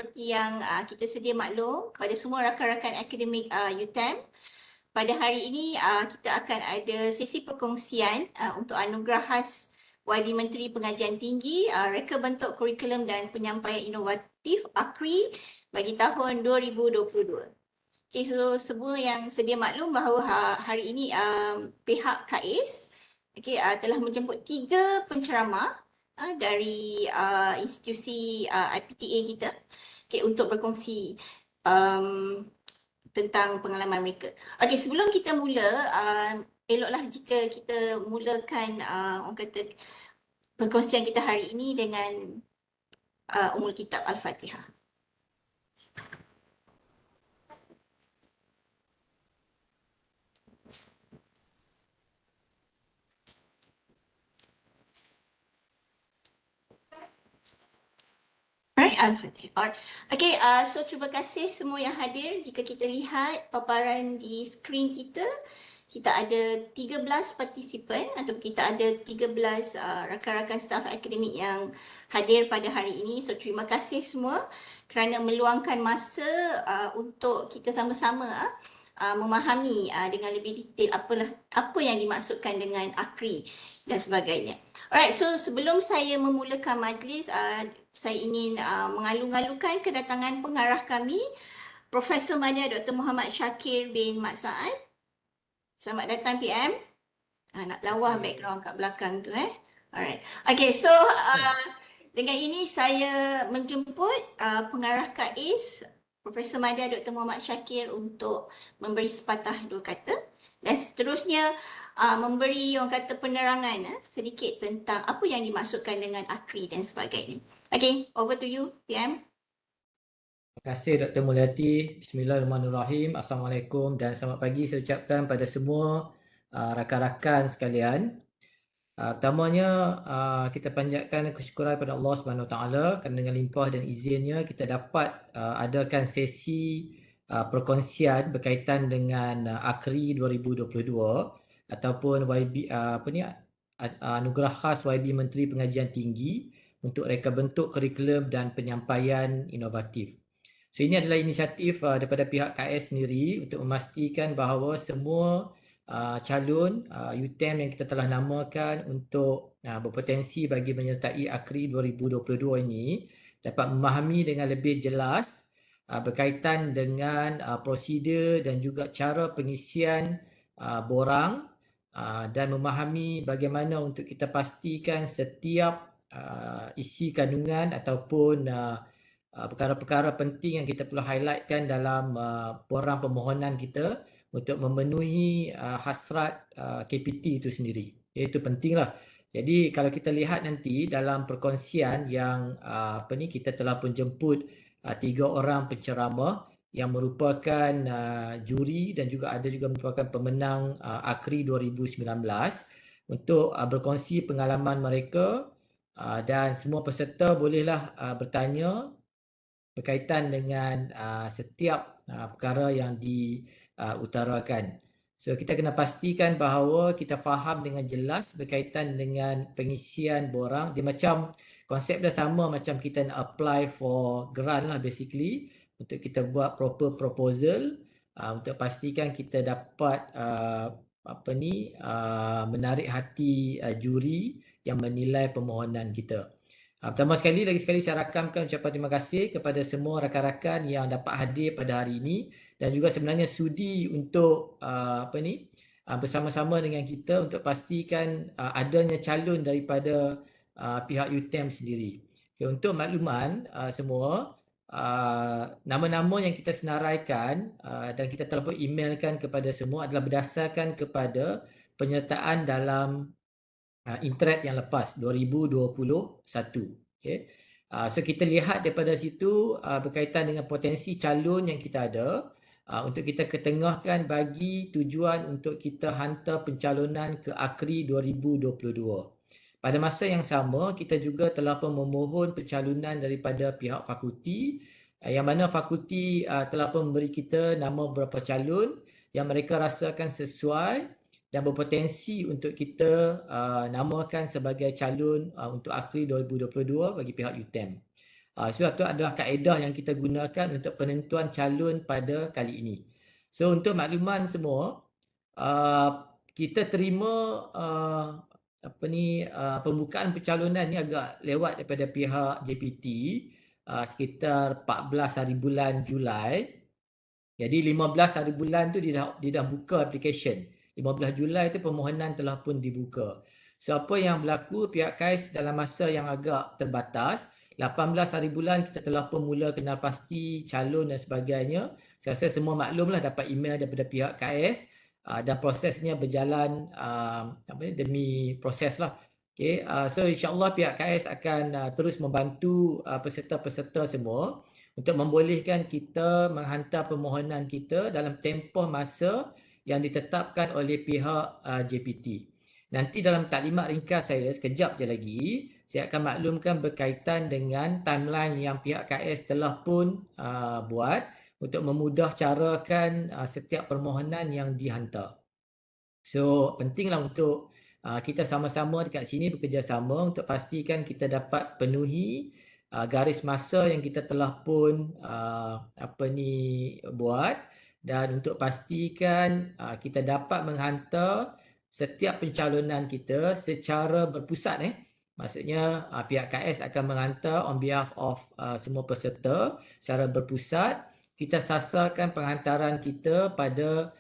seperti yang kita sedia maklum kepada semua rakan-rakan akademik UTeM, pada hari ini kita akan ada sesi perkongsian untuk anugerah khas YB Menteri Pengajian Tinggi, Reka Bentuk Kurikulum dan Penyampaian Inovatif Akri bagi tahun 2022. Okay, so semua yang sedia maklum bahawa hari ini pihak CAES telah menjemput 3 penceramah dari institusi IPTA kita untuk berkongsi tentang pengalaman mereka. Okey, sebelum kita mula, eloklah jika kita mulakan orang kata perkongsian kita hari ini dengan Ummul Kitab Al-Fatihah. Alright, Al-Fatihah. Okay, so terima kasih semua yang hadir. Jika kita lihat paparan di skrin kita, kita ada 13 partisipan atau kita ada 13 rakan-rakan staf akademik yang hadir pada hari ini. So terima kasih semua kerana meluangkan masa untuk kita sama-sama memahami dengan lebih detail apa yang dimaksudkan dengan Akri dan sebagainya. Alright, so sebelum saya memulakan majlis, saya ingin mengalu-alukan kedatangan pengarah kami, Profesor Madya Dr. Muhammad Shakir bin Mat Saad. Selamat datang PM. Nak lawa background kat belakang tu Alright. Okay, so dengan ini saya menjemput pengarah CAES, Profesor Madya Dr. Muhammad Shakir untuk memberi sepatah dua kata dan seterusnya memberi orang kata penerangan sedikit tentang apa yang dimaksudkan dengan Akri dan sebagainya. Okay, over to you, PM. Terima kasih Dr. Mulyati. Bismillahirrahmanirrahim. Assalamualaikum dan selamat pagi saya ucapkan pada semua rakan-rakan sekalian. Pertamanya kita panjatkan kesyukuran kepada Allah Subhanahu Wa Taala kerana dengan limpah dan izinnya kita dapat adakan sesi perkongsian berkaitan dengan Akri 2022 ataupun YB anugerah khas YB Menteri Pengajian Tinggi untuk reka bentuk kurikulum dan penyampaian inovatif. So ini adalah inisiatif daripada pihak CAES sendiri untuk memastikan bahawa semua calon UTeM yang kita telah namakan untuk berpotensi bagi menyertai Akri 2022 ini dapat memahami dengan lebih jelas berkaitan dengan prosedur dan juga cara pengisian borang dan memahami bagaimana untuk kita pastikan setiap isi kandungan ataupun perkara-perkara penting yang kita perlu highlightkan dalam borang permohonan kita untuk memenuhi hasrat KPT itu sendiri. Itu pentinglah. Jadi kalau kita lihat nanti dalam perkongsian yang kita telah pun jemput 3 orang penceramah yang merupakan juri dan juga ada juga merupakan pemenang Akri 2019 untuk berkongsi pengalaman mereka dan semua peserta bolehlah bertanya berkaitan dengan setiap perkara yang diutarakan. So kita kena pastikan bahawa kita faham dengan jelas berkaitan dengan pengisian borang. Dia macam konsep dah sama macam kita nak apply for grant lah basically, untuk kita buat proper proposal untuk pastikan kita dapat menarik hati juri yang menilai permohonan kita. Pertama sekali, lagi sekali saya rakamkan ucapan terima kasih kepada semua rakan-rakan yang dapat hadir pada hari ini dan juga sebenarnya sudi untuk bersama-sama dengan kita untuk pastikan adanya calon daripada pihak UTeM sendiri. Okay, untuk makluman semua, nama-nama yang kita senaraikan dan kita telah pun emailkan kepada semua adalah berdasarkan kepada penyertaan dalam Interet yang lepas 2021. Okay. So kita lihat daripada situ berkaitan dengan potensi calon yang kita ada untuk kita ketengahkan bagi tujuan untuk kita hantar pencalonan ke Akri 2022. Pada masa yang sama kita juga telah pun memohon pencalonan daripada pihak fakulti yang mana fakulti telah pun memberi kita nama beberapa calon yang mereka rasakan sesuai dan berpotensi untuk kita namakan sebagai calon untuk Akri 2022 bagi pihak UTeM. Itu adalah kaedah yang kita gunakan untuk penentuan calon pada kali ini. So untuk makluman semua, kita terima pembukaan pencalonan ni agak lewat daripada pihak JPT sekitar 14 hari bulan Julai. Jadi 15 hari bulan tu dia dah buka application. 15 Julai tu permohonan telah pun dibuka. So apa yang berlaku, pihak CAES dalam masa yang agak terbatas, 18 hari bulan kita telah pun mula kenal pasti calon dan sebagainya. Saya rasa semua maklumlah dapat email daripada pihak CAES dan prosesnya berjalan demi proses lah. Okay, so insyaAllah pihak CAES akan terus membantu peserta-peserta semua untuk membolehkan kita menghantar permohonan kita dalam tempoh masa yang ditetapkan oleh pihak JPT. Nanti dalam taklimat ringkas saya, sekejap je lagi, saya akan maklumkan berkaitan dengan timeline yang pihak CAES telah pun buat untuk memudah carakan setiap permohonan yang dihantar. So, pentinglah untuk kita sama-sama dekat sini bekerjasama untuk pastikan kita dapat penuhi garis masa yang kita telah pun buat, dan untuk pastikan kita dapat menghantar setiap pencalonan kita secara berpusat. Maksudnya pihak KS akan menghantar on behalf of semua peserta secara berpusat. Kita sasarkan penghantaran kita pada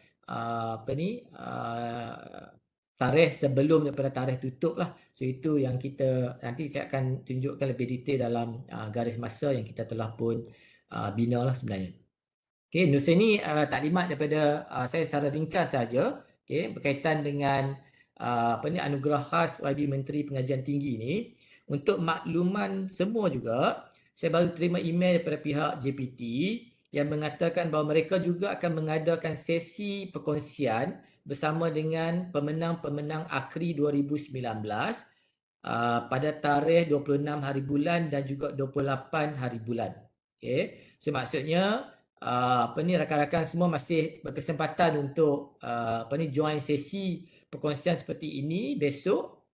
tarikh sebelum daripada tarikh tutup lah. So itu yang kita, nanti saya akan tunjukkan lebih detail dalam garis masa yang kita telah pun bina lah sebenarnya. Okay, ini taklimat daripada saya secara ringkas saja. Okay, berkaitan dengan anugerah khas YB Menteri Pengajian Tinggi ini. Untuk makluman semua juga, saya baru terima email daripada pihak JPT yang mengatakan bahawa mereka juga akan mengadakan sesi perkongsian bersama dengan pemenang-pemenang Akri 2019 pada tarikh 26 hari bulan dan juga 28 hari bulan. Okay. So maksudnya rakan-rakan semua masih berkesempatan untuk join sesi perkongsian seperti ini besok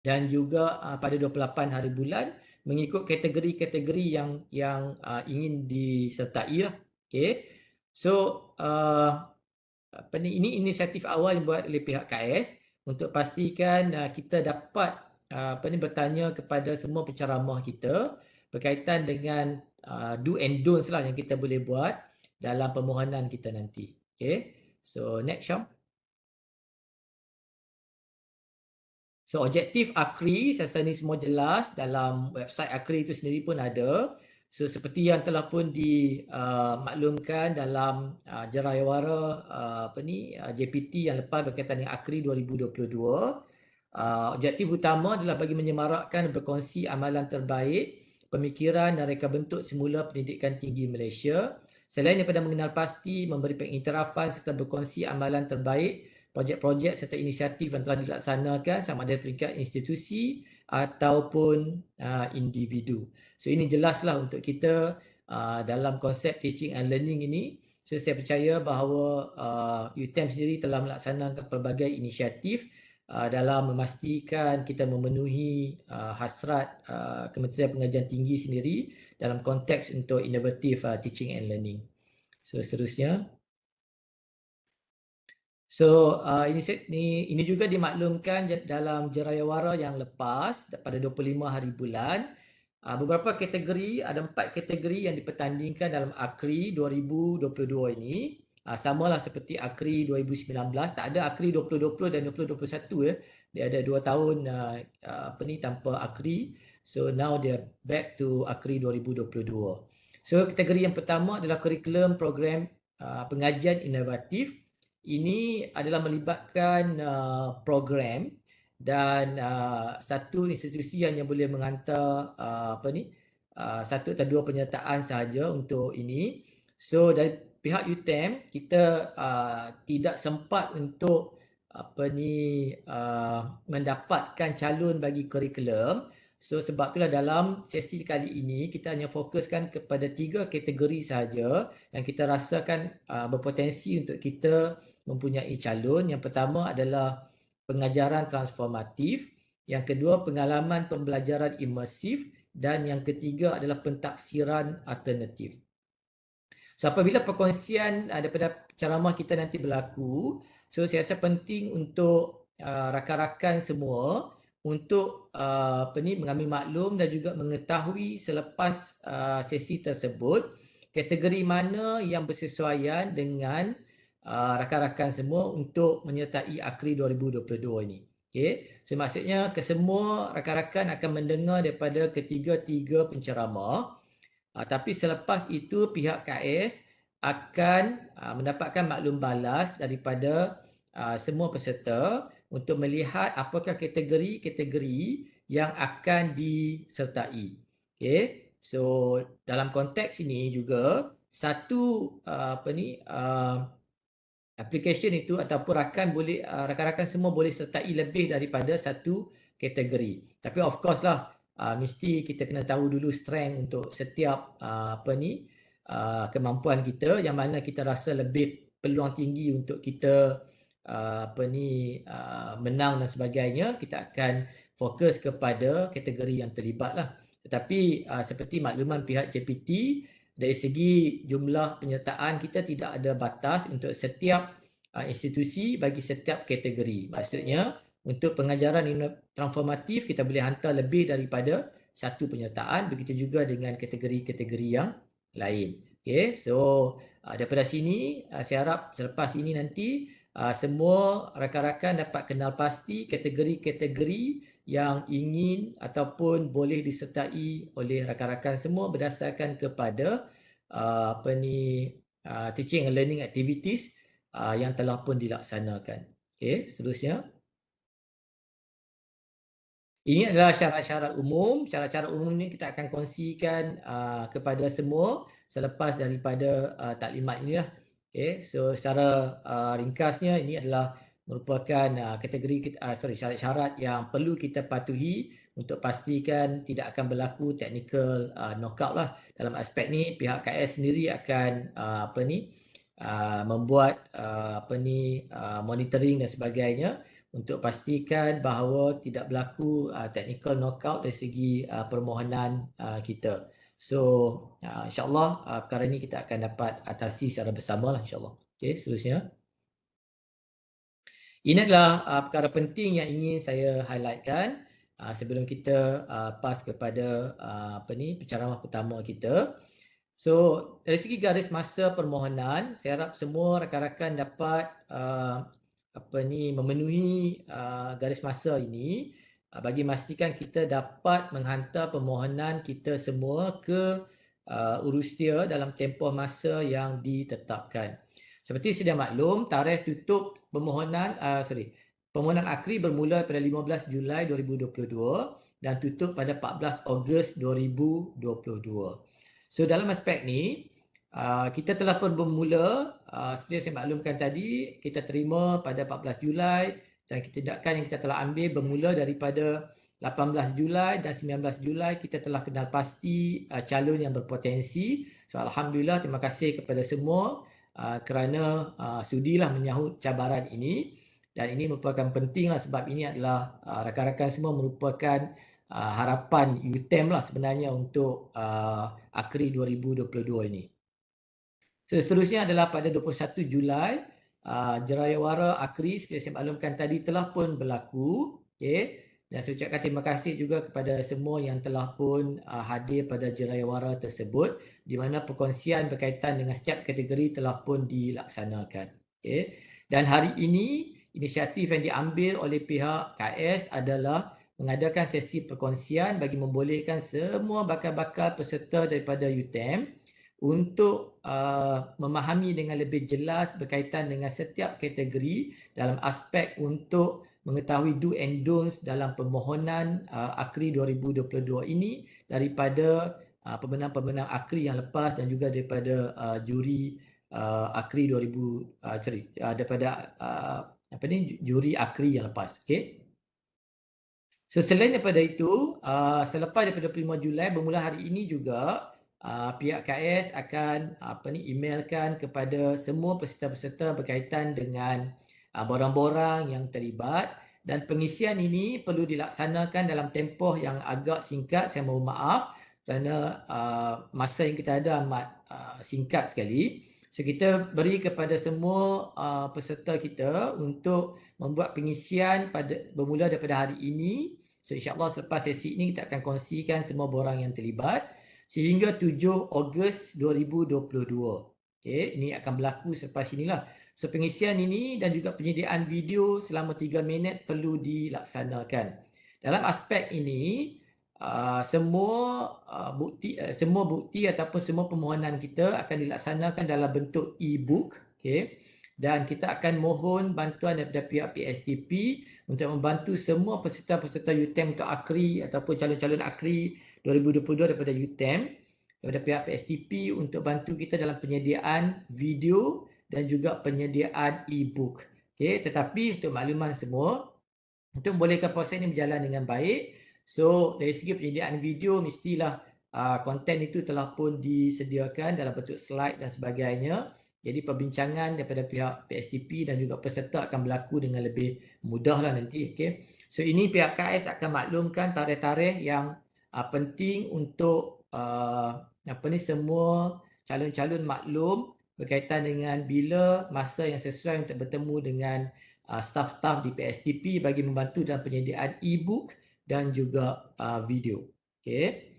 dan juga pada 28 hari bulan mengikut kategori-kategori yang ingin disertai lah. Okay. So ini inisiatif awal yang buat oleh pihak KAES untuk pastikan kita dapat bertanya kepada semua penceramah kita berkaitan dengan do and don'ts lah yang kita boleh buat dalam permohonan kita nanti. Okay. So next, Syam. So objektif Akri, saya rasa ni semua jelas dalam website Akri itu sendiri pun ada. So seperti yang telah pun dimaklumkan dalam jerayawara JPT yang lepas berkaitan dengan Akri 2022, objektif utama adalah bagi menyemarakkan berkongsi amalan terbaik, pemikiran dan reka bentuk semula pendidikan tinggi Malaysia. Selain daripada mengenal pasti, memberi pengiktirafan serta berkongsi amalan terbaik, projek-projek serta inisiatif yang telah dilaksanakan sama ada peringkat institusi ataupun individu. So ini jelaslah untuk kita dalam konsep teaching and learning ini. So saya percaya bahawa UTeM sendiri telah melaksanakan pelbagai inisiatif dalam memastikan kita memenuhi hasrat Kementerian Pengajian Tinggi sendiri dalam konteks untuk inovatif teaching and learning. So seterusnya. So ini juga dimaklumkan dalam jerayawara yang lepas pada 25 hari bulan. Beberapa kategori, ada 4 kategori yang dipertandingkan dalam Akri 2022 ini. Samalah seperti Akri 2019, tak ada Akri 2020 dan 2021 ya. Dia ada 2 tahun tanpa Akri. So now dia back to Akri 2022. So kategori yang pertama adalah kurikulum program pengajian inovatif. Ini adalah melibatkan program dan satu institusi yang boleh menghantar satu atau dua penyertaan sahaja untuk ini. So dari pihak UTeM kita tidak sempat untuk mendapatkan calon bagi kurikulum. So sebab itulah dalam sesi kali ini kita hanya fokuskan kepada 3 kategori sahaja yang kita rasakan berpotensi untuk kita mempunyai calon. Yang pertama adalah pengajaran transformatif, yang kedua pengalaman pembelajaran imersif, dan yang ketiga adalah pentaksiran alternatif. So apabila perkongsian daripada ceramah kita nanti berlaku, so saya rasa penting untuk rakan-rakan semua untuk mengambil maklum dan juga mengetahui selepas sesi tersebut kategori mana yang bersesuaian dengan rakan-rakan semua untuk menyertai Akri 2022 ini. Okay. So maksudnya kesemua rakan-rakan akan mendengar daripada ketiga-tiga penceramah. Tapi selepas itu pihak CAES akan mendapatkan maklum balas daripada semua peserta untuk melihat apakah kategori-kategori yang akan disertai. Okay. So dalam konteks ini juga satu application itu ataupun rakan-rakan semua boleh sertai lebih daripada satu kategori. Tapi of course lah mesti kita kena tahu dulu strength untuk setiap kemampuan kita, yang mana kita rasa lebih peluang tinggi untuk kita menang dan sebagainya. Kita akan fokus kepada kategori yang terlibat lah. Tetapi seperti makluman pihak JPT, dari segi jumlah penyertaan kita tidak ada batas untuk setiap institusi bagi setiap kategori. Maksudnya untuk pengajaran transformatif kita boleh hantar lebih daripada satu penyertaan, begitu juga dengan kategori-kategori yang lain. Okay, so daripada sini saya harap selepas ini nanti semua rakan-rakan dapat kenal pasti kategori-kategori yang ingin ataupun boleh disertai oleh rakan-rakan semua berdasarkan kepada teaching and learning activities yang telah pun dilaksanakan. Okey, seterusnya. Ini adalah syarat-syarat umum. Syarat-syarat umum ini kita akan kongsikan kepada semua selepas daripada taklimat ini lah. Okay, so secara ringkasnya ini adalah merupakan kategori syarat-syarat yang perlu kita patuhi untuk pastikan tidak akan berlaku technical knockout lah. Dalam aspek ni pihak CAES sendiri akan membuat monitoring dan sebagainya untuk pastikan bahawa tidak berlaku technical knockout dari segi permohonan kita. So insyaAllah perkara ini kita akan dapat atasi secara bersama lah insyaAllah. Okay, seterusnya. Ini adalah perkara penting yang ingin saya highlightkan sebelum kita pas kepada penceramah pertama kita. So dari segi garis masa permohonan, saya harap semua rakan-rakan dapat memenuhi garis masa ini bagi memastikan kita dapat menghantar permohonan kita semua ke Urustia dalam tempoh masa yang ditetapkan. Seperti sedia maklum, tarikh tutup permohonan Akri bermula pada 15 Julai 2022 dan tutup pada 14 Ogos 2022. So dalam aspek ni kita telah pun bermula seperti yang saya maklumkan tadi, kita terima pada 14 Julai dan tindakan yang kita telah ambil bermula daripada 18 Julai dan 19 Julai kita telah kenal pasti calon yang berpotensi. So alhamdulillah, terima kasih kepada semua kerana sudilah menyahut cabaran ini, dan ini merupakan penting lah sebab ini adalah rakan-rakan semua merupakan harapan UTeM lah sebenarnya untuk Akri 2022 ini. So, seterusnya adalah pada 21 Julai, Jerayawara Akri seperti saya maklumkan tadi telah pun berlaku. Okay. Dan saya ucapkan terima kasih juga kepada semua yang telah pun hadir pada Jerayawara tersebut, di mana perkongsian berkaitan dengan setiap kategori telah pun dilaksanakan. Okay. Dan hari ini, inisiatif yang diambil oleh pihak CAES adalah mengadakan sesi perkongsian bagi membolehkan semua bakal-bakal peserta daripada UTeM untuk memahami dengan lebih jelas berkaitan dengan setiap kategori dalam aspek untuk mengetahui do and don'ts dalam permohonan Akri 2022 ini daripada pemenang-pemenang Akri yang lepas dan juga daripada juri Akri juri Akri yang lepas. Okay. So selain daripada itu, selepas daripada 25 Julai bermula hari ini juga pihak CAES akan emailkan kepada semua peserta-peserta berkaitan dengan borang-borang yang terlibat dan pengisian ini perlu dilaksanakan dalam tempoh yang agak singkat. Saya mohon maaf kerana masa yang kita ada amat singkat sekali. So kita beri kepada semua peserta kita untuk membuat pengisian bermula daripada hari ini. So insyaAllah selepas sesi ini kita akan kongsikan semua borang yang terlibat sehingga 7 Ogos 2022. Okay, ini akan berlaku selepas inilah. So pengisian ini dan juga penyediaan video selama 3 minit perlu dilaksanakan. Dalam aspek ini, semua bukti ataupun semua permohonan kita akan dilaksanakan dalam bentuk e-book. Okay. Dan kita akan mohon bantuan daripada pihak PSDP untuk membantu semua peserta-peserta UTeM untuk Akri ataupun calon-calon Akri 2022 daripada UTeM, daripada pihak PSDP untuk bantu kita dalam penyediaan video dan juga penyediaan e-book. Okay, tetapi untuk makluman semua, untuk membolehkan proses ini berjalan dengan baik, so dari segi penyediaan video mestilah konten itu telah pun disediakan dalam bentuk slide dan sebagainya. Jadi perbincangan daripada pihak PSDP dan juga peserta akan berlaku dengan lebih mudah lah nanti. Okay. So ini pihak CAES akan maklumkan tarikh-tarikh yang penting untuk semua calon-calon maklum berkaitan dengan bila masa yang sesuai untuk bertemu dengan staf-staf di PSDP bagi membantu dalam penyediaan e-book dan juga video. Okay.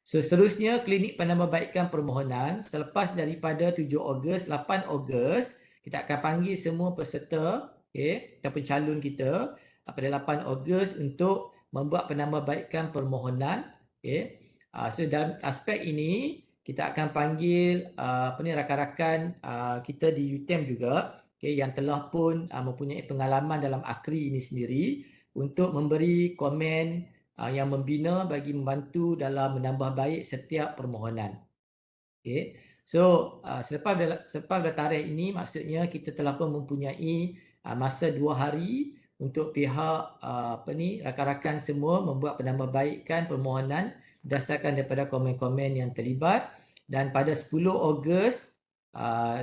So seterusnya klinik penambahbaikan permohonan selepas daripada 7 Ogos, 8 Ogos kita akan panggil semua peserta, okay, ataupun calon kita pada 8 Ogos untuk membuat penambahbaikan permohonan. Okay. So dalam aspek ini kita akan panggil rakan-rakan kita di UTeM juga, okay, yang telah pun mempunyai pengalaman dalam Akri ini sendiri untuk memberi komen yang membina bagi membantu dalam menambah baik setiap permohonan. Okay. So selepas tarikh ini maksudnya kita telah pun mempunyai masa 2 hari untuk pihak rakan-rakan semua membuat penambahbaikan permohonan berdasarkan daripada komen-komen yang terlibat, dan pada 10 Ogos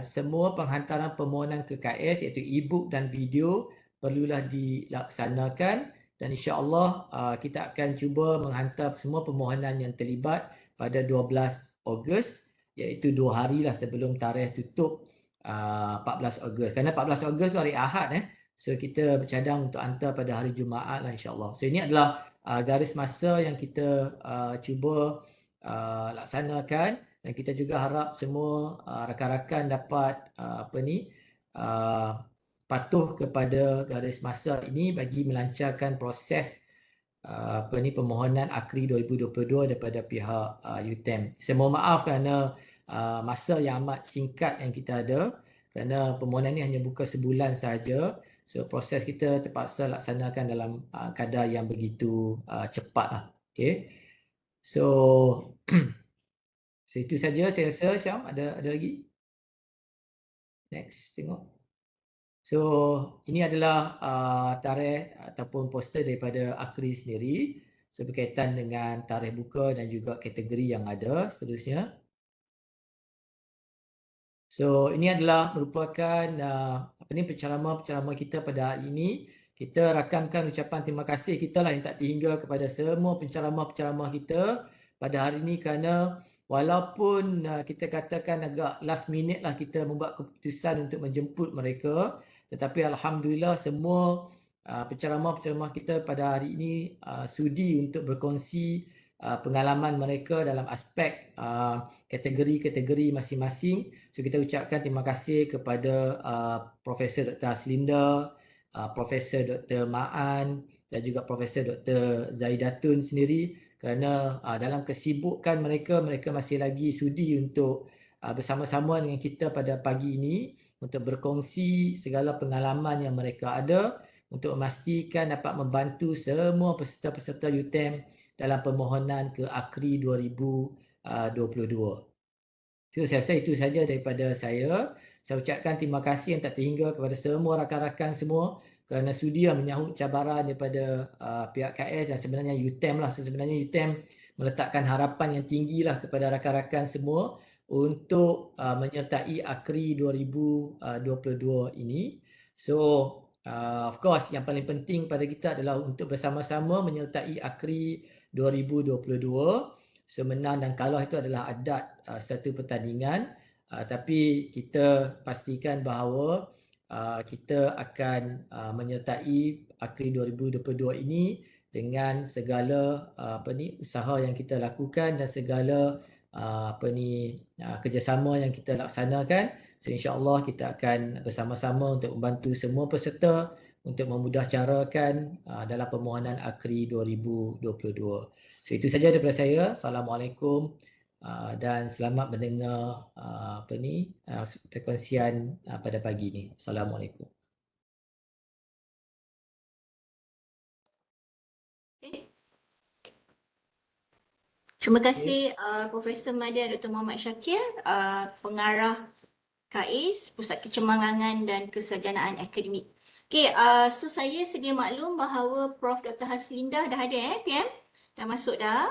semua penghantaran permohonan ke CAES iaitu e-book dan video perlulah dilaksanakan, dan insya-Allah kita akan cuba menghantar semua permohonan yang terlibat pada 12 Ogos, iaitu 2 hari lah sebelum tarikh tutup 14 Ogos. Kerana 14 Ogos tu hari Ahad so kita bercadang untuk hantar pada hari Jumaat lah insya-Allah. So ini adalah garis masa yang kita cuba laksanakan, dan kita juga harap semua rakan-rakan dapat patuh kepada garis masa ini bagi melancarkan proses permohonan Akri 2022 daripada pihak UTeM. Saya mohon maaf kerana masa yang amat singkat yang kita ada, kerana permohonan ini hanya buka sebulan sahaja. So proses kita terpaksa laksanakan dalam kadar yang begitu cepat lah. Okay. So so itu saja saya rasa. Syam, ada lagi? Next, tengok. So ini adalah tarikh ataupun poster daripada Akri sendiri. So berkaitan dengan tarikh buka dan juga kategori yang ada seterusnya. So ini adalah merupakan penceramah-penceramah kita pada hari ini. Kita rakamkan ucapan terima kasih kita lah yang tak terhingga kepada semua penceramah-penceramah kita pada hari ini, kerana walaupun kita katakan agak last minute lah kita membuat keputusan untuk menjemput mereka, tetapi alhamdulillah semua penceramah-penceramah kita pada hari ini sudi untuk berkongsi pengalaman mereka dalam aspek kategori-kategori masing-masing. So kita ucapkan terima kasih kepada Profesor Dr. Haslinda, Profesor Dr. Ma'an dan juga Profesor Dr. Zaidatun sendiri, kerana dalam kesibukan mereka masih lagi sudi untuk bersama-sama dengan kita pada pagi ini untuk berkongsi segala pengalaman yang mereka ada untuk memastikan dapat membantu semua peserta-peserta UTeM dalam permohonan ke Akri 2022. So saya rasa itu saja daripada saya. Saya ucapkan terima kasih yang tak terhingga kepada semua rakan-rakan semua kerana sudi menyahut cabaran daripada pihak CAES dan sebenarnya UTeM lah. So, sebenarnya UTeM meletakkan harapan yang tinggi lah kepada rakan-rakan semua untuk menyertai Akri 2022 ini. So Of course, yang paling penting pada kita adalah untuk bersama-sama menyertai Akri 2022. So, menang dan kalah itu adalah adat satu pertandingan. Tapi kita pastikan bahawa kita akan menyertai Akri 2022 ini dengan segala usaha yang kita lakukan dan segala kerjasama yang kita laksanakan. So, insya-Allah kita akan bersama-sama untuk membantu semua peserta untuk memudah carakan dalam permohonan Akri 2022. So, itu saja daripada saya. Assalamualaikum dan selamat mendengar perkongsian pada pagi ini. Assalamualaikum. Okay. Terima kasih Profesor Madya Dr. Muhammad Syakir, pengarah CAES, Pusat Kecemerlangan dan Kesarjanaan Akademik. Okey, so saya sedia maklum bahawa Prof. Dr. Haslinda dah ada PM? Dah masuk dah?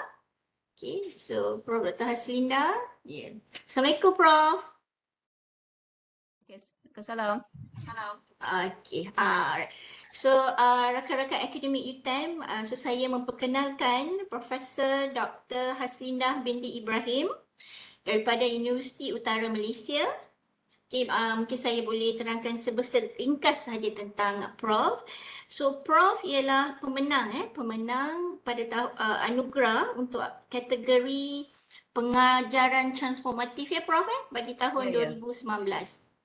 Okey, so Prof. Dr. Haslinda. Yeah. Assalamualaikum Prof. Okay, salam. Okey, alright. So, rakan-rakan akademik UTeM, so saya memperkenalkan Profesor Dr. Haslinda binti Ibrahim daripada Universiti Utara Malaysia. Okay, mungkin saya boleh terangkan ringkas sahaja tentang Prof. So, Prof ialah pemenang pada anugerah untuk kategori pengajaran transformatif Prof bagi tahun 2019.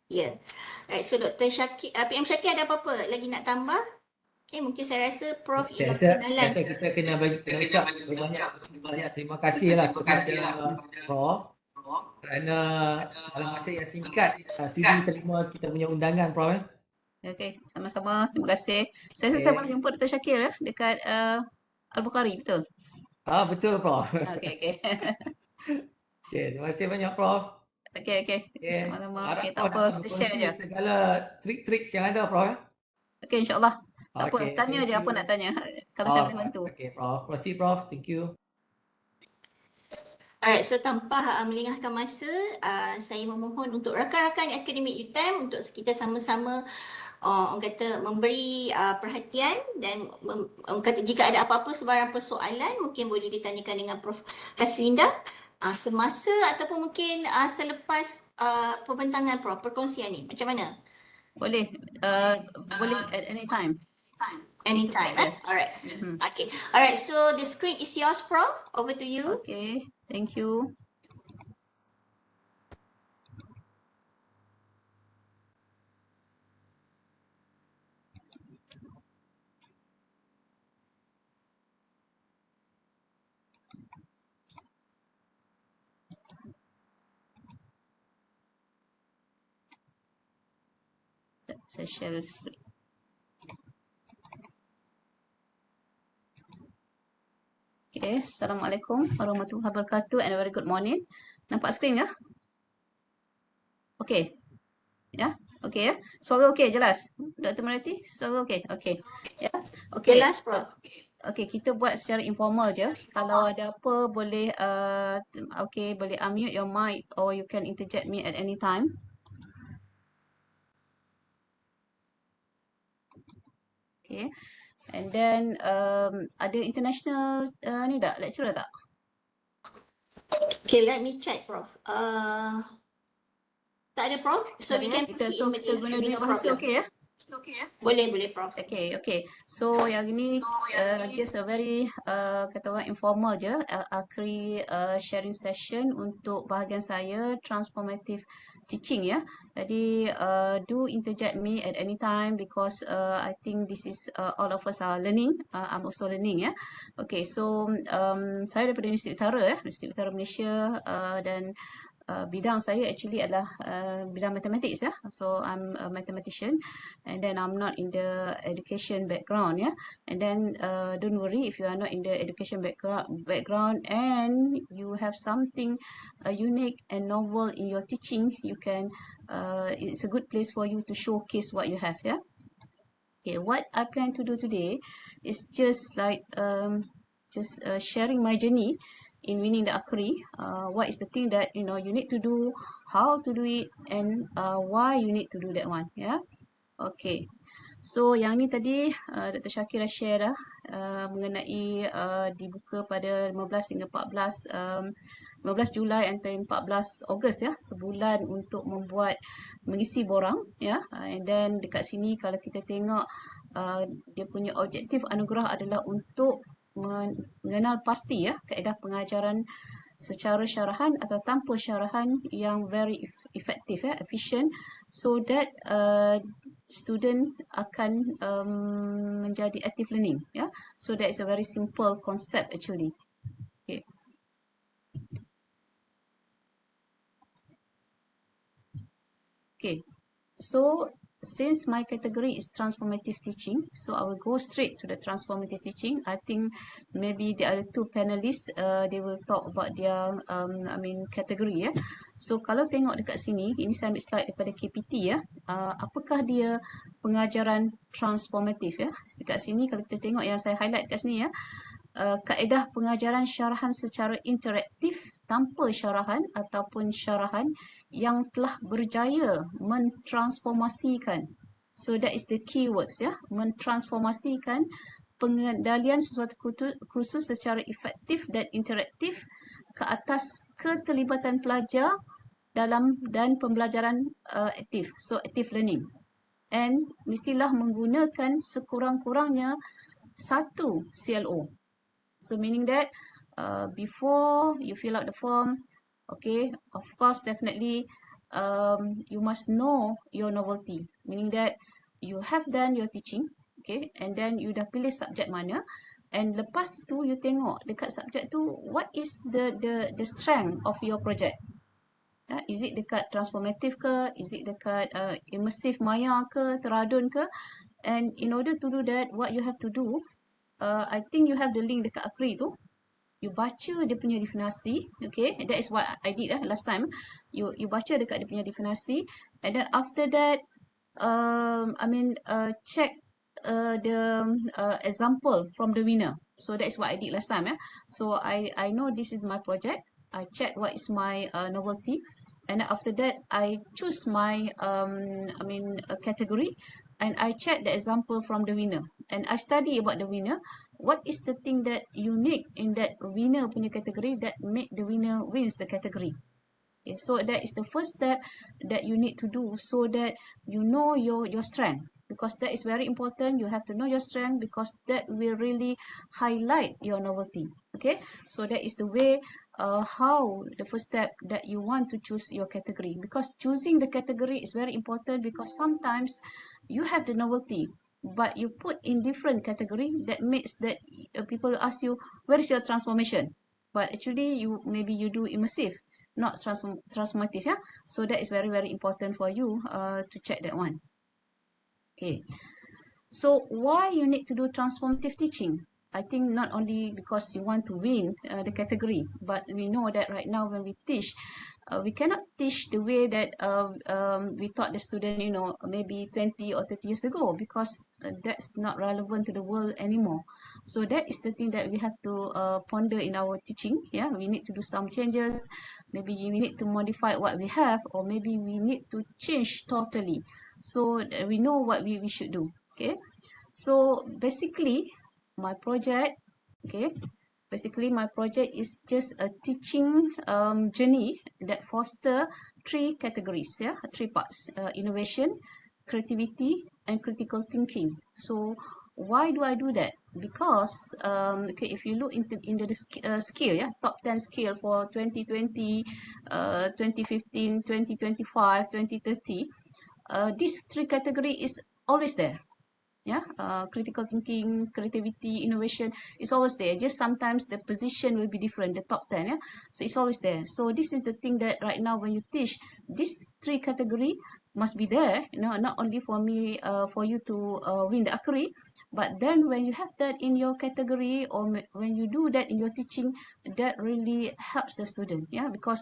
Ya. Right, so Dr. Syakir, PM Syakir ada apa-apa lagi nak tambah? Okay, mungkin saya rasa Prof Saya ingin kenalan. rasa kita kena ucap banyak terima kasih lah kepada Prof kerana dalam masa yang singkat sudi terima kita punya undangan Prof. Okay, sama-sama. Terima kasih. Saya rasa saya pernah jumpa Dr. Syakir dekat Al-Bukhari, betul? Betul Prof. Okay. Okay, terima kasih banyak Prof. Okay. Sama-sama. Okay, tak apa. Kita share je. Segala trik-trik yang ada Prof. Okay, insyaAllah. Tak apa. Okay, Tanya je apa nak tanya. Kalau saya boleh bantu. Okay Prof. Terima kasih Prof. Thank you. Alright, so tanpa melengahkan masa, saya memohon untuk rakan-rakan akademik UTeM untuk kita sama-sama orang kata memberi perhatian dan orang kata jika ada apa-apa sebarang persoalan mungkin boleh ditanyakan dengan Prof. Haslinda semasa ataupun mungkin selepas pembentangan Prof, perkongsian ni. Macam mana? Boleh. Boleh at any time. Anytime, Alright. Okay. Alright, so the screen is yours, Prof. Over to you. Okay. Thank you. Saya share screen. Okay, Assalamualaikum warahmatullahi wabarakatuh and a very good morning. Nampak skrin ke? Okay. Ya? Okay ya? Suara okay, jelas? Dr. Melati, suara okay? Okay. Ya? Okay. Jelas, Prof. Okay, kita buat secara informal je. Kalau ada apa boleh boleh unmute your mic or you can interject me at any time. Okay. And then ada international lecturer tak? Okay, let me check, Prof. Tak ada, Prof. So we can kita guna no dua bahasa, okay ya? Boleh, Prof. Okay. So yang ini just a very kata orang informal je, Akri sharing session untuk bahagian saya transformative teaching ya. Jadi do interject me at any time because I think this is all of us are learning. I'm also learning ya. Okay, so saya daripada Universiti Utara Universiti Utara Malaysia dan bidang saya actually adalah bidang mathematics ya. So I'm a mathematician and then I'm not in the education background ya. And then don't worry if you are not in the education background and you have something unique and novel in your teaching, you can it's a good place for you to showcase what you have ya. Okay, what I plan to do today is just like sharing my journey in winning the Akri. What is the thing that you need to do, how to do it, and why you need to do that one. Yeah. Okay. So yang ni tadi Dr. Syakir dah share dah mengenai dibuka pada 15 hingga 14 15 Julai antara 14 Ogos ya, sebulan untuk mengisi borang ya. And then dekat sini kalau kita tengok dia punya objektif anugerah adalah untuk mengenal pasti ya kaedah pengajaran secara syarahan atau tanpa syarahan yang very effective ya, efficient, so that student akan menjadi active learning ya. So that is a very simple concept actually. Okay. Okay. So since my category is transformative teaching, so I will go straight to the transformative teaching. I think maybe the other two panelists they will talk about their category ya. So kalau tengok dekat sini, ini saya ambil slide daripada KPT ya. Apakah dia pengajaran transformatif ya? Dekat sini kalau kita tengok yang saya highlight dekat sini ya. Kaedah pengajaran syarahan secara interaktif tanpa syarahan ataupun syarahan yang telah berjaya mentransformasikan. So that is the keywords ya, mentransformasikan pengendalian sesuatu kursus secara efektif dan interaktif ke atas keterlibatan pelajar dalam dan pembelajaran aktif. So active learning. And mestilah menggunakan sekurang-kurangnya satu CLO. So meaning that before you fill out the form, okay, of course definitely you must know your novelty. Meaning that you have done your teaching, okay, and then you dah pilih subjek mana, and lepas tu you tengok dekat subjek tu what is the strength of your project. Is it dekat transformative ke? Is it dekat imersif maya ke? Teradun ke? And in order to do that, what you have to do, I think you have the link dekat Akri tu. You baca dia punya definasi, okay? That is what I did last time. You baca dekat dia punya definasi, and then after that, check the example from the winner. So that is what I did last time. So I know this is my project. I check what is my novelty, and then after that I choose my category, and I check the example from the winner, and I study about the winner. What is the thing that unique in that winner punya category that make the winner wins the category? Okay, so that is the first step that you need to do, so that you know your strength, because that is very important. You have to know your strength because that will really highlight your novelty. Okay, so that is the way how the first step that you want to choose your category, because choosing the category is very important, because sometimes you have the novelty but you put in different category, that makes that people ask you, where is your transformation, but actually maybe you do immersive, not transformative. Yeah, so that is very, very important for you to check that one. Okay, so why you need to do transformative teaching? I think not only because you want to win the category, but we know that right now when we teach, we cannot teach the way that we taught the student, maybe 20 or 30 years ago, because that's not relevant to the world anymore. So that is the thing that we have to ponder in our teaching. Yeah, we need to do some changes. Maybe we need to modify what we have, or maybe we need to change totally, so that we know what we should do. Okay, so basically my project, my project is just a teaching journey that foster 3 categories, 3 parts: innovation, creativity, and critical thinking. So why do I do that? Because if you look into the scale, top 10 scale for 2020, 2015, 2025, 2030, these 3 category is always there. Critical thinking, creativity, innovation is always there. Just sometimes the position will be different, the top 10. So it's always there. So this is the thing that right now when you teach, these 3 category must be there. Not only for me, for you to win the Akri, but then when you have that in your category, or when you do that in your teaching, that really helps the student. Because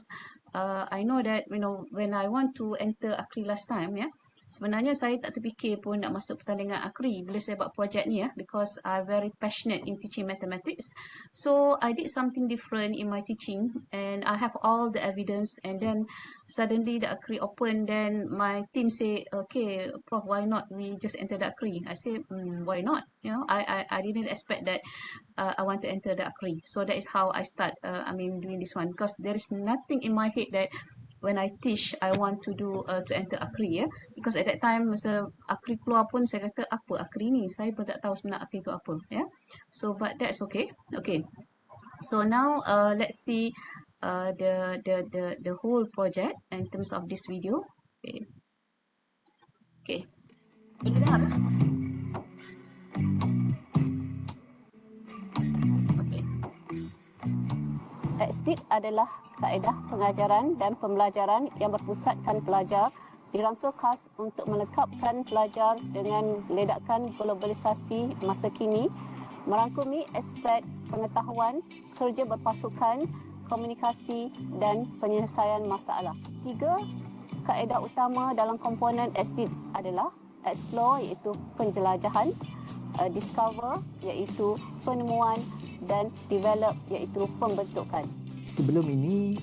I know that when I want to enter Akri last time, Sebenarnya saya tak terfikir pun nak masuk pertandingan Akri bila saya buat projek ni ya, because I very passionate in teaching mathematics. So I did something different in my teaching and I have all the evidence, and then suddenly the Akri open, then my team say, okay, Prof, why not we just enter the Akri? I say, why not? You know, I didn't expect that I want to enter the Akri. So that is how I start, doing this one, because there is nothing in my head that when I teach, I want to do to enter Akri ya. Because at that time masa Akri keluar pun saya kata apa Akri ni? Saya pun tak tahu sebenarnya Akri itu apa ya. So but that's okay. Okay. So now let's see the whole project in terms of this video. Okay. Okay. Boleh dengar ya? Okay. Exit adalah kaedah pengajaran dan pembelajaran yang berpusatkan pelajar dirangka khas untuk melengkapkan pelajar dengan ledakan globalisasi masa kini, merangkumi aspek pengetahuan, kerja berpasukan, komunikasi dan penyelesaian masalah. 3 kaedah utama dalam komponen exit adalah explore iaitu penjelajahan, discover iaitu penemuan dan develop iaitu pembentukan. Sebelum ini,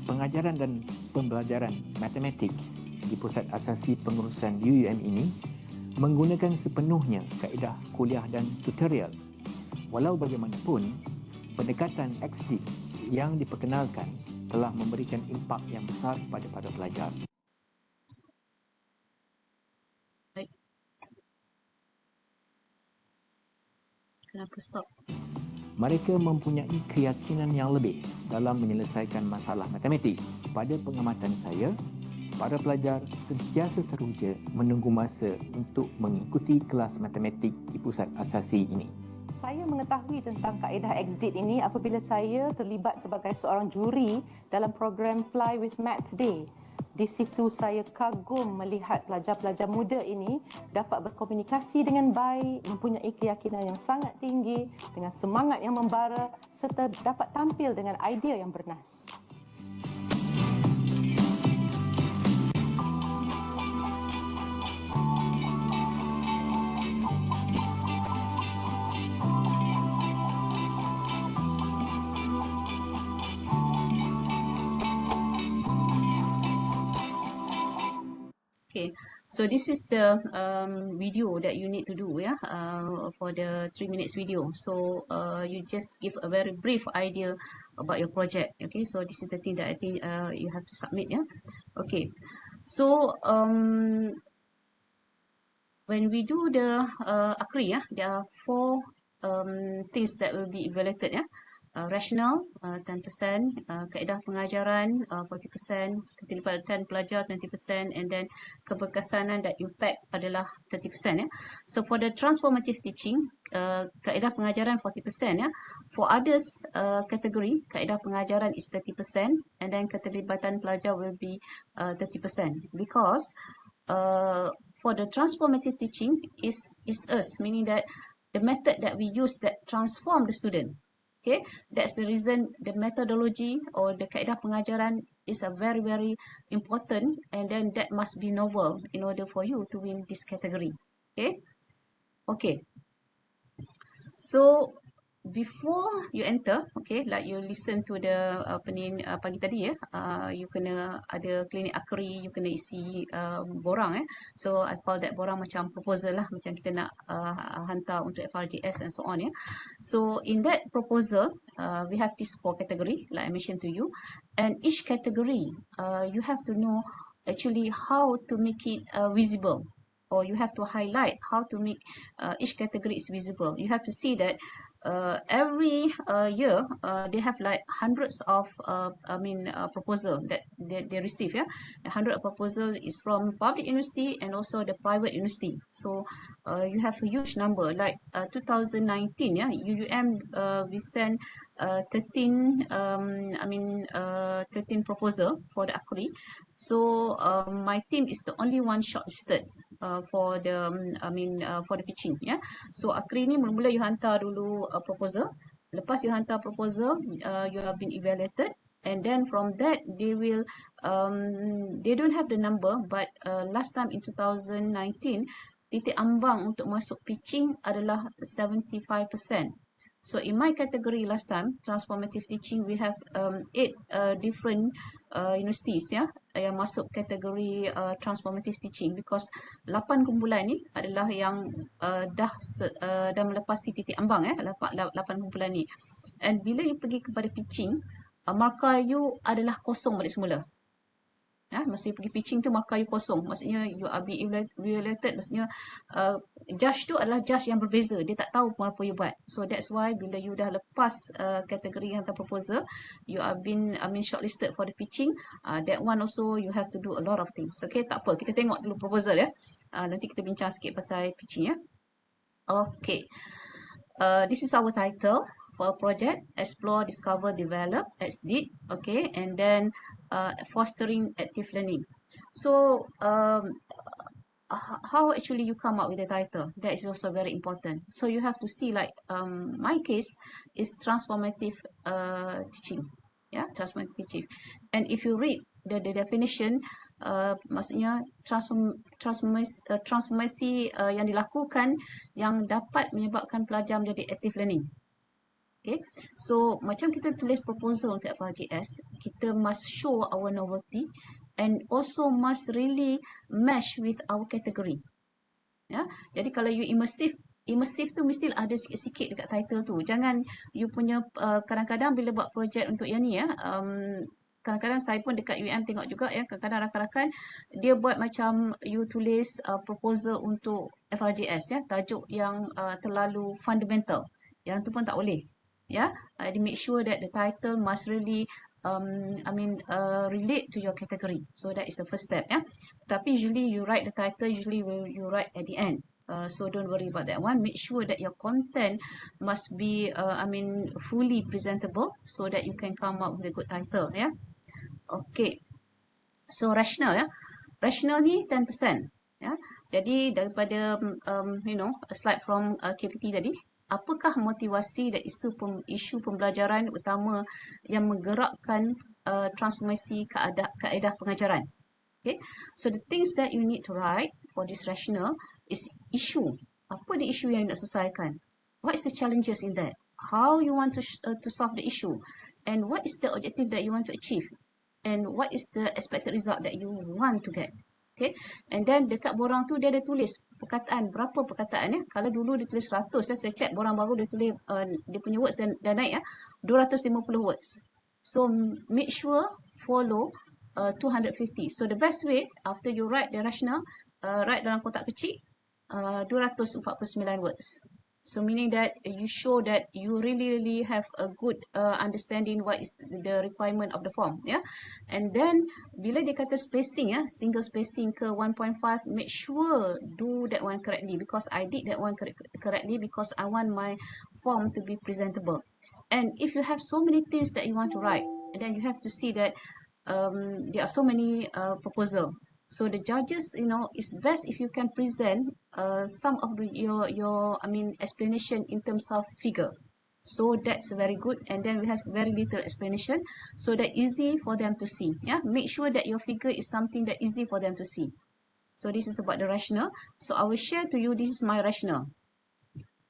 pengajaran dan pembelajaran matematik di Pusat Asasi Pengurusan UIAM ini menggunakan sepenuhnya kaedah kuliah dan tutorial. Walau bagaimanapun, pendekatan XD yang diperkenalkan telah memberikan impak yang besar kepada para pelajar. Kenapa stop? Mereka mempunyai keyakinan yang lebih dalam menyelesaikan masalah matematik. Pada pengamatan saya, para pelajar sentiasa teruja menunggu masa untuk mengikuti kelas matematik di pusat asasi ini. Saya mengetahui tentang kaedah XD ini apabila saya terlibat sebagai seorang juri dalam program Fly with Maths Day. Di situ saya kagum melihat pelajar-pelajar muda ini dapat berkomunikasi dengan baik, mempunyai keyakinan yang sangat tinggi, dengan semangat yang membara serta dapat tampil dengan idea yang bernas. Okay, so this is the video that you need to do for the 3 minutes video. So you just give a very brief idea about your project. Okay, so this is the thing that I think you have to submit. Okay, so when we do the Akri, there are 4 things that will be evaluated. Rational 10%, kaedah pengajaran 40%, keterlibatan pelajar 20%, and then keberkesanan dan impact adalah 30%. So for the transformative teaching, kaedah pengajaran 40%. For others category, kaedah pengajaran is 30%, and then keterlibatan pelajar will be 30%. Because for the transformative teaching is us, meaning that the method that we use that transform the student. Okay, that's the reason the methodology or the kaedah pengajaran is a very, very important, and then that must be novel in order for you to win this category. Okay, okay. So before you enter, okay, like you listen to the pagi tadi you kena ada klinik Akri, you kena isi borang So I call that borang macam proposal lah, macam kita nak hantar untuk FRJS and so on So in that proposal, we have these 4 category like I mentioned to you, and each category you have to know actually how to make it visible, or you have to highlight how to make each category is visible. You have to see that every year they have like hundreds of proposal that they receive 100 proposal is from public university and also the private university. So you have a huge number like 2019 UUM we sent 13 proposal for the Akri. So my team is the only one shortlisted for the for the pitching So Akri ni mula-mula you hantar dulu proposal. Lepas you hantar proposal, you have been evaluated, And then from that, they will, they don't have the number, but last time in 2019, titik ambang untuk masuk pitching adalah 75%. So in my category last time, transformative teaching, we have 8 different universities ya yang masuk kategori transformative teaching, because 8 kumpulan ni adalah yang dah melepasi titik ambang 8 kumpulan ni. And bila you pergi kepada pitching, markah you adalah kosong balik semula. Masa you pergi pitching tu markah you kosong. Maksudnya you are being evaluated. Maksudnya judge tu adalah judge yang berbeza. Dia tak tahu pun apa you buat. So that's why bila you dah lepas kategori hantar proposal, you are been shortlisted for the pitching. That one also you have to do a lot of things. Okay, tak apa. Kita tengok dulu proposal ya. Nanti kita bincang sikit pasal pitching ya. Okay. This is our title for a project: Explore, Discover, Develop, EXDID. Okay, and then fostering active learning. So how actually you come up with the title? That is also very important. So you have to see, like my case is transformative teaching. Yeah, transformative teaching. And if you read the definition, maksudnya transformasi yang dilakukan yang dapat menyebabkan pelajar menjadi active learning. Okay, so macam kita tulis proposal untuk FRGS, kita must show our novelty and also must really match with our category. Ya, jadi kalau you imersif tu mesti ada sikit-sikit dekat title tu. Jangan you punya kadang-kadang bila buat projek untuk yang ni ya, kadang-kadang saya pun dekat UIAM tengok juga ya, kadang-kadang rakan-rakan dia buat macam you tulis proposal untuk FRGS ya, tajuk yang terlalu fundamental. Yang tu pun tak boleh. Ya, make sure that the title must really relate to your category. So that is the first step ya. Tapi usually you write the title, usually you write at the end. So don't worry about that one. Make sure that your content must be fully presentable so that you can come up with a good title ya. Okay. So rational ya. Rational ni 10%. Ya. Jadi daripada slide from KPT tadi, apakah motivasi dan isu pembelajaran utama yang menggerakkan transformasi kaedah pengajaran? Okay, so the things that you need to write for this rational is issue. Apa the issue yang nak selesaikan? What is the challenges in that? How you want to solve the issue? And what is the objective that you want to achieve? And what is the expected result that you want to get? Okay, and then dekat borang tu dia ada tulis perkataan, berapa perkataan ya. Kalau dulu dia tulis 100 ya, saya check borang baru dia tulis dia punya words dan naik ya, 250 words. So make sure follow 250. So the best way after you write the rational, write dalam kotak kecil 249 words. So meaning that you show that you really have a good understanding what is the requirement of the form, yeah. And then bila dia kata spacing ya, single spacing ke 1.5, make sure do that one correctly, because I did that one correctly because I want my form to be presentable. And if you have so many things that you want to write, and then you have to see that there are so many proposal. So the judges, it's best if you can present some of your explanation in terms of figure. So that's very good. And then we have very little explanation, so that easy for them to see. Yeah, make sure that your figure is something that easy for them to see. So this is about the rational. So I will share to you. This is my rational.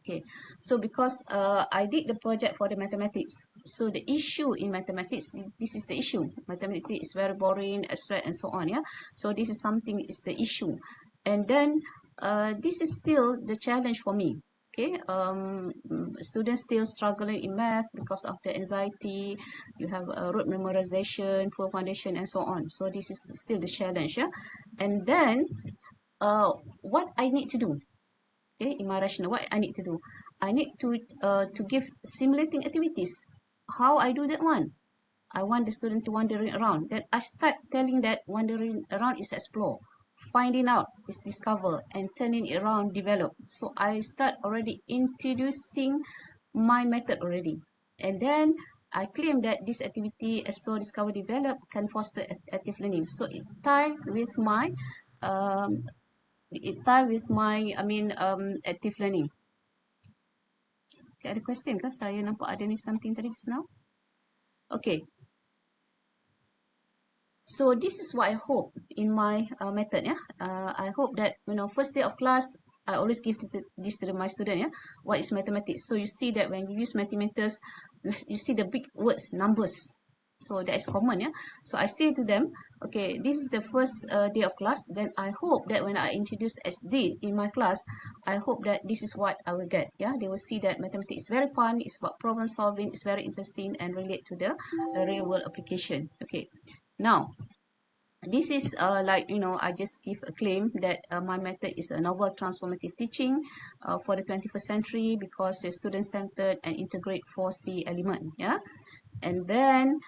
Okay, so because I did the project for the mathematics, so the issue in mathematics, this is the issue. Mathematics is very boring, abstract, and so on. Yeah, so this is something is the issue, and then this is still the challenge for me. Okay, students still struggling in math because of the anxiety. You have rote memorization, poor foundation, and so on. So this is still the challenge. Yeah, and then what I need to do. Okay, in my rational, what I need to do? I need to give simulating activities. How I do that one? I want the student to wandering around. Then I start telling that wandering around is explore, finding out is discover, and turning it around develop. So I start already introducing my method already, and then I claim that this activity explore, discover, develop can foster active learning. So it ties with my active learning. Okay, ada question ke? Saya nampak ada ni something tadi just now. Okay. So this is what I hope in my method. Yeah, I hope that first day of class, I always give this to my student. Yeah, what is mathematics? So you see that when you use mathematics, you see the big words, numbers. So that is common. Yeah. So I say to them, okay, this is the first day of class. Then I hope that when I introduce SD in my class, I hope that this is what I will get. Yeah, they will see that mathematics is very fun. It's about problem solving. It's very interesting and relate to the real world application. Okay. Now, this is I just give a claim that my method is a novel transformative teaching for the 21st century because it's student-centered and integrate 4C element. Yeah, and then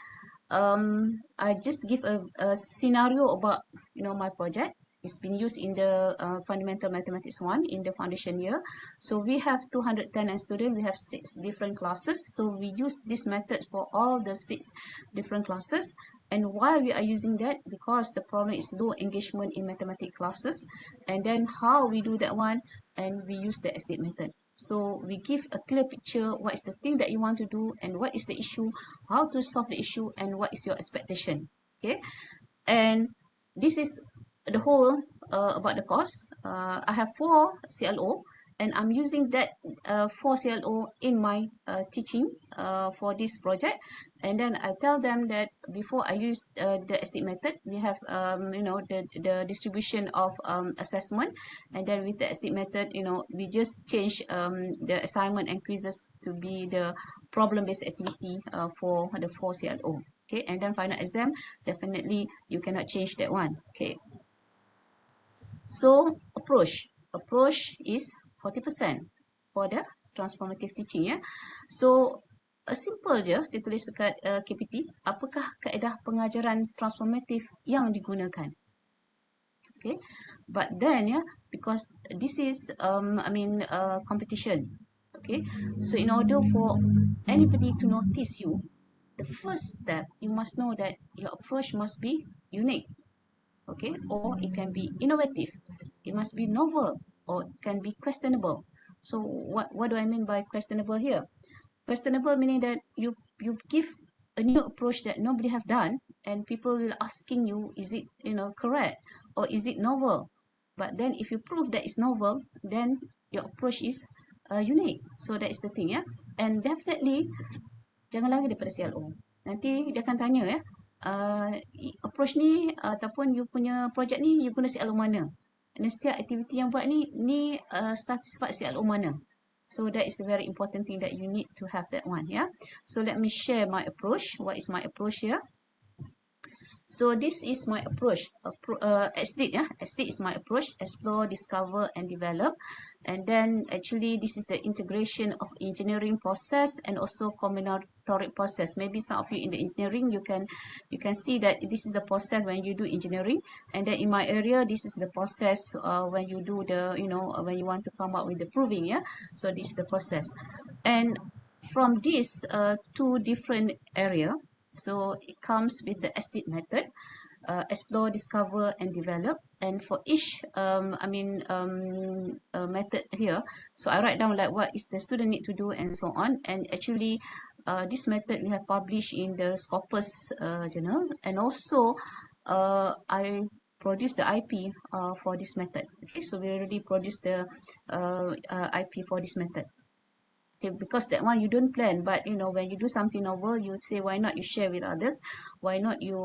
I just give a scenario about my project. It's been used in the Fundamental Mathematics 1 in the foundation year. So we have 210 students. We have 6 different classes. So we use this method for all the 6 different classes. And why we are using that? Because the problem is low engagement in mathematics classes. And then how we do that one? And we use the estate method. So we give a clear picture, what is the thing that you want to do and what is the issue, how to solve the issue and what is your expectation. Okay, and this is the whole about the course. I have 4 CLO and I'm using that 4 CLO in my teaching for this project. And then I tell them that before I use the estate method, we have the distribution of assessment, and then with the estate method, we just change the assignment and quizzes to be the problem-based activity for the 4 CLO. Okay, and then final exam, definitely you cannot change that one. Okay, so approach is 40% for the transformative teaching. Ya, so simple je dia tulis dekat KPT, apakah kaedah pengajaran transformatif yang digunakan. Okay, but then because this is competition. Okay, so in order for anybody to notice you, the first step, you must know that your approach must be unique, okay, or it can be innovative, it must be novel, or it can be questionable. So what do I mean by questionable here? Questionable meaning that you give a new approach that nobody have done, and people will asking you, is it correct or is it novel? But then if you prove that it's novel, then your approach is unique. So that is the thing. And definitely jangan lari daripada CLO. Nanti dia akan tanya approach ni ataupun you punya project ni you guna CLO mana? Dan setiap aktiviti yang buat ni satisfied CLO mana? So that is the very important thing that you need to have that one. So let me share my approach. What is my approach here? So this is my approach. SDIT, SDIT is my approach: explore, discover, and develop. And then actually this is the integration of engineering process and also combinatoric process. Maybe some of you in the engineering, you can see that this is the process when you do engineering. And then in my area, this is the process when you do the when you want to come up with the proving. So this is the process. And from this 2 different area. So it comes with the estate method, explore, discover, and develop. And for each method here, so I write down like what is the student need to do and so on. And actually, this method we have published in the Scopus journal, and also I produce the IP for this method. Okay, so we already produced the IP for this method. Okay, because that one you don't plan, but when you do something novel, you say why not you share with others, why not you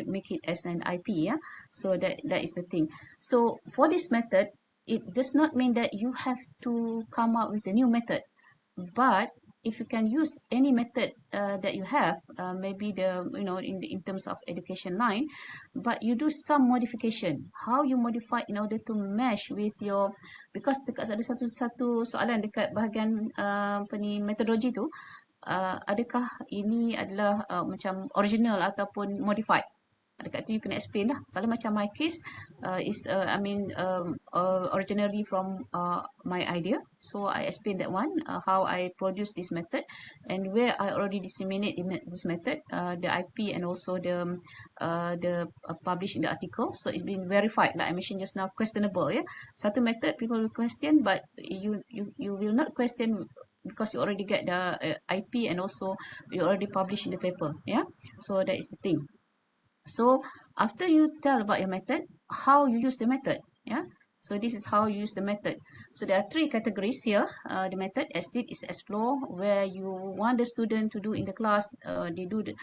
make it as an IP. So that is the thing. So for this method, it does not mean that you have to come up with a new method, but if you can use any method that you have, maybe in terms of education line, but you do some modification. How you modify in order to mesh with your, because dekat ada satu soalan dekat bahagian metodologi tu, adakah ini adalah macam original ataupun modified? Dekat tu you kena explain lah. Kalau macam my case is originally from my idea, so I explain that one, how I produce this method and where I already disseminate this method, the IP and also the published in the article. So it's been verified, like I mentioned just now, questionable. Satu method people will question, but you will not question because you already get the IP and also you already published in the paper. So that is the thing. So after you tell about your method, how you use the method, yeah. So this is how you use the method. So there are 3 categories here. The method as did is explore, where you want the student to do in the class. They do the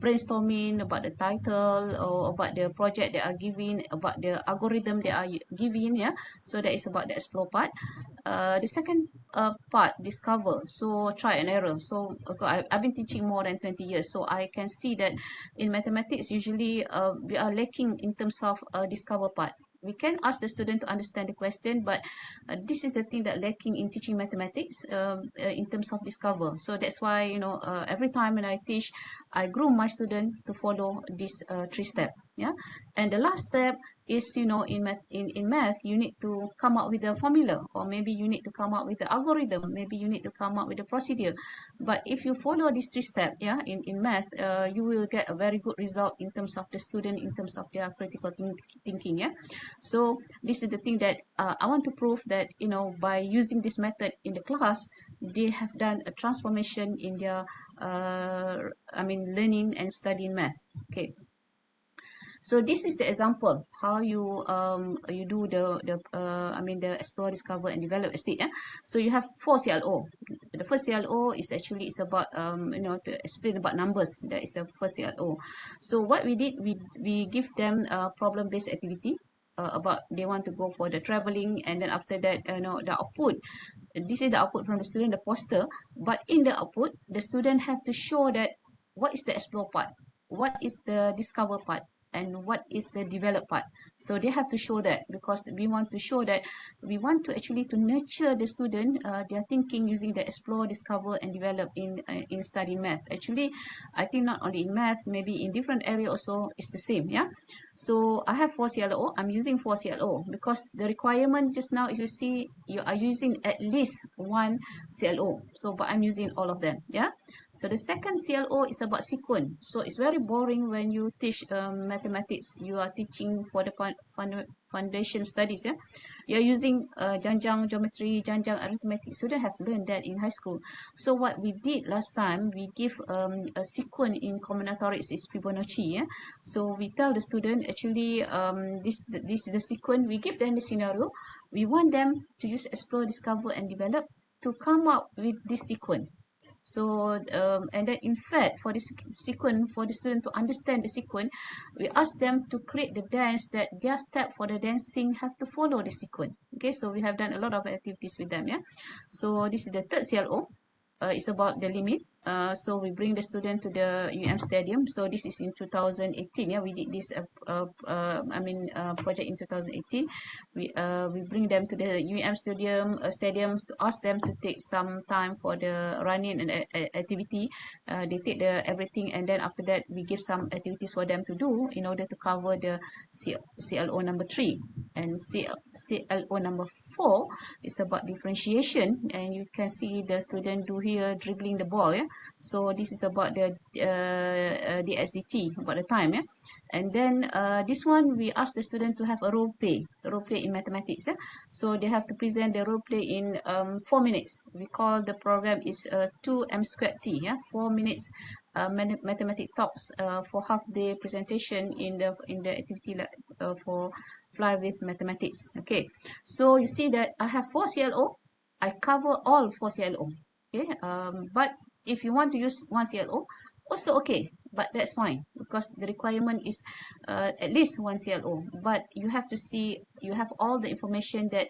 brainstorming about the title or about the project they are giving, about the algorithm they are giving, yeah. So that is about the explore part. The second part, discover. So try and error. So I've been teaching more than 20 years, so I can see that in mathematics usually we are lacking in terms of discover part. We can ask the student to understand the question, but this is the thing that lacking in teaching mathematics in terms of discover. So that's why, you know, every time when I teach, I groom my student to follow this 3 step. Yeah, and the last step is, you know, in math you need to come up with a formula, or maybe you need to come up with the algorithm, maybe you need to come up with a procedure. But if you follow these 3 steps, yeah, in math, you will get a very good result in terms of the student, in terms of their critical thinking. Yeah, so this is the thing that I want to prove, that, you know, by using this method in the class, they have done a transformation in their learning and studying math. Okay. So this is the example how you do the explore, discover, and develop state. Yeah? So you have 4 CLO. The first CLO is actually about to explain about numbers. That is the first CLO. So what we did, we give them a problem-based activity about they want to go for the traveling, and then after that, the output. This is the output from the student, the poster. But in the output, the student have to show that what is the explore part, what is the discover part, and what is the develop part. So they have to show that, because we want to show that we want to actually to nurture the student, their thinking using the explore, discover, and develop in studying math. Actually, I think not only in math, maybe in different area also it's the same. Yeah. So I have 4 CLO. I'm using 4 CLO because the requirement just now, if you see, you are using at least 1 CLO. So, but I'm using all of them. Yeah. So the second CLO is about sequence. So it's very boring when you teach mathematics. You are teaching for the foundation studies. Yeah. You're using Janjang geometry, Janjang arithmetic. Students have learned that in high school. So what we did last time, we give a sequence in combinatorics is Fibonacci. Yeah. So we tell the student, actually, this is the sequence. We give them the scenario. We want them to use explore, discover, and develop to come up with this sequence. So and then in fact, for this sequence, for the student to understand the sequence, we ask them to create the dance, that their step for the dancing have to follow the sequence. Okay, so we have done a lot of activities with them. Yeah, so this is the third CLO. It's about the limit. So we bring the student to the UIAM stadium. So this is in 2018. Yeah, we did this project in 2018. We bring them to the UIAM stadiums to ask them to take some time for the running and activity. They take the everything, and then after that we give some activities for them to do in order to cover the CLO number 3. And CLO number 4 is about differentiation, and you can see the student do here dribbling the ball. Yeah, so this is about the SDT, about the time. Yeah, and then this one we ask the student to have a role play in mathematics. Yeah, so they have to present the role play in 4 minutes. We call the program is 2M²T. Yeah, 4 minutes mathematics talks for half day presentation in the activity for fly with mathematics. Okay, so you see that I have 4 CLO. I cover all 4 CLO. Okay, but if you want to use 1 CLO, also okay, but that's fine, because the requirement is at least 1 CLO. But you have to see, you have all the information that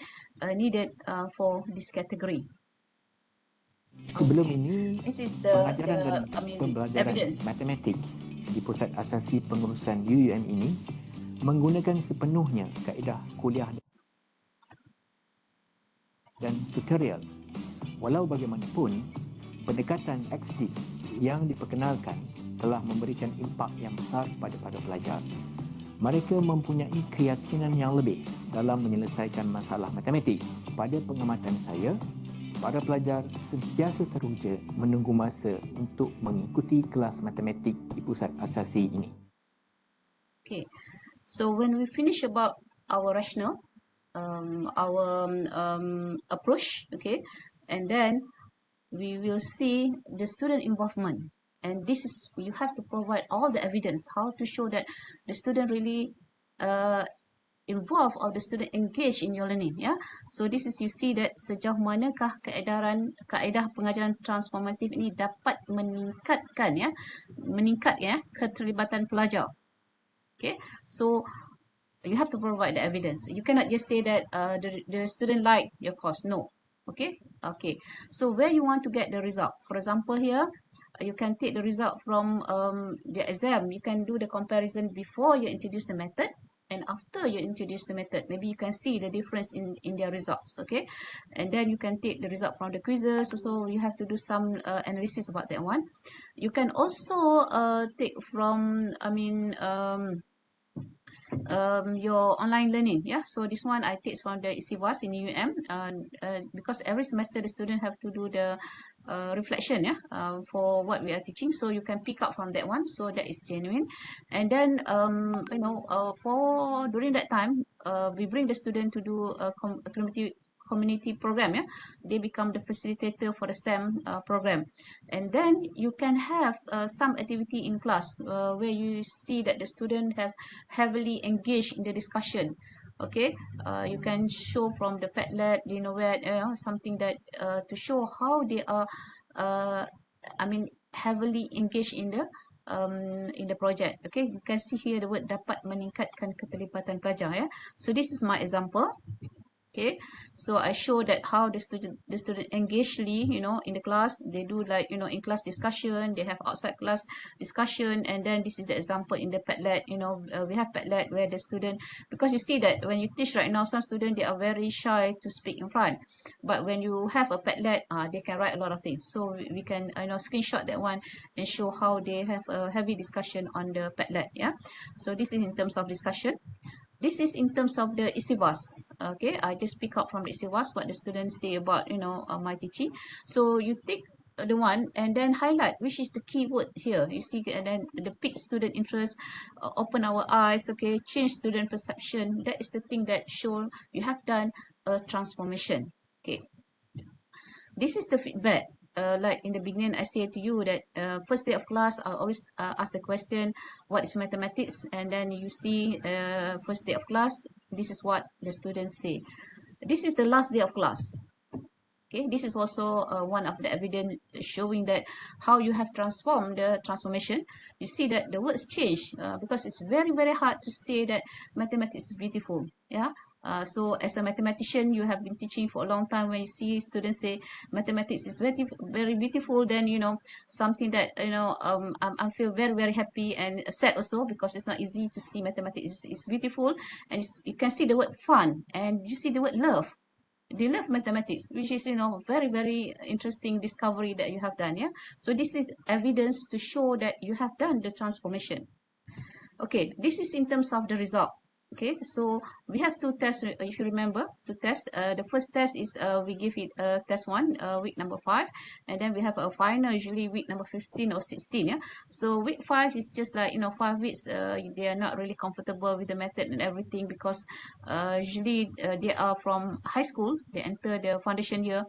needed for this category. Sebelum Okay. ini, This is pengajaran dan pembelajaran evidence. matematik di Pusat Asasi Pengurusan UIAM ini menggunakan sepenuhnya kaedah kuliah dan tutorial. Walau bagaimanapun, pendekatan XD yang diperkenalkan telah memberikan impak yang besar kepada pelajar. Mereka mempunyai keyakinan yang lebih dalam menyelesaikan masalah matematik. Pada pengamatan saya, para pelajar sentiasa teruja menunggu masa untuk mengikuti kelas matematik di pusat asasi ini. Okay, so when we finish about our rationale, our approach, okay, and then we will see the student involvement. And this is, you have to provide all the evidence, how to show that the student really involved or the student engaged in your learning. Yeah. So this is, you see that sejauh manakah kaedah pengajaran transformatif ini dapat meningkatkan keterlibatan pelajar. Okay. So you have to provide the evidence. You cannot just say that the student like your course. No. Okay. Okay. So where you want to get the result? For example, here you can take the result from the exam. You can do the comparison before you introduce the method and after you introduce the method. Maybe you can see the difference in their results. Okay. And then you can take the result from the quizzes. So you have to do some analysis about that one. You can also take from, your online learning. Yeah, so this one I take from the ISIVAS in UIAM, because every semester the student have to do the reflection, for what we are teaching, so you can pick up from that one, so that is genuine. And then for during that time we bring the student to do a community program. They become the facilitator for the STEM program. And then you can have some activity in class where you see that the student have heavily engaged in the discussion. Okay, you can show from the Padlet, where something that to show how they are heavily engaged in the project. Okay, you can see here the word dapat meningkatkan keterlibatan pelajar. So this is my example. Okay, so I show that how the student engagedly, in the class, they do like, in class discussion, they have outside class discussion. And then this is the example in the Padlet. We have Padlet where the student, because you see that when you teach right now, some students, they are very shy to speak in front, but when you have a Padlet, they can write a lot of things. So we can screenshot that one and show how they have a heavy discussion on the Padlet. So this is in terms of discussion. This is in terms of the ISIVAS. Okay, I just pick up from the ISIVAS what the students say about my teaching. So you take the one and then highlight which is the keyword here. You see, and then the pick student interest, open our eyes. Okay, change student perception. That is the thing that show you have done a transformation. Okay, this is the feedback. Like in the beginning, I say to you that first day of class, I always ask the question, what is mathematics? And then you see first day of class, this is what the students say. This is the last day of class. Okay, this is also one of the evidence showing that how you have transformed the transformation. You see that the words change because it's very, very hard to say that mathematics is beautiful. So as a mathematician, you have been teaching for a long time. When you see students say mathematics is very, very beautiful, then something that I feel very, very happy and sad also, because it's not easy to see mathematics is beautiful. And you can see the word fun, and you see the word love. They love mathematics, which is very, very interesting discovery that you have done. So this is evidence to show that you have done the transformation. Okay, this is in terms of the result. Okay, so we have two tests, if you remember, to test. The first test is we give it test 1, week number 5, and then we have a final, usually week number 15 or 16. So week 5 is just like 5 weeks. They are not really comfortable with the method and everything, because usually they are from high school. They enter the foundation year.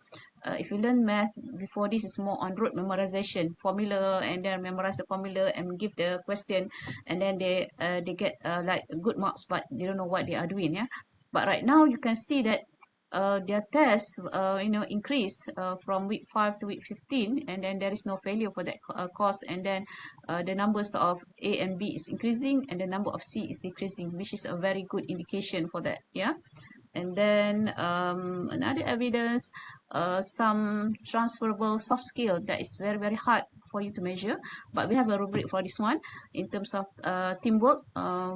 If you learn math before, this is more on rote memorization, formula, and then memorize the formula and give the question, and then they get like good marks, but they don't know what they are doing. But right now you can see that their tests increase from week 5 to week 15, and then there is no failure for that course, and then the numbers of A and B is increasing, and the number of C is decreasing, which is a very good indication for that. And then another evidence, some transferable soft skill that is very, very hard for you to measure, but we have a rubric for this one in terms of teamwork.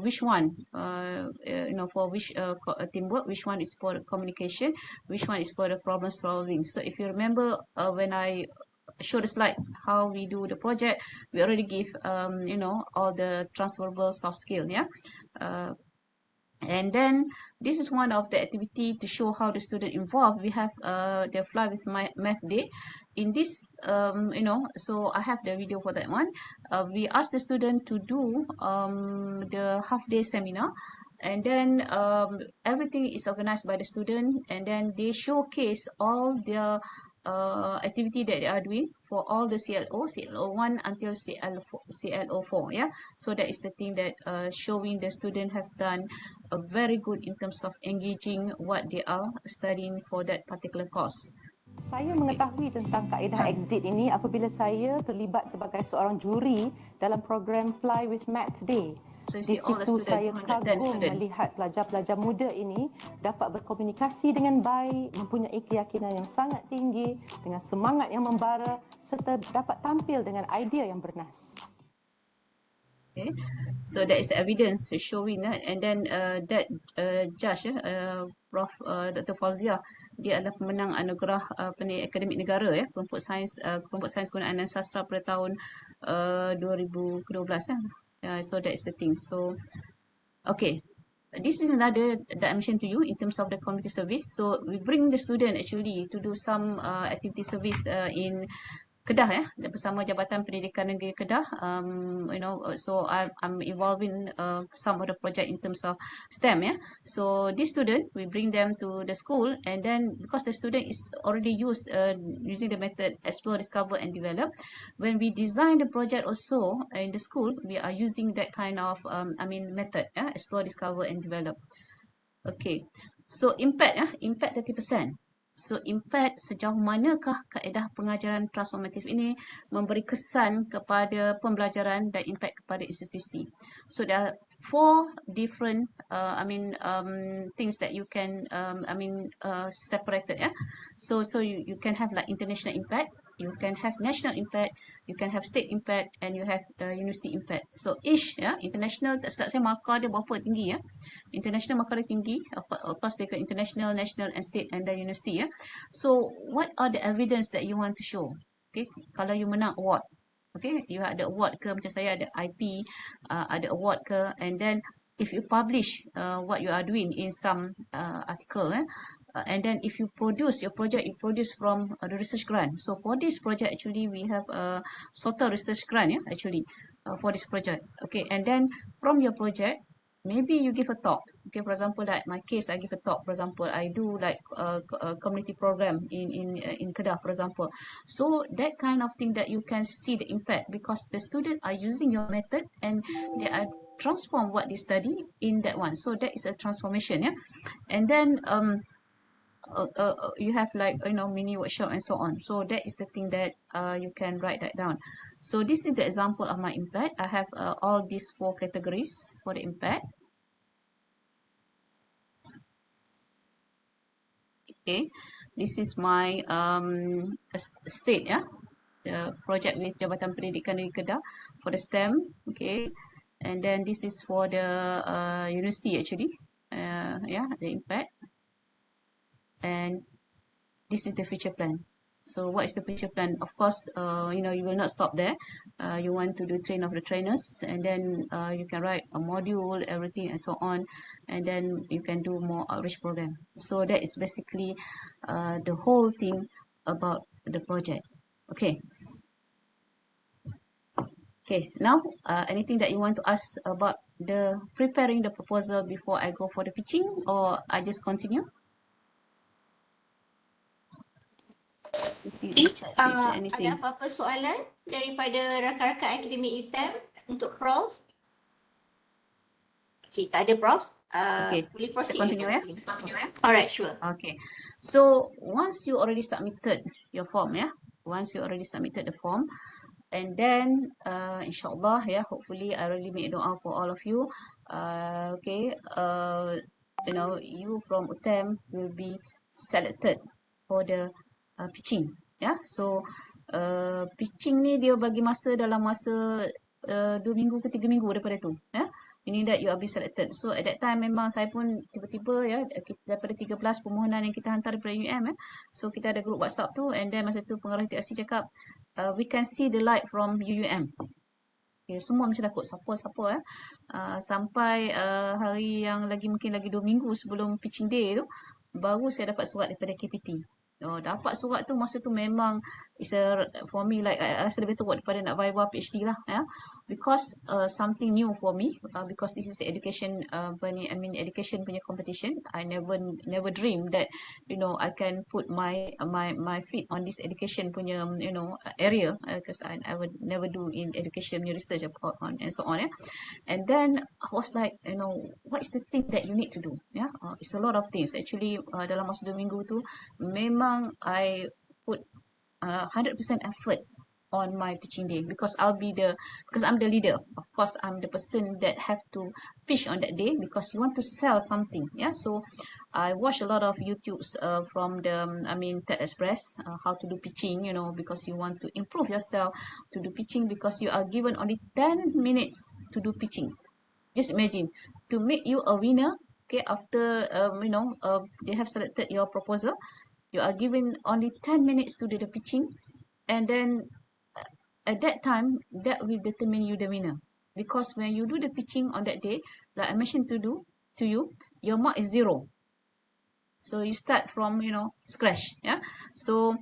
Which one, for which teamwork, which one is for communication, which one is for the problem solving. So if you remember, when I show the slide how we do the project, we already give all the transferable soft skill. And then this is one of the activity to show how the student involved. We have the Fly with Math Day. In this, so I have the video for that one. We asked the student to do the half-day seminar, and then everything is organized by the student, and then they showcase all their activity that they are doing for all the CLO1 until CLO4, yeah. So that is the thing that showing the student have done a very good in terms of engaging what they are studying for that particular course. Saya mengetahui tentang kaedah exit ini apabila saya terlibat sebagai seorang juri dalam program Fly with Maths Day. So you Di see all the situ students, saya 210 kagum students. melihat pelajar-pelajar muda ini dapat berkomunikasi dengan baik, mempunyai keyakinan yang sangat tinggi, dengan semangat yang membara serta dapat tampil dengan idea yang bernas. Okay, so that is evidence showing that, and then that judge, Prof Dr. Fauzia, dia adalah pemenang anugerah Akademik Negara ya, kelompok sains gunaan dan sastra pada tahun 2012 ya. So that is the thing. So okay, this is another dimension to you in terms of the community service. So we bring the student actually to do some activity service in Kedah ya, bersama Jabatan Pendidikan Negeri Kedah. So I'm involving some of the project in terms of STEM ya. So this student, we bring them to the school, and then because the student is already using the method explore, discover, and develop. When we design the project also in the school, we are using that kind of method ya, explore, discover, and develop. Okay, so impact 30%. So impact sejauh manakah kaedah pengajaran transformatif ini memberi kesan kepada pembelajaran dan impact kepada institusi. So there are 4 different things that you can separated ya. So you can have like international impact, you can have national impact, you can have state impact, and you have university impact. So each ya, international tak silap saya markah dia berapa tinggi ya. International markah dia tinggi, of course they got international, national, and state, and then university ya. So what are the evidence that you want to show? Okay, kalau you menang award, okay, you ada award ke, macam saya ada IP, ada award ke, and then if you publish what you are doing in some article and then if you produce your project, you produce from the research grant. So for this project actually we have a SOTA research grant actually for this project. Okay, and then from your project maybe you give a talk. Okay, for example, like my case, I give a talk. For example, I do like a community program in Kedah, for example. So that kind of thing that you can see the impact because the students are using your method and they are transform what they study in that one. So that is a transformation, yeah. And then you have like mini workshop and so on. So that is the thing that you can write that down. So this is the example of my impact. I have all these 4 categories for the impact. Okay, this is my state the project with Jabatan Pendidikan Negeri Kedah for the STEM. Okay, and then this is for the university actually. The impact. And this is the future plan. So what is the future plan? Of course, you will not stop there. You want to do train of the trainers, and then you can write a module, everything, and so on, and then you can do more outreach program. So that is basically the whole thing about the project. Okay. Okay. Now, anything that you want to ask about the preparing the proposal before I go for the pitching, or I just continue? See the chat. Is there anything? Ada apa-apa soalan daripada rakan-rakan akademik UTeM untuk Prof? Okay, tak ada Prof. Okay, Boleh proceed. Continue ya. Alright, sure. Okay, so once you already submitted your form once you already submitted the form, and then insyaAllah hopefully I really make doa for all of you. Okay, you from UTeM will be selected for the pitching. So pitching ni dia bagi masa dalam masa 2 minggu ke 3 minggu daripada tu meaning that you will be selected. So at that time memang saya pun tiba-tiba daripada 13 permohonan yang kita hantar daripada UIAM so kita ada group WhatsApp tu, and then masa tu pengarah TRC cakap we can see the light from UIAM. Okay, semua macam takut siapa sampai hari yang mungkin lagi 2 minggu sebelum pitching day tu baru saya dapat surat daripada KPT. dapat surat tu masa tu memang for me like I rasa lebih teruk daripada nak viva PhD lah ya, because something new for me, because this is education education punya competition. I never dream that I can put my feet on this education punya area, because I would never do in education punya research on and so on ya. And then I was like, what is the thing that you need to do? Yeah, it's a lot of things. Actually, dalam masa 2 minggu tu, memang I put 100% effort on my pitching day, because I'm the leader. Of course, I'm the person that have to pitch on that day because you want to sell something. Yeah, so I watch a lot of YouTubes from the TED Express, how to do pitching. Because you want to improve yourself to do pitching, because you are given only 10 minutes to do pitching. Just imagine to make you a winner. Okay, after they have selected your proposal, you are given only 10 minutes to do the pitching, and then at that time that will determine you the winner, because when you do the pitching on that day, like I mentioned to you, your mark is 0, so you start from scratch. Yeah, so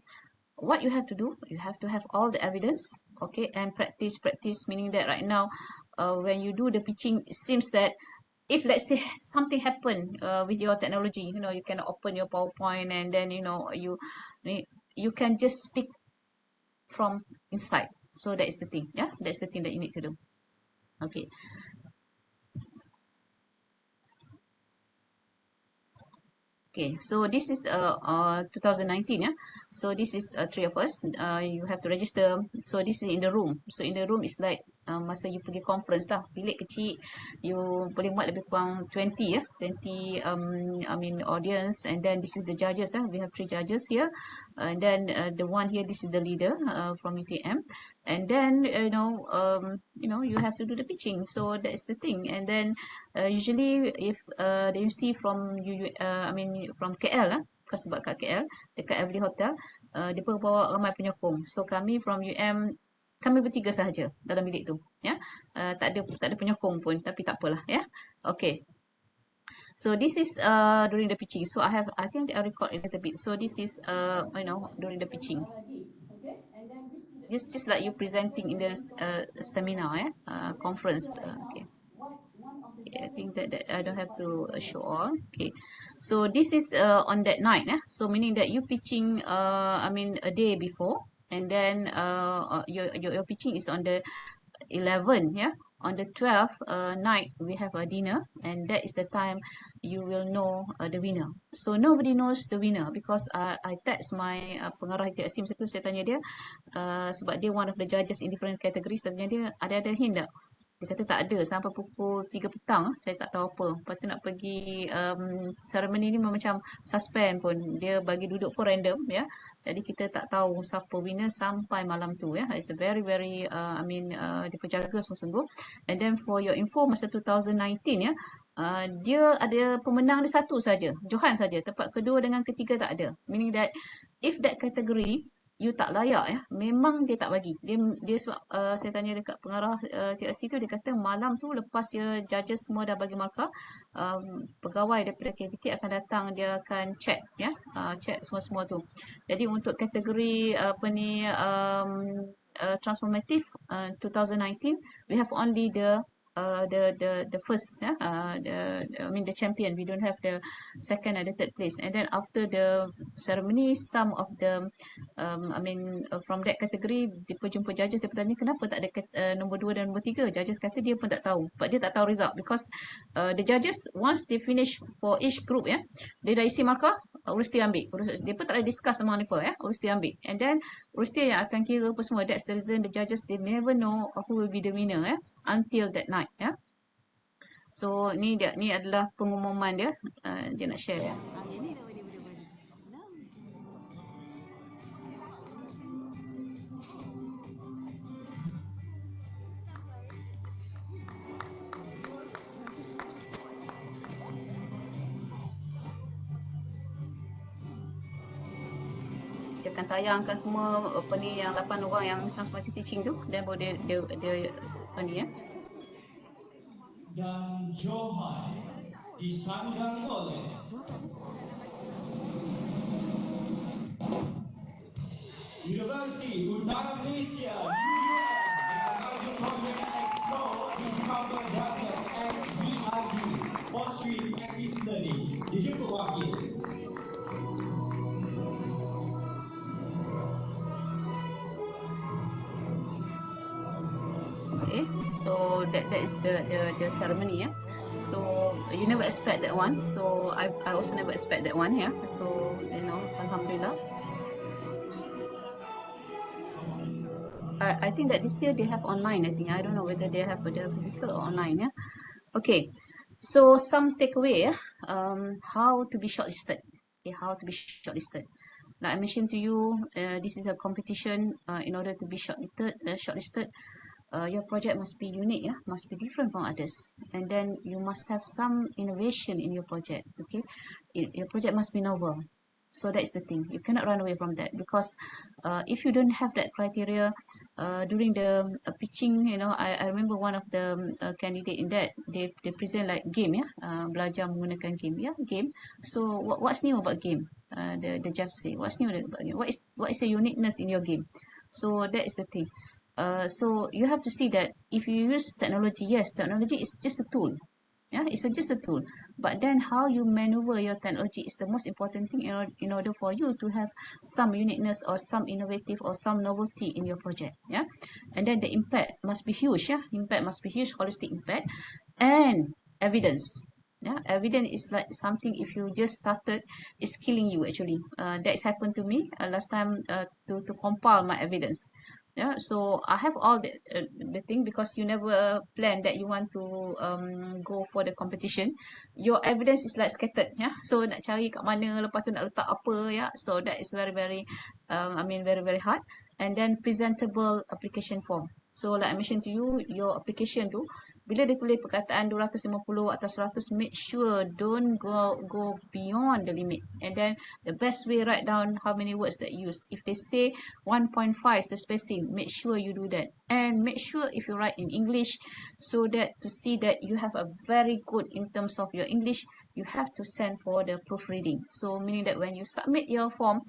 what you have to do, you have to have all the evidence, okay, and practice, meaning that right now when you do the pitching, it seems that if let's say something happen with your technology, you can open your PowerPoint, and then you can just speak from inside. So that is the thing. Yeah, that's the thing that you need to do. Okay. Okay, so this is 2019, yeah. So this is 3 of us. You have to register. So this is in the room. So in the room is like masa you pergi conference lah, bilik kecil. You boleh muat lebih kurang 20 ya, 20 audience. And then this is the judges. We have 3 judges here. And then the one here, this is the leader from UTeM. And then you have to do the pitching. So that's the thing. And then usually if the university from from KL lah, because sebab kat KL dekat Everly Hotel, dia pun bawa ramai penyokong. So kami from UM, kami bertiga sahaja dalam bilik tu, ya. Tak ada penyokong pun, tapi tak apalah, ya. Okay. So this is during the pitching. So I think I record a little bit. So this is during the pitching. Just like you presenting in the seminar, conference. Okay. I think that I don't have to show all. Okay, so this is on that night. So meaning that you pitching a day before, and then your pitching is on the 11th. Yeah, on the 12th night we have a dinner, and that is the time you will know the winner. So nobody knows the winner, because I text my pengarah UTeM satu, saya tanya dia sebab dia one of the judges in different categories. Saya tanya dia ada hint tak? Dia kata tak ada, sampai pukul 3 petang saya tak tahu apa. Lepas tu nak pergi ceremony ni macam suspend pun. Dia bagi duduk pun random, ya. Jadi kita tak tahu siapa winner sampai malam tu, ya. It's a very dia penjaga sungguh-sungguh. And then for your info, masa 2019 ya, dia ada pemenang dia satu saja, Johan saja. Tempat kedua dengan ketiga tak ada. Meaning that if that category you tak layak, ya, memang dia tak bagi. Dia sebab saya tanya dekat pengarah TLC tu, dia kata malam tu lepas dia judges semua dah bagi markah, pegawai daripada KPT akan datang, dia akan check, ya, check semua tu. Jadi untuk kategori Transformatif 2019, we have only the first, the champion. We don't have the second and the third place. And then after the ceremony, some of the from that category, dia pun jumpa judges, dia bertanya kenapa tak ada nombor 2 dan nombor 3. Judges kata dia pun tak tahu, but dia tak tahu result, because the judges once they finish for each group, ya, dia dah isi markah, urus dia ambil. Dia pun tak ada discuss sama mereka, ya, urus dia ambil. And then urus dia yang akan kira apa semua. That's the reason the judges, they never know who will be the winner, ya, until that night, ya. So ni adalah pengumuman dia, dia nak share. Ya. Dia akan tayangkan semua yang 8 orang yang transformative teaching tu, dan boleh dia ni, ya. Dan Julai disandang oleh Universiti Utara Malaysia UIAM dengan projek Explore Discover Develop SDID Pursuit Active Learning. Dijemput wakil. Okay, so that is the ceremony, yeah. So you never expect that one. So I also never expect that one, yeah. So alhamdulillah. I think that this year they have online. I don't know whether they have the physical or online, yeah. Okay, so some takeaway, yeah. How to be shortlisted. Okay, how to be shortlisted. Like I mentioned to you, this is a competition. In order to be shortlisted, your project must be unique, yeah, must be different from others, and then you must have some innovation in your project. Okay, your project must be novel. So that is the thing. You cannot run away from that, because if you don't have that criteria during the pitching, I remember one of the candidate in that they present like game, yeah, belajar menggunakan game, yeah, game. So what's new about game? The judge say, what's new about game? What is the uniqueness in your game? So that is the thing. So you have to see that if you use technology, yes, technology is just a tool. Yeah, it's just a tool. But then how you maneuver your technology is the most important thing in order for you to have some uniqueness or some innovative or some novelty in your project. Yeah, and then the impact must be huge. Yeah, impact must be huge, holistic impact, and evidence. Yeah, evidence is like something, if you just started, it's killing you actually. That's happened to me last time, to compile my evidence. Yeah, so I have all the thing, because you never plan that you want to go for the competition. Your evidence is like scattered, yeah. So nak cari kat mana, lepas tu nak letak apa, yeah. So that is very very very very hard. And then presentable application form. So like I mentioned to you, your application tu bila dia tulis perkataan 250 atau 100, make sure don't go beyond the limit. And then the best way, write down how many words that you use. If they say 1.5 is the spacing, make sure you do that. And make sure if you write in English, so that to see that you have a very good in terms of your English, you have to send for the proofreading. So meaning that when you submit your form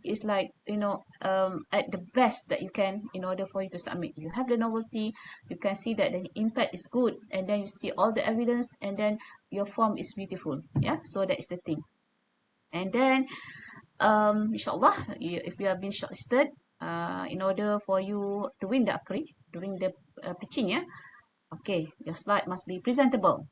is like, at the best that you can, in order for you to submit. You have the novelty, you can see that the impact is good, and then you see all the evidence, and then your form is beautiful. Yeah, so that is the thing. And then inshallah, if you have been shortlisted, in order for you to win the Akri during the pitching, yeah, okay, your slide must be presentable.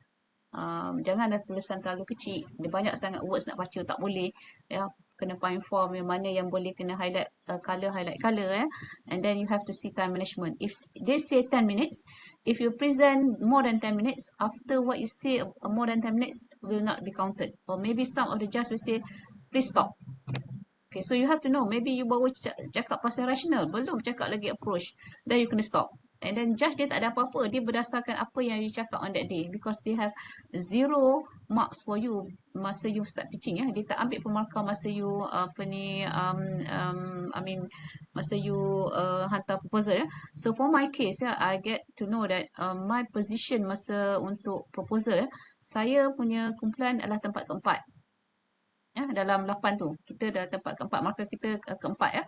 Jangan ada tulisan terlalu kecil, dia banyak sangat words nak baca, tak boleh, ya. Kena find form yang mana yang boleh kena highlight colour, ya. And then you have to see time management. If they say 10 minutes, if you present more than 10 minutes, after what you say more than 10 minutes will not be counted. Or maybe some of the judges will say, please stop. Okay, so you have to know, maybe you baru cakap pasal rational, belum cakap lagi approach, then you kena stop. And then judge dia tak ada apa-apa, dia berdasarkan apa yang you cakap on that day, because they have 0 marks for you masa you start pitching, ya. Dia tak ambil pemarkah masa you masa you hantar proposal, ya. So for my case, ya, I get to know that my position masa untuk proposal, ya, saya punya kumpulan adalah tempat keempat. Ya, dalam 8 tu kita dah tempat keempat, maka kita keempat, ya.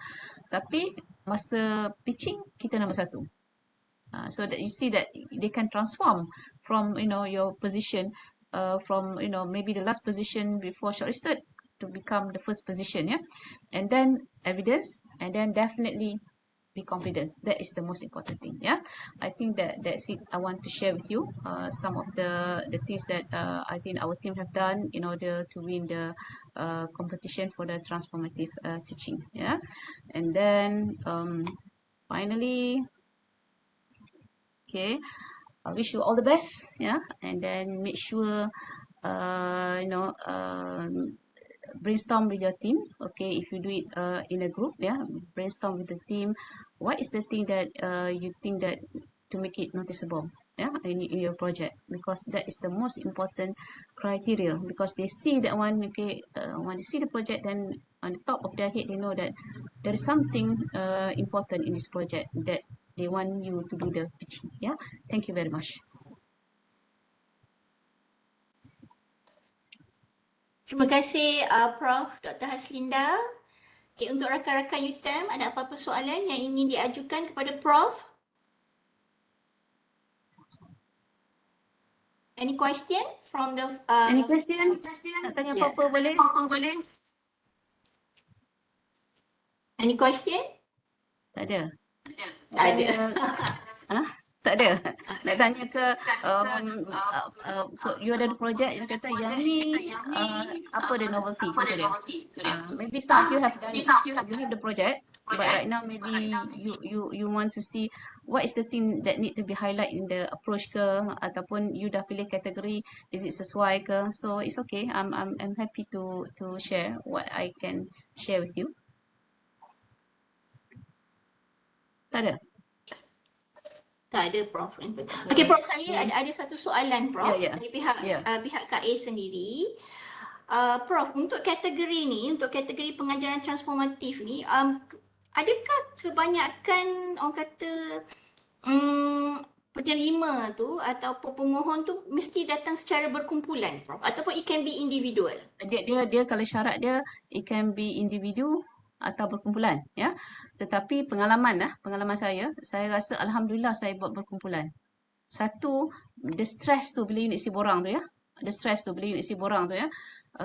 Tapi masa pitching kita nombor 1. So that you see that they can transform from your position from maybe the last position before shortlisted to become the first position, yeah. And then evidence, and then definitely be confident. That is the most important thing, yeah. I think that's it. I want to share with you some of the things that I think our team have done in order to win the competition for the transformative teaching, yeah. And then finally, okay, I wish you all the best, yeah. And then make sure brainstorm with your team. Okay, if you do it in a group, yeah, brainstorm with the team. What is the thing that you think that to make it noticeable, yeah, in your project, because that is the most important criteria, because they see that one. Okay, when they see the project, then on the top of their head they know that there is something important in this project that they want you to do the pitching, yeah. Thank you very much. Terima kasih Prof. Dr. Haslinda. Okay, untuk rakan-rakan UTeM, ada apa-apa soalan yang ingin diajukan kepada Prof? Any question from the Any question? Nak tanya Yeah. apa-apa boleh? Any question? Tak ada. Nak Tak tanya, tak ada. Nak tanya ke you ada projek yang kata yang ni apa the novelty kata dia. Maybe some of you have done it. You have the project, but right now maybe you want to see what is the thing that need to be highlight in the approach ke, ataupun you dah pilih kategori, is it sesuai ke? So it's okay. I'm happy to share what I can share with you. Tak ada. Tak ada, Prof. Okey, Prof, saya ada satu soalan, Prof, dari pihak pihak CAES sendiri. Prof, untuk kategori ni, untuk kategori pengajaran transformatif ni, adakah kebanyakan orang kata penerima tu ataupun pemohon tu mesti datang secara berkumpulan, Prof, ataupun it can be individual? Dia kalau syarat dia it can be individu atau berkumpulan, ya. Tetapi pengalaman saya rasa alhamdulillah saya buat berkumpulan. Satu, the stress tu bila you nak isi borang tu, ya. The stress tu bila you nak isi borang tu, ya.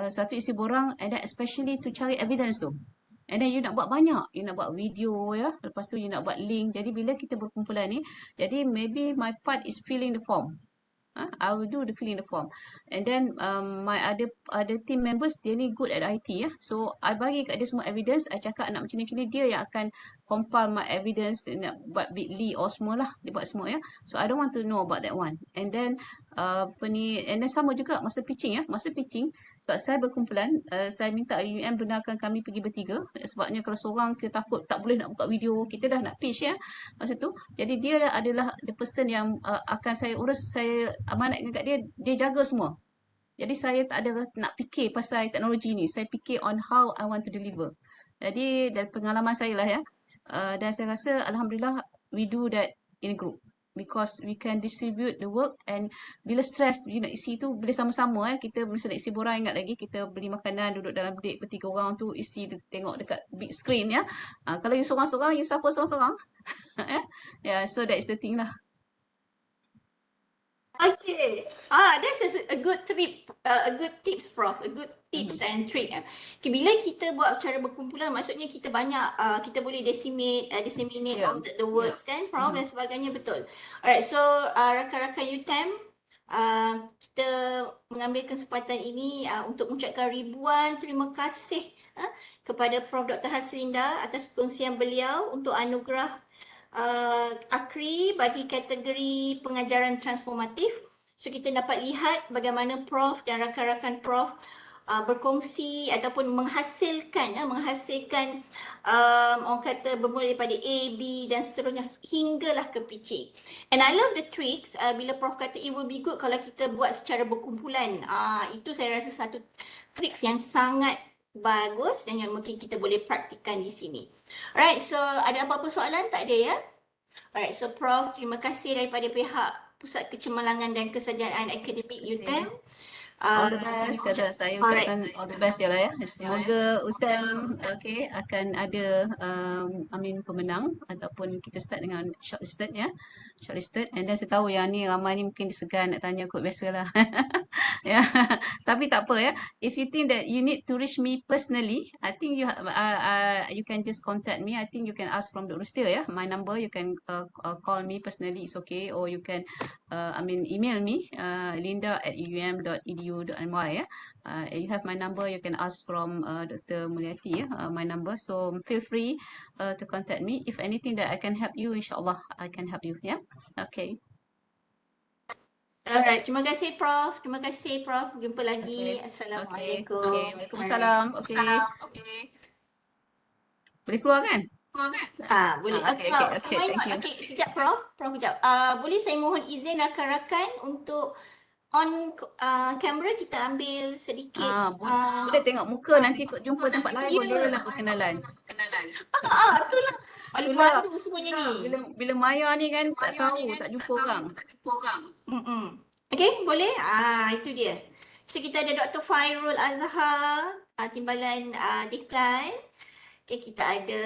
Satu isi borang, and then especially to cari evidence tu. And then you nak buat banyak, you nak buat video, ya. Lepas tu you nak buat link. Jadi bila kita berkumpulan ni, jadi maybe my part is filling the form. I will do the filling the form, and then my other team members dia ni good at IT, ya. So I bagi kat dia semua evidence. I cakap nak macam ni dia yang akan compile my evidence, nak buat bitly or semua lah, dia buat semua, ya. So I don't want to know about that one. And then and then sama juga masa pitching, ya. Masa pitching sebab saya berkumpulan, saya minta UIAM benarkan kami pergi bertiga, sebabnya kalau seorang kita takut tak boleh nak buka video, kita dah nak pitch, ya, masa tu. Jadi dia adalah the person yang akan saya urus, saya amanatkan kat dia, dia jaga semua. Jadi saya tak ada nak fikir pasal teknologi ni, saya fikir on how I want to deliver. Jadi dari pengalaman saya lah, ya. Dan saya rasa alhamdulillah we do that in a group, because we can distribute the work, and bila stress you nak isi tu boleh sama-sama, kita misalnya isi borang, ingat lagi kita beli makanan duduk dalam dek bertiga orang tu, isi tengok dekat big screen, ya. Kalau you seorang-seorang, you suffer seorang-seorang. Yeah, so that is the thing lah. Okay. That's a good tip, a good tips, Prof. A good tips and trick. Okay, bila kita buat secara berkumpulan, maksudnya kita banyak, kita boleh disseminate all the words, kan, Prof, dan sebagainya, betul. Alright, so rakan-rakan UTeM, kita mengambil kesempatan ini untuk mengucapkan ribuan terima kasih kepada Prof. Dr. Haslinda atas perkongsian beliau untuk anugerah Akri bagi kategori pengajaran transformatif. So kita dapat lihat bagaimana Prof dan rakan-rakan Prof berkongsi ataupun menghasilkan orang kata bermula daripada A, B dan seterusnya hinggalah ke pitching. And I love the tricks bila Prof kata it will be good kalau kita buat secara berkumpulan. Itu saya rasa satu tricks yang sangat bagus dan yang mungkin kita boleh praktikkan di sini. Alright, so ada apa-apa soalan? Tak ada, ya? Alright, so Prof, terima kasih daripada pihak Pusat Kecemerlangan dan Kesejahteraan Akademik UTeM. All the best, kata saya ucapkan all the best je lah, ya. Semoga UTeM akan ada pemenang, ataupun kita start dengan shortlisted, ya. Shortlisted, and then saya tahu yang ni ramai ni mungkin disegan nak tanya kot, biasalah. Ya. Tapi tak apa, ya. If you think that you need to reach me personally, I think you can just contact me. I think you can ask from the Rustia, ya. My number, you can call me personally, it's okay, or you can email me linda@uam.edu.my, ya. You have my number, you can ask from Dr. Mulyati, ya, my number. So feel free to contact me. If anything that I can help you, insyaAllah I can help you, ya. Okay. Alright, terima kasih Prof. Terima kasih Prof. Jumpa lagi. Assalamualaikum. Okay. Waalaikumsalam. Okay. Boleh keluar kan? Boleh. Okay, thank you. Okay, kejap Prof. Kejap. Boleh saya mohon izin rakan-rakan untuk on kamera kita ambil sedikit. Boleh tengok muka, nanti kau jumpa tempat lain boleh lah perkenalan. Itulah. Malu-malu semuanya ni. Bila Maya ni kan tak tahu, tak jumpa orang. Okay, boleh? Itu dia. So kita ada Dr. Fairul Azhar, Timbalan Deklan. Okay, kita ada,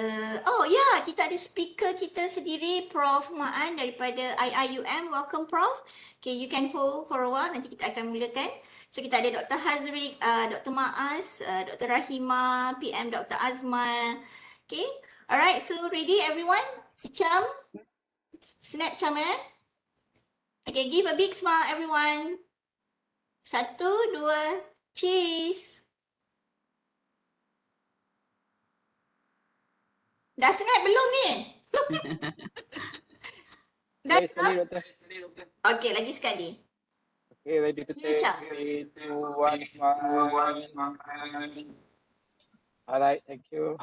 oh ya, kita ada speaker kita sendiri, Prof. Maan daripada UIAM. Welcome, Prof. Okay, you can hold for a while, nanti kita akan mulakan. So, kita ada Dr. Hazrik, Dr. Maas, Dr. Rahima, PM Dr. Azman. Okay, alright, so ready everyone? Cham, snap Cham Okay, give a big smile everyone. 1, 2, cheese. Dah snap belum ni? Dah Sekali, snap? Doktor. Okay, lagi sekali. Okay, ready to Sudah, take. Cham. 3, 2, 1, smile. Alright, thank you.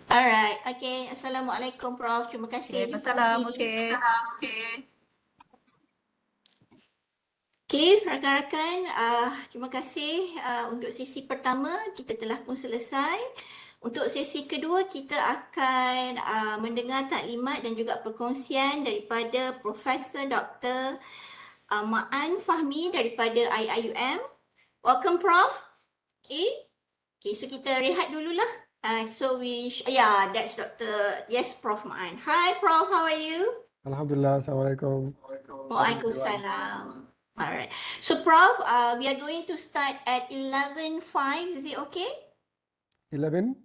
Alright, okay. Assalamualaikum, Prof. Terima kasih. Waalaikumsalam. Okay. Okay. Okay, rakan-rakan, terima kasih untuk sesi pertama kita telah pun selesai. Untuk sesi kedua kita akan mendengar taklimat dan juga perkongsian daripada Profesor Dr. Maan Fahmi daripada UIAM. Welcome, Prof. Okay. Okay, so kita rehat dululah. That's Dr. Yes, Prof. Maan. Hi, Prof. How are you? Alhamdulillah, Assalamualaikum. Waalaikumsalam. Alright. So, Prof, we are going to start at 11:05. Is it okay? 11?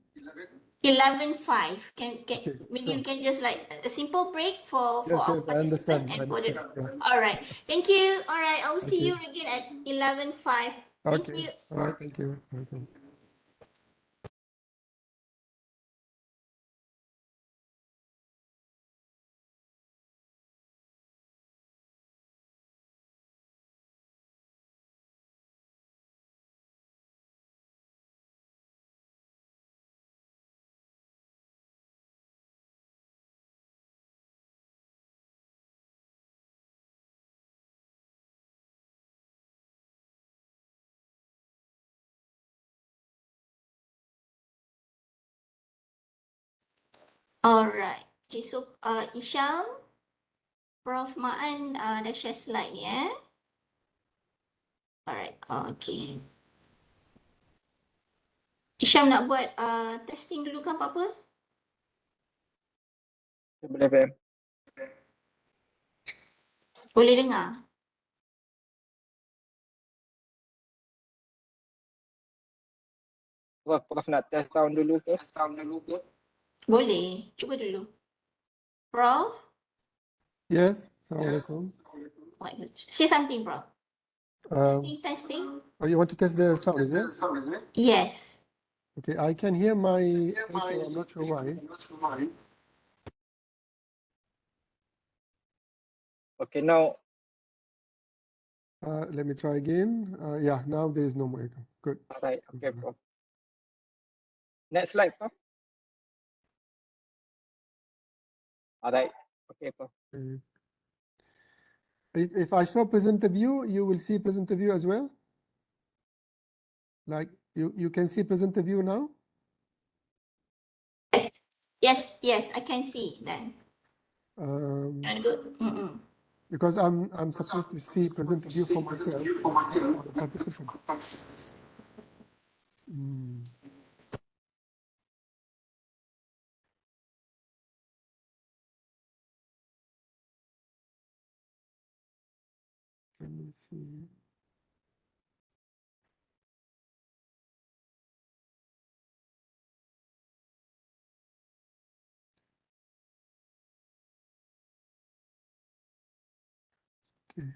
11:05. Can Okay, maybe we sure. can just like a simple break for Yes, our yes, I understand. participants I and for the. understand. Yeah. Alright. Thank you. Alright. I will see Okay. you again at 11:05. Thank Okay. you. All right, thank you. Welcome. Alright. Okay, so Isham, Prof. Maan dah share slide ni Alright. Okay. Isham nak buat testing dulu kan apa-apa? Boleh, PM. Boleh dengar? Prof nak test sound dulu ke? Boleh. Cuba dulu. Prof? Yes, Assalamualaikum. Say something, Prof. Um, Testing. oh, you want to test the sound, is it? Yes. Okay, I can hear my echo, I'm not sure why. Okay, now. Let me try again. Yeah, now there is no more echo. Good. Alright, okay, Prof. Next slide, Prof. Alright, okay, Prof. Okay. If I show presenter view, you will see presenter view as well? Like, you can see presenter view now? Yes, I can see then. Good. Because I'm supposed to see presenter view for myself, for the participants. Let me see. Okay.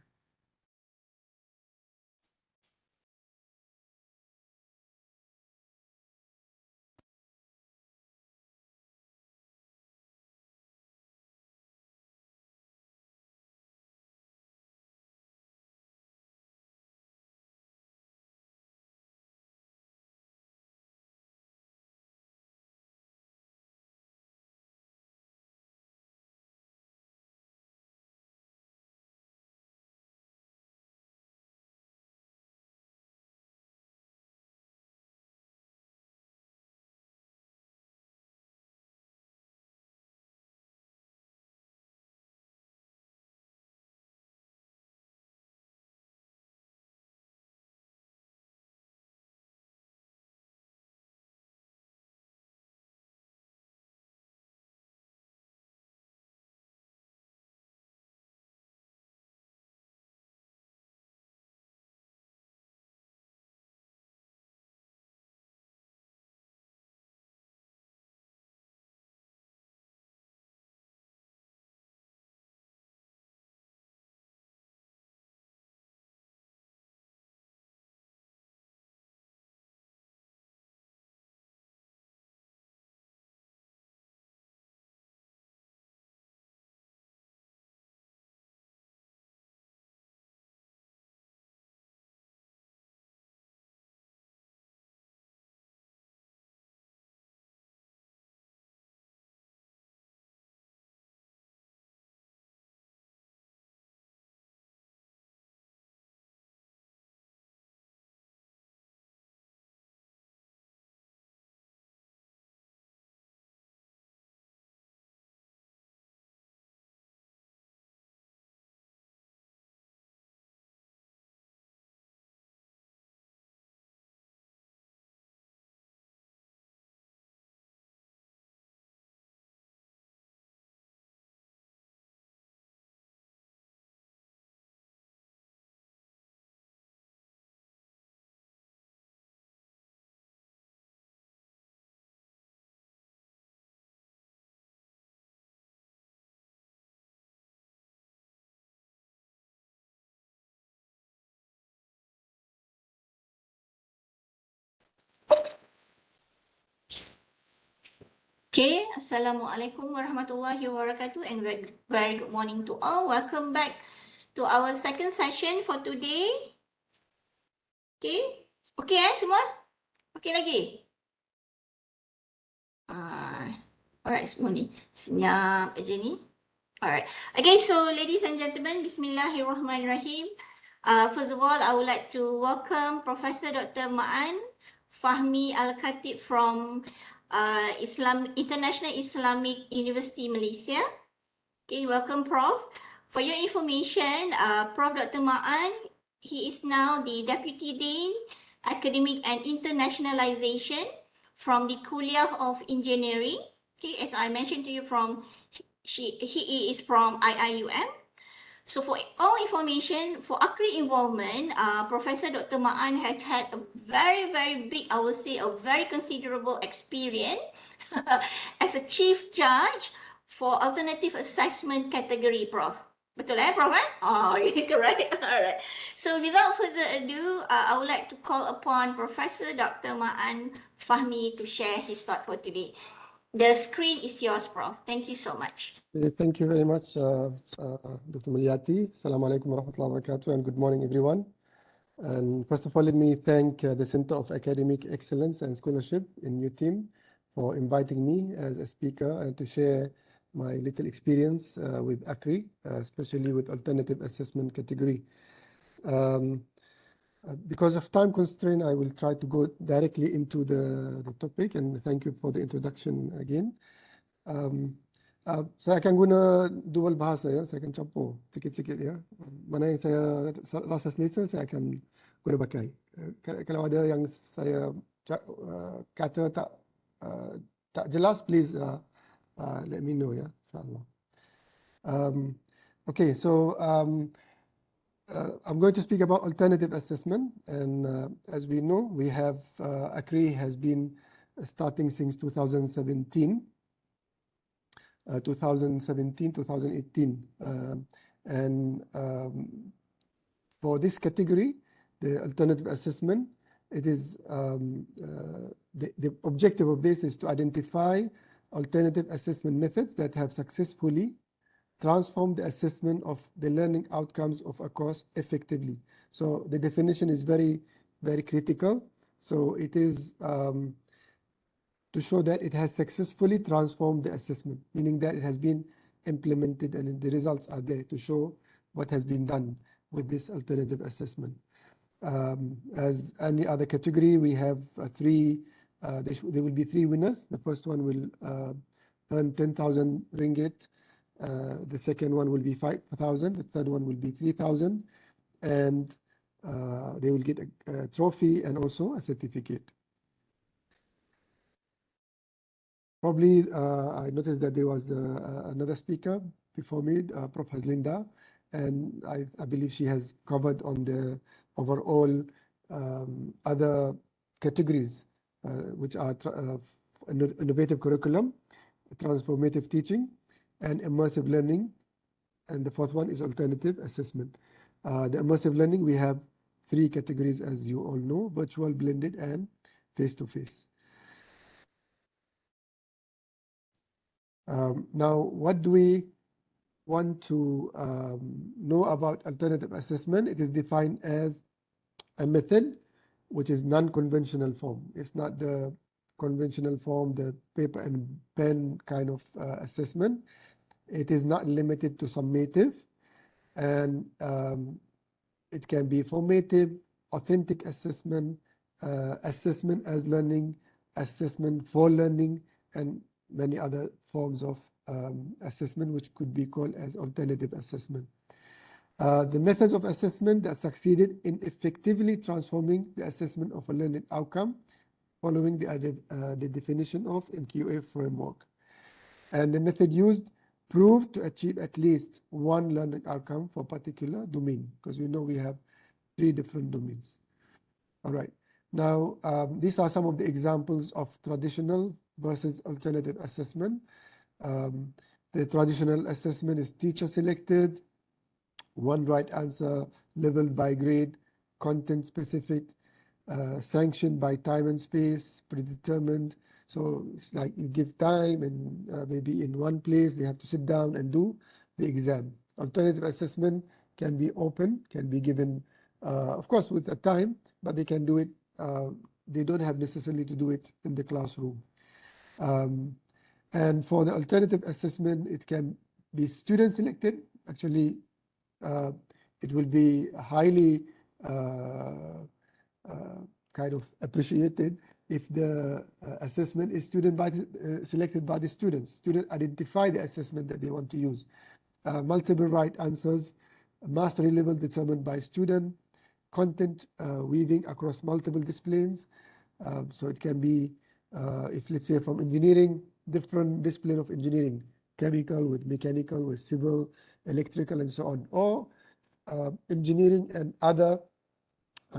Okay, Assalamualaikum warahmatullahi wabarakatuh and very good morning to all. Welcome back to our second session for today. Okay, okay semua? Okay lagi? Alright, semua ni senyap aja ni. Alright, okay, so ladies and gentlemen, Bismillahirrahmanirrahim. First of all, I would like to welcome Professor Dr. Ma'an Fahmi Al-Khatib from International Islamic University Malaysia. Okay, welcome Prof. For your information, Prof. Dr. Ma'an, he is now the Deputy Dean, Academic and Internationalization from the Kuliah of Engineering. Okay, as I mentioned to you, he is from UIAM. So for all information, for Akri involvement, Professor Dr. Ma'an has had a very big, I would say, a very considerable experience as a chief judge for alternative assessment category, Prof. Betul Prof? Oh, correct. Alright. So without further ado, I would like to call upon Professor Dr. Ma'an Fahmi to share his thought for today. The screen is yours, Prof. Thank you so much. Thank you very much, Dr. Mulyati. Assalamualaikum warahmatullahi wabarakatuh, and good morning, everyone. And first of all, let me thank the Center of Academic Excellence and Scholarship in UTeM for inviting me as a speaker and to share my little experience with Akri, especially with alternative assessment category. Because of time constraint, I will try to go directly into the topic, and thank you for the introduction again. Saya akan guna dual bahasa ya, saya akan campur sikit-sikit ya. Mana yang saya rasa selesa, saya akan guna pakai. Kalau ada yang saya kata tak jelas, please let me know ya, insyaAllah. Okay, so I'm going to speak about alternative assessment, and as we know, we have Akri has been starting since 2017. 2018, and for this category, the alternative assessment, it is the objective of this is to identify alternative assessment methods that have successfully transformed the assessment of the learning outcomes of a course effectively. So the definition is very critical. So it is to show that it has successfully transformed the assessment, meaning that it has been implemented and the results are there to show what has been done with this alternative assessment. As any other category, we have there will be three winners. The first one will earn 10,000 ringgit. The second one will be 5,000. The third one will be 3,000. And they will get a trophy and also a certificate. Probably, I noticed that there was another speaker before me, Prof. Haslinda, and I believe she has covered on the overall other categories, which are innovative curriculum, transformative teaching, and immersive learning. And the fourth one is alternative assessment. The immersive learning, we have three categories, as you all know: virtual, blended, and face-to-face. Now, what do we want to know about alternative assessment? It is defined as a method which is non-conventional form. It's not the conventional form, the paper and pen kind of assessment. It is not limited to summative, and it can be formative, authentic assessment, assessment as learning, assessment for learning, and many other forms of assessment which could be called as alternative assessment. The methods of assessment that succeeded in effectively transforming the assessment of a learning outcome following the definition of MQA framework. And the method used proved to achieve at least one learning outcome for a particular domain, because we know we have 3 different domains. All right. Now, these are some of the examples of traditional versus alternative assessment. The traditional assessment is teacher selected, one right answer, leveled by grade, content specific, sanctioned by time and space, predetermined, So it's like you give time, and maybe in one place they have to sit down and do the exam. Alternative assessment can be open, can be given, of course, with a time, but they can do it. They don't have necessarily to do it in the classroom. And for the alternative assessment, it can be student selected. Actually, it will be highly kind of appreciated if the assessment is selected by the students. Students identify the assessment that they want to use. Multiple right answers, mastery level determined by student, content weaving across multiple disciplines. So it can be, if let's say from engineering, different discipline of engineering, chemical with mechanical, with civil, electrical, and so on, or engineering and other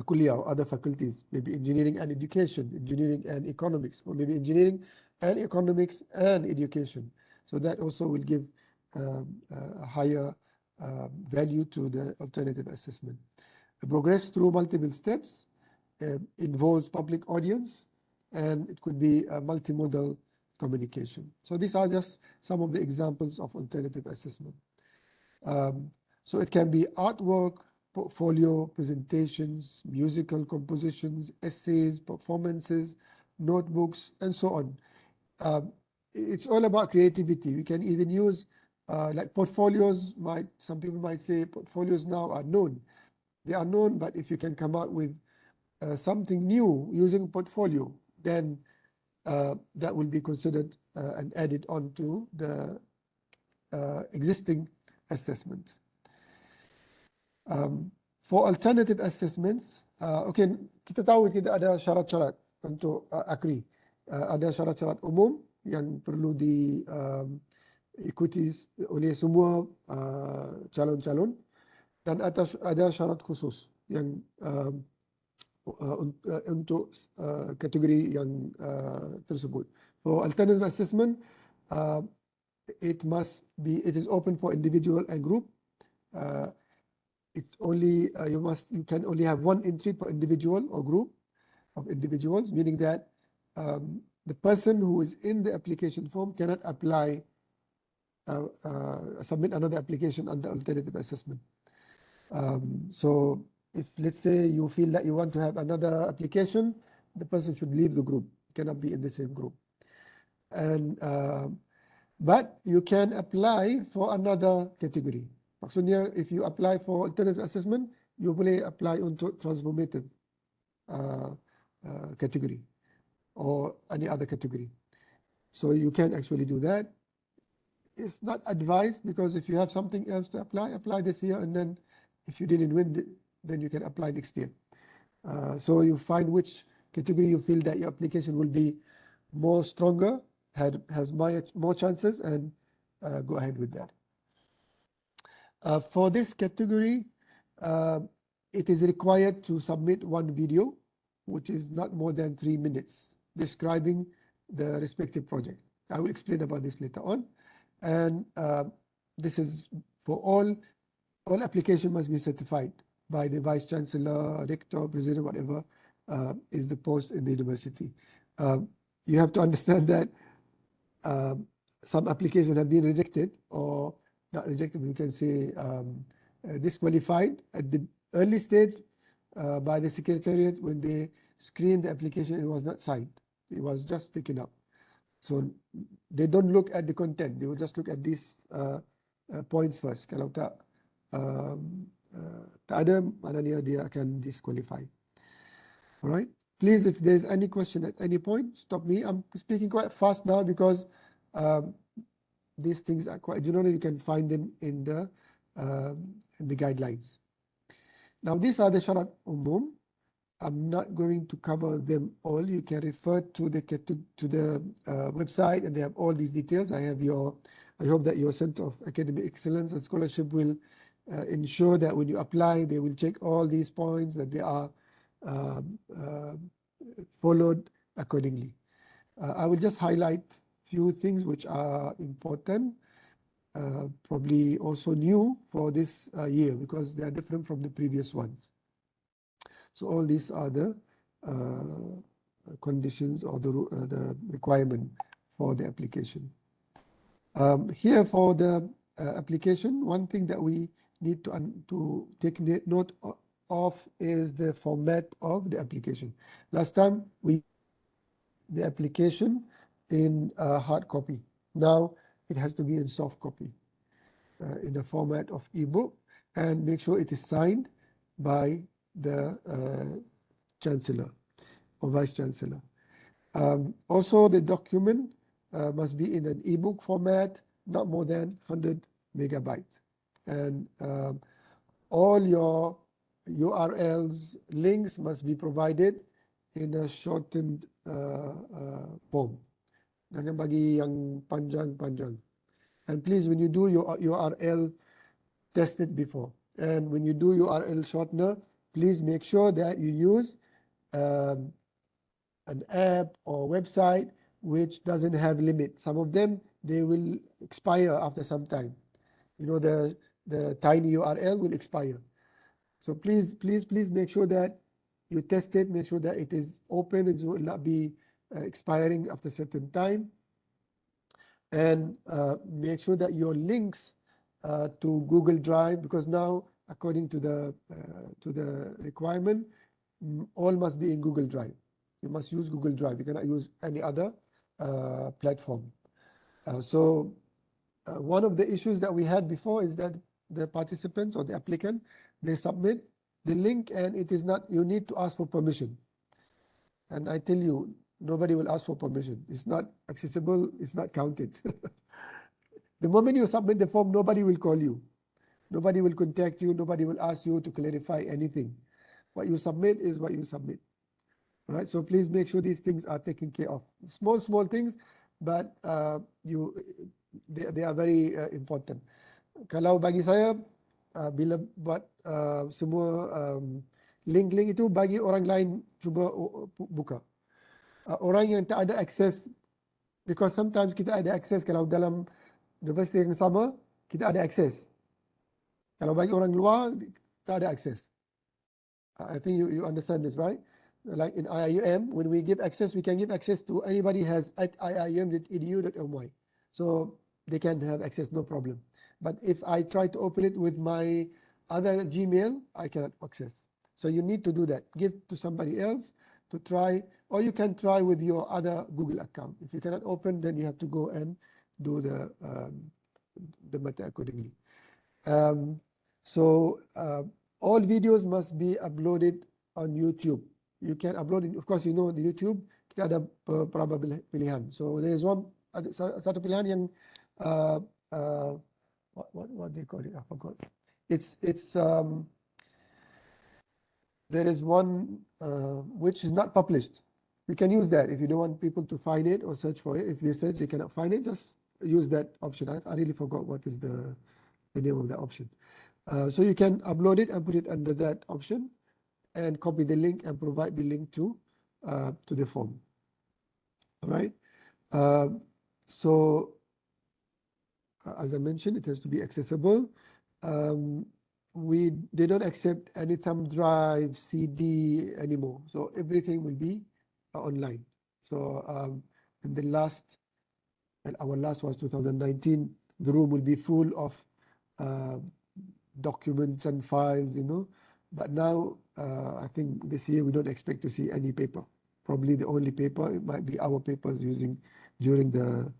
kuliah or other faculties, maybe engineering and education, engineering and economics, or maybe engineering and economics and education. So that also will give a higher value to the alternative assessment. Progress through multiple steps involves public audience, and it could be a multimodal communication. So these are just some of the examples of alternative assessment. So it can be artwork, portfolio, presentations, musical compositions, essays, performances, notebooks, and so on. It's all about creativity. We can even use like portfolios. Some people might say portfolios now are known. They are known, but if you can come out with something new using portfolio, then that will be considered and added onto the existing assessments. For alternative assessments, okay, kita tahu kita ada syarat-syarat untuk Akri. Ada syarat-syarat umum yang perlu diikuti oleh semua calon-calon, dan ada syarat khusus yang untuk kategori yang tersebut. For alternative assessment, it is open for individual and group. You can only have one entry per individual or group of individuals, meaning that the person who is in the application form cannot apply, submit another application under alternative assessment. So if let's say you feel that you want to have another application, the person should leave the group, cannot be in the same group. And but you can apply for another category. Maksudnya, if you apply for alternative assessment, you boleh apply untuk transformative category or any other category. So you can actually do that. It's not advised, because if you have something else to apply this year, and then if you didn't win, then you can apply next year. So you find which category you feel that your application will be more stronger, has more chances, and go ahead with that. For this category, it is required to submit one video, which is not more than 3 minutes, describing the respective project. I will explain about this later on. And this is for all application must be certified by the Vice Chancellor, Rector, President, whatever is the post in the university. You have to understand that some applications have been rejected, or not rejected, we can say disqualified at the early stage by the Secretariat. When they screened the application, it was not signed. It was just taken up. So they don't look at the content. They will just look at these points first. Kalau tak ada, maknanya dia akan disqualify. All right. Please, if there's any question at any point, stop me. I'm speaking quite fast now because these things are quite general. You can find them in the guidelines. Now, these are the syarat umum. I'm not going to cover them all. You can refer to the website, and they have all these details. I hope that your Center of Academic Excellence and Scholarship will ensure that when you apply, they will check all these points, that they are followed accordingly. I will just highlight few things which are important, probably also new for this year, because they are different from the previous ones. So all these are the conditions or the requirement for the application. Here for the application, one thing that we need to take note of is the format of the application. Last time we the application in hard copy. Now it has to be in soft copy in the format of ebook, and make sure it is signed by the Chancellor or Vice Chancellor. Also, the document must be in an ebook format, not more than 100 megabytes. And all your URLs, links must be provided in a shortened form. Jangan bagi yang panjang-panjang. And please, when you do your URL, test it before. And when you do URL shortener, please make sure that you use an app or website which doesn't have limit. Some of them, they will expire after some time. You know, the tiny URL will expire. So please make sure that you test it, make sure that it is open, it will not be expiring after a certain time. And make sure that your links to Google Drive, because now according to the requirement, all must be in Google Drive. You must use Google Drive. You cannot use any other platform. So one of the issues that we had before is that the participants or the applicant, they submit the link and it is not, you need to ask for permission. And I tell you, nobody will ask for permission. It's not accessible, it's not counted. The moment you submit the form, nobody will call you. Nobody will contact you, nobody will ask you to clarify anything. What you submit is what you submit. Right? So please make sure these things are taken care of. Small things, but they are very important. Kalau bagi saya, bila buat semua link-link itu, bagi orang lain cuba buka. Orang yang tak ada akses, because sometimes kita ada akses kalau dalam universiti yang sama, kita ada akses. Kalau bagi orang luar, tak ada akses. I think you understand this, right? Like in UIAM, when we give access, we can give access to anybody has at iiam.edu.my. So they can have access, no problem. But if I try to open it with my other Gmail, I cannot access. So you need to do that. Give to somebody else to try, or you can try with your other Google account. If you cannot open, then you have to go and do the matter accordingly. So all videos must be uploaded on YouTube. You can upload it, of course, you know the YouTube, kita ada beberapa pilihan. So there is one, satu pilihan yang what they call it, I forgot. It's there is one which is not published. You can use that if you don't want people to find it or search for it. If they search, they cannot find it, just use that option. I really forgot what is the name of that option. So you can upload it and put it under that option and copy the link and provide the link to the form. All right. So as I mentioned, it has to be accessible. They don't accept any thumb drive, CD anymore. So everything will be online. So in the our last was 2019. The room will be full of documents and files, you know. But now I think this year we don't expect to see any paper. Probably the only paper, it might be our papers using during the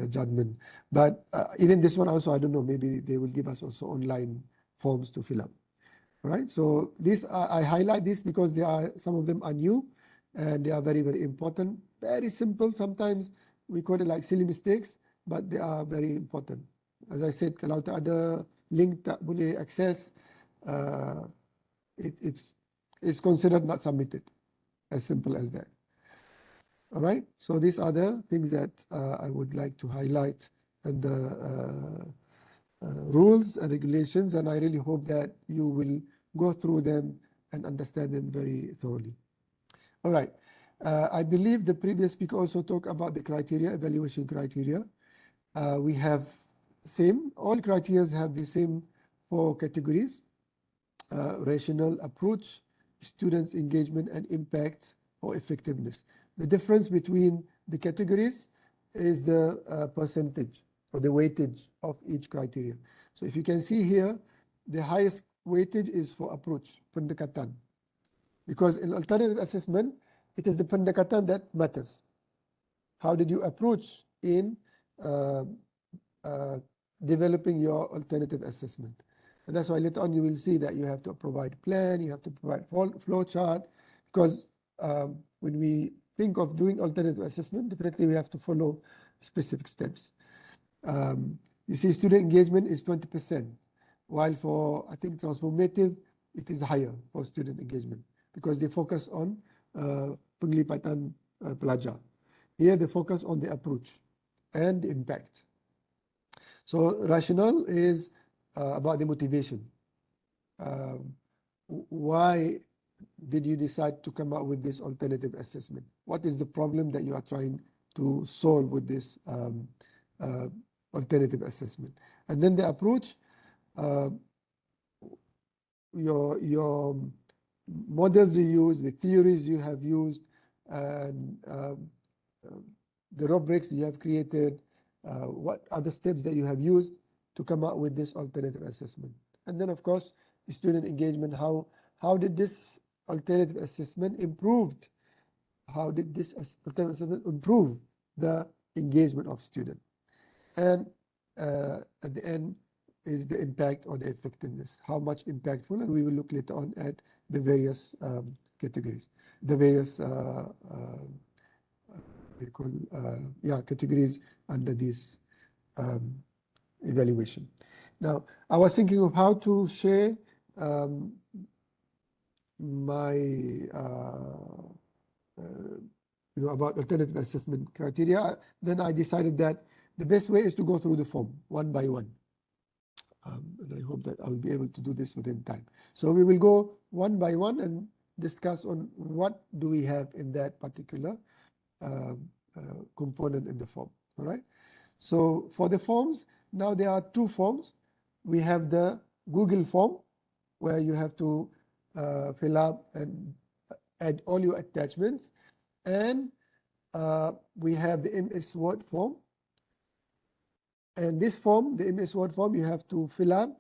judgment. But even this one also, I don't know, maybe they will give us also online forms to fill up. All right, so this I highlight this because some of them are new and they are very, very important. Very simple. Sometimes we call it like silly mistakes, but they are very important. As I said, kalau tak ada link tak boleh access, it's considered not submitted. As simple as that. All right, so these are the things that I would like to highlight and the rules and regulations, and I really hope that you will go through them and understand them very thoroughly. All right, I believe the previous speaker also talked about the criteria, evaluation criteria. We have all criteria have the same 4 categories: rational approach, students' engagement and impact, or effectiveness. The difference between the categories is the percentage or the weightage of each criteria. So if you can see here, the highest weightage is for approach, pendekatan. Because in alternative assessment, it is the pendekatan that matters. How did you approach in developing your alternative assessment? And that's why later on you will see that you have to provide plan, you have to provide flow chart, because when we think of doing alternative assessment, definitely we have to follow specific steps. You see student engagement is 20%, while for, I think, transformative, it is higher for student engagement because they focus on penglibatan pelajar. Here they focus on the approach and the impact. So rationale is about the motivation. Why did you decide to come up with this alternative assessment? What is the problem that you are trying to solve with this alternative assessment? And then the approach, your models you use, the theories you have used, and the rubrics you have created, what are the steps that you have used to come up with this alternative assessment? And then, of course, student engagement, how did this alternative assessment improved? How did this alternative assessment improve the engagement of student? And at the end is the impact or the effectiveness. How much impactful? And we will look later on at the various categories, the various categories under this evaluation. Now, I was thinking of how to share my about alternative assessment criteria. Then I decided that the best way is to go through the form one by one. And I hope that I will be able to do this within time. So we will go one by one and discuss on what do we have in that particular component in the form. All right. So for the forms, now there are two forms. We have the Google form where you have to fill up and add all your attachments. And we have the MS Word form. And this form, the MS Word form, you have to fill up.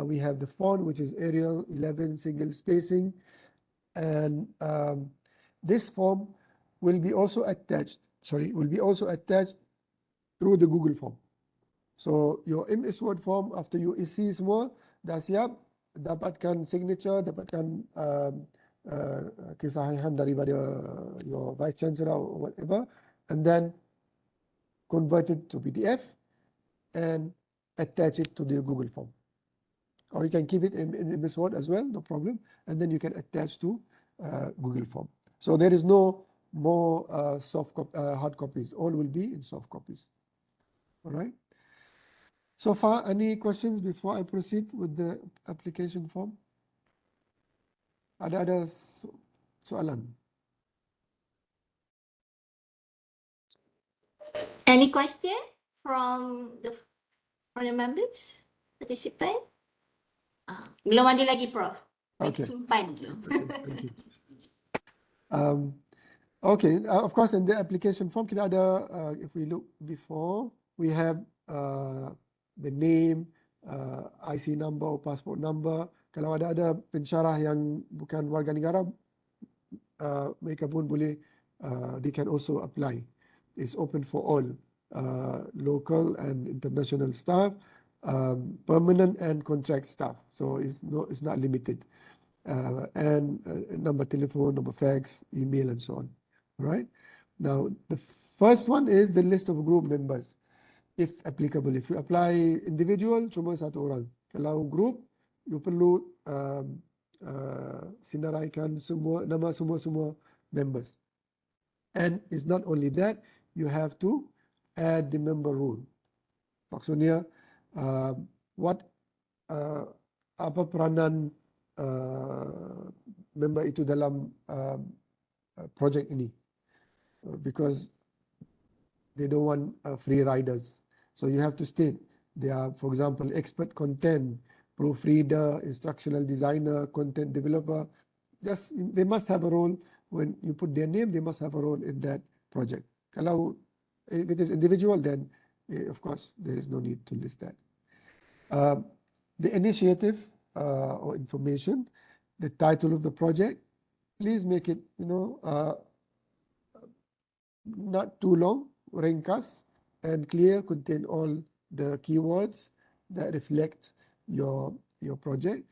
We have the font, which is Arial 11 single spacing. And this form will be also attached, through the Google form. So your MS Word form, after you isi semua, dah siap, dapatkan signature, dapatkan kesahihan daripada your Vice Chancellor or whatever, and then convert it to PDF and attach it to the Google form. Or you can keep it in MS Word as well, no problem. And then you can attach to Google form. So there is no more hard copies. All will be in soft copies. All right. So far, any questions before I proceed with the application form? Ada soalan? Any question from the members, participant? Belum ada lagi, Prof. Okay. Simpan dulu. Okay, thank you. Okay, of course, in the application form, kita ada, if we look before, we have the name, IC number or passport number. Kalau ada pensyarah yang bukan warga negara, mereka pun boleh, they can also apply. It's open for all, local and international staff, permanent and contract staff. So it's not limited. And number telephone, number fax, email, and so on. Right? Now, the first one is the list of group members, if applicable. If you apply individual, cuma satu orang. Kalau group, you perlu sinaraikan nama semua members. And it's not only that, you have to add the member rule. Maksudnya, apa peranan member itu dalam project ini, because they don't want free riders. So you have to state they are, for example, expert content, proofreader, instructional designer, content developer. Just they must have a role when you put their name, they must have a role in that project. Kalau if it is individual, then of course there is no need to list that. The initiative or information, the title of the project, please make it, not too long, ringkas and clear, contain all the keywords that reflect your project,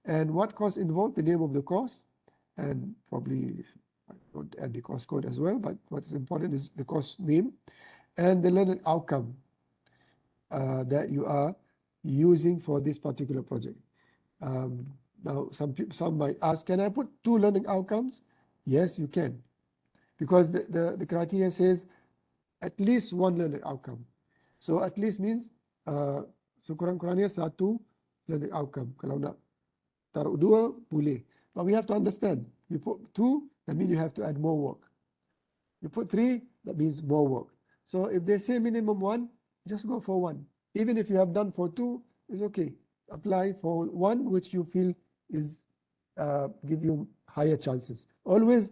and what course involved, the name of the course, and probably I don't add the course code as well, but what is important is the course name and the learning outcome that you are using for this particular project. Now, some might ask, can I put 2 learning outcomes? Yes, you can, because the criteria says at least 1 learning outcome. So at least means sekurang-kurangnya 1 learning outcome. Kalau nak taruh 2, boleh. But we have to understand, you put 2, that means you have to add more work. You put 3, that means more work. So if they say minimum 1, just go for 1. Even if you have done for 2, it's okay. Apply for 1 which you feel is give you higher chances. Always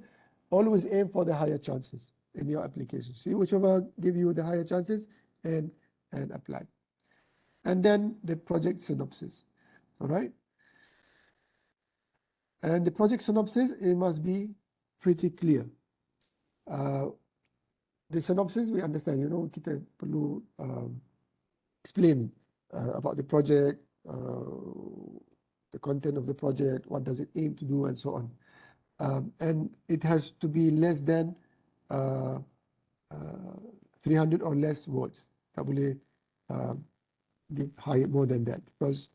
aim for the higher chances in your application. See whichever give you the higher chances and apply. And then the project synopsis. All right. And the project synopsis, it must be pretty clear. The synopsis, we understand, kita perlu explain about the project, the content of the project, what does it aim to do, and so on. And it has to be less than 300 or less words. Tak boleh give more than that, because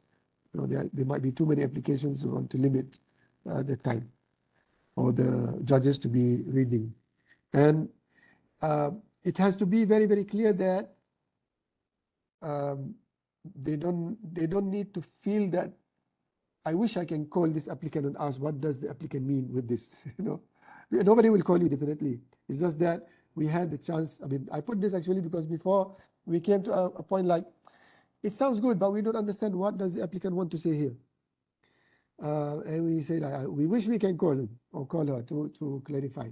there might be too many applications. We want to limit the time or the judges to be reading. And it has to be very, very clear that they don't need to feel that I wish I can call this applicant and ask what does the applicant mean with this. Nobody will call you, definitely. It's just that we had the chance. I mean, I put this actually because before we came to a point like, it sounds good, but we don't understand what does the applicant want to say here. And we say like, we wish we can call him or call her to clarify,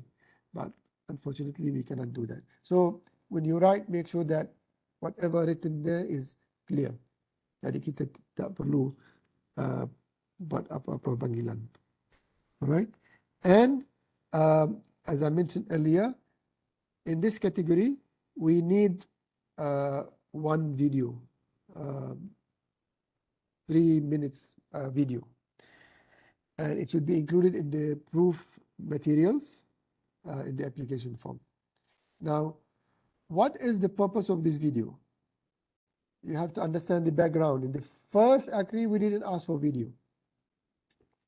but unfortunately we cannot do that. So when you write, make sure that whatever written there is clear. Jadi kita tak perlu buat apa-apa panggilan. Alright. And as I mentioned earlier, in this category, we need 1 video, 3 minutes video. And it should be included in the proof materials in the application form. Now, what is the purpose of this video? You have to understand the background. In the first Akri, we didn't ask for video.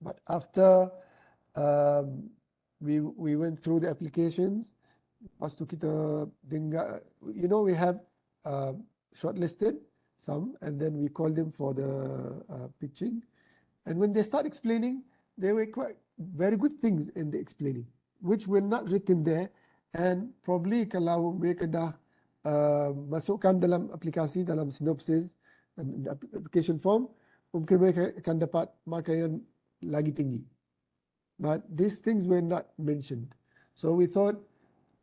But after we went through the applications, lepas tu kita dengar, we have shortlisted some, and then we call them for the pitching. And when they start explaining, they were quite very good things in the explaining, which were not written there. And probably kalau mereka dah masukkan dalam aplikasi, dalam synopsis and application form, mungkin mereka akan dapat markah yang lagi tinggi. But these things were not mentioned. So we thought,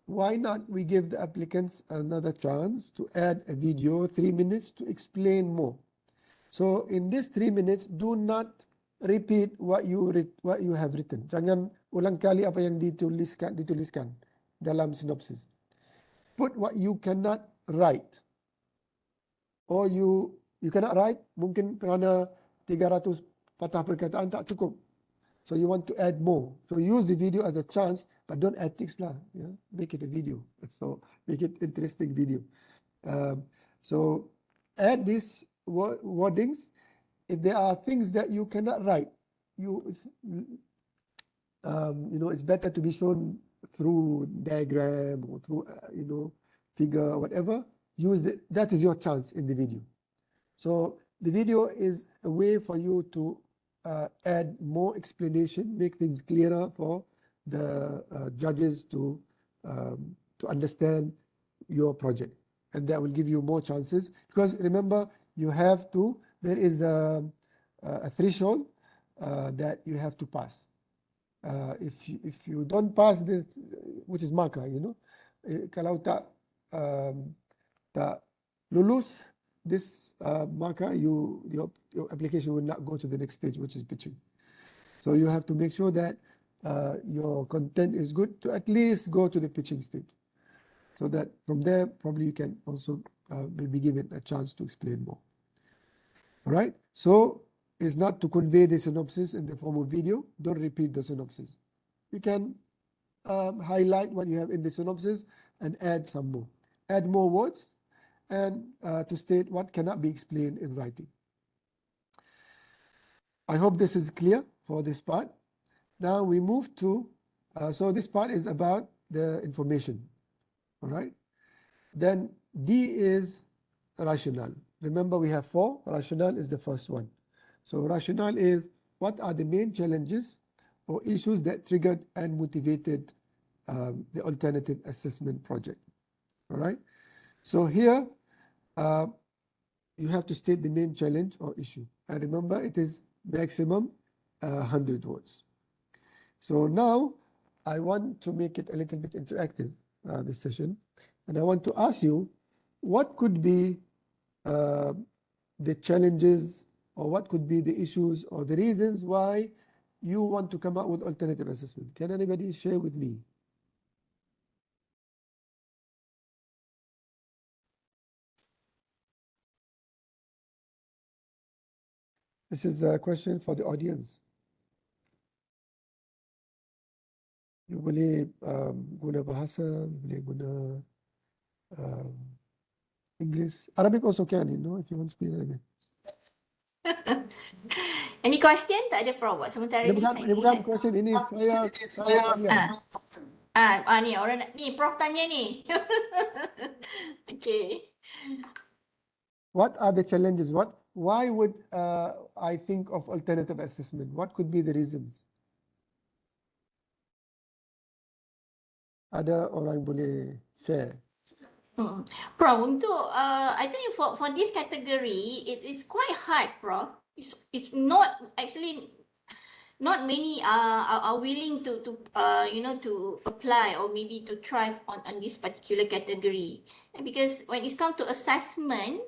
why not we give the applicants another chance to add a video, 3 minutes, to explain more. So in this 3 minutes, do not repeat what you have written. Jangan ulang kali apa yang dituliskan dalam synopsis. Put what you cannot write. Or you cannot write, mungkin kerana 300 patah perkataan tak cukup. So you want to add more. So use the video as a chance, but don't add text lah. Yeah? Make it a video. So make it interesting video. So add these wordings. If there are things that you cannot write, it's better to be shown through diagram or through figure or whatever. Use it. That is your chance in the video. So the video is a way for you to add more explanation, make things clearer for the judges to understand your project, and that will give you more chances. Because remember, there is a threshold that you have to pass. If you don't pass this, which is markah, kalau tak lulus this markah, your application will not go to the next stage, which is pitching. So you have to make sure that your content is good to at least go to the pitching stage. So that from there, probably you can also maybe give it a chance to explain more. All right. So it's not to convey the synopsis in the form of video. Don't repeat the synopsis. You can highlight what you have in the synopsis and add some more. Add more words and to state what cannot be explained in writing. I hope this is clear for this part. Now we move to, so this part is about the information. All right. Then D is rationale. Remember, we have 4. Rationale is the first one. So rationale is what are the main challenges or issues that triggered and motivated the alternative assessment project. All right. So here you have to state the main challenge or issue. And remember, it is maximum 100 words. So now I want to make it a little bit interactive, this session. And I want to ask you, what could be the challenges or what could be the issues or the reasons why you want to come up with alternative assessment? Can anybody share with me? This is a question for the audience. You boleh guna bahasa, you boleh guna English. Arabic also can, if you want to speak Arabic. Any question? Tak ada problem. Sementara Ini ni bukan, saya ini bukan lihat. question, ini saya tanya. Ni orang ni Prof tanya ni. Okay. What are the challenges? Why would I think of alternative assessment? What could be the reasons? Ada orang boleh share? Prof, untuk I think for this category, it is quite hard, Prof. It's not actually. Not many are willing to apply or maybe to try on this particular category, because when it's come to assessment,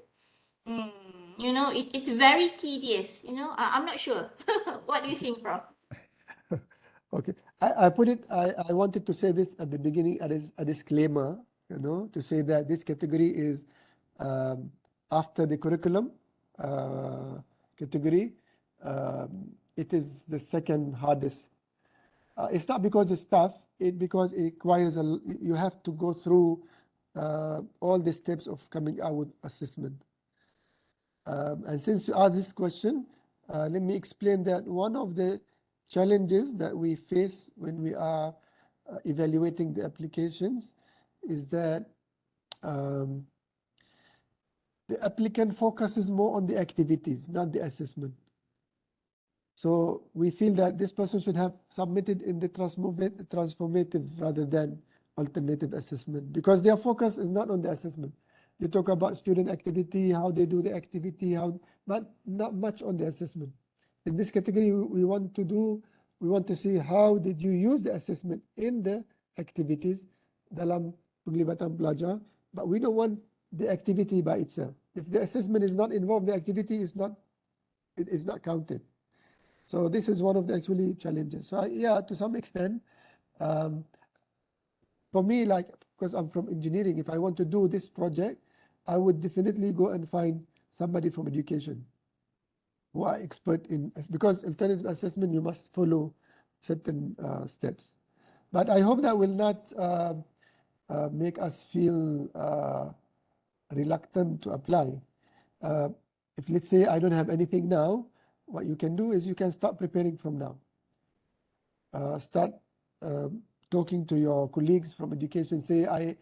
it's very tedious. I'm not sure. What do you think, Prof? Okay, I put it. I wanted to say this at the beginning as a disclaimer. To say that this category is after the curriculum category. It is the second hardest. It's not because it's tough, because it requires you have to go through all the steps of coming out with assessment. And since you asked this question, let me explain that one of the challenges that we face when we are evaluating the applications is that the applicant focuses more on the activities, not the assessment. So we feel that this person should have submitted in the transformative rather than alternative assessment, because their focus is not on the assessment. They talk about student activity, how they do the activity, but not much on the assessment. In this category, we want to see how did you use the assessment in the activities dalam penglibatan pelajar, but we don't want the activity by itself. If the assessment is not involved, the activity is not counted. So this is one of the actually challenges. So yeah, to some extent, for me, because I'm from engineering, if I want to do this project, I would definitely go and find somebody from education who are expert in, because alternative assessment, you must follow certain steps. But I hope that will not make us feel reluctant to apply. If let's say I don't have anything now, what you can do is you can start preparing from now. Start talking to your colleagues from education. Say,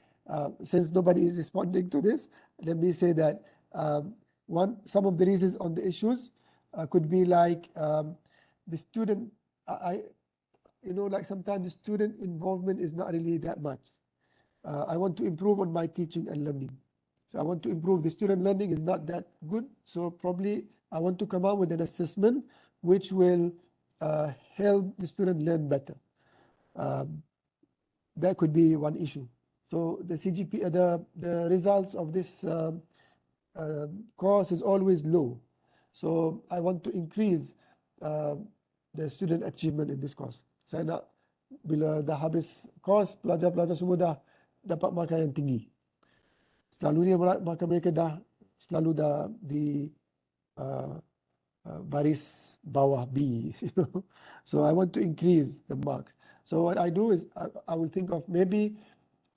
since nobody is responding to this, let me say that some of the reasons on the issues could be like the student. Like sometimes the student involvement is not really that much. I want to improve on my teaching and learning. So I want to improve. The student learning is not that good. So probably I want to come out with an assessment which will help the student learn better. That could be one issue. So the CGP, the results of this course is always low. So I want to increase the student achievement in this course. Saya nak bila dah habis course, pelajar-pelajar semua dah dapat markah yang tinggi. Selalunya markah mereka selalu dah di baris bawah B. So I want to increase the marks. So what I do is I will think of maybe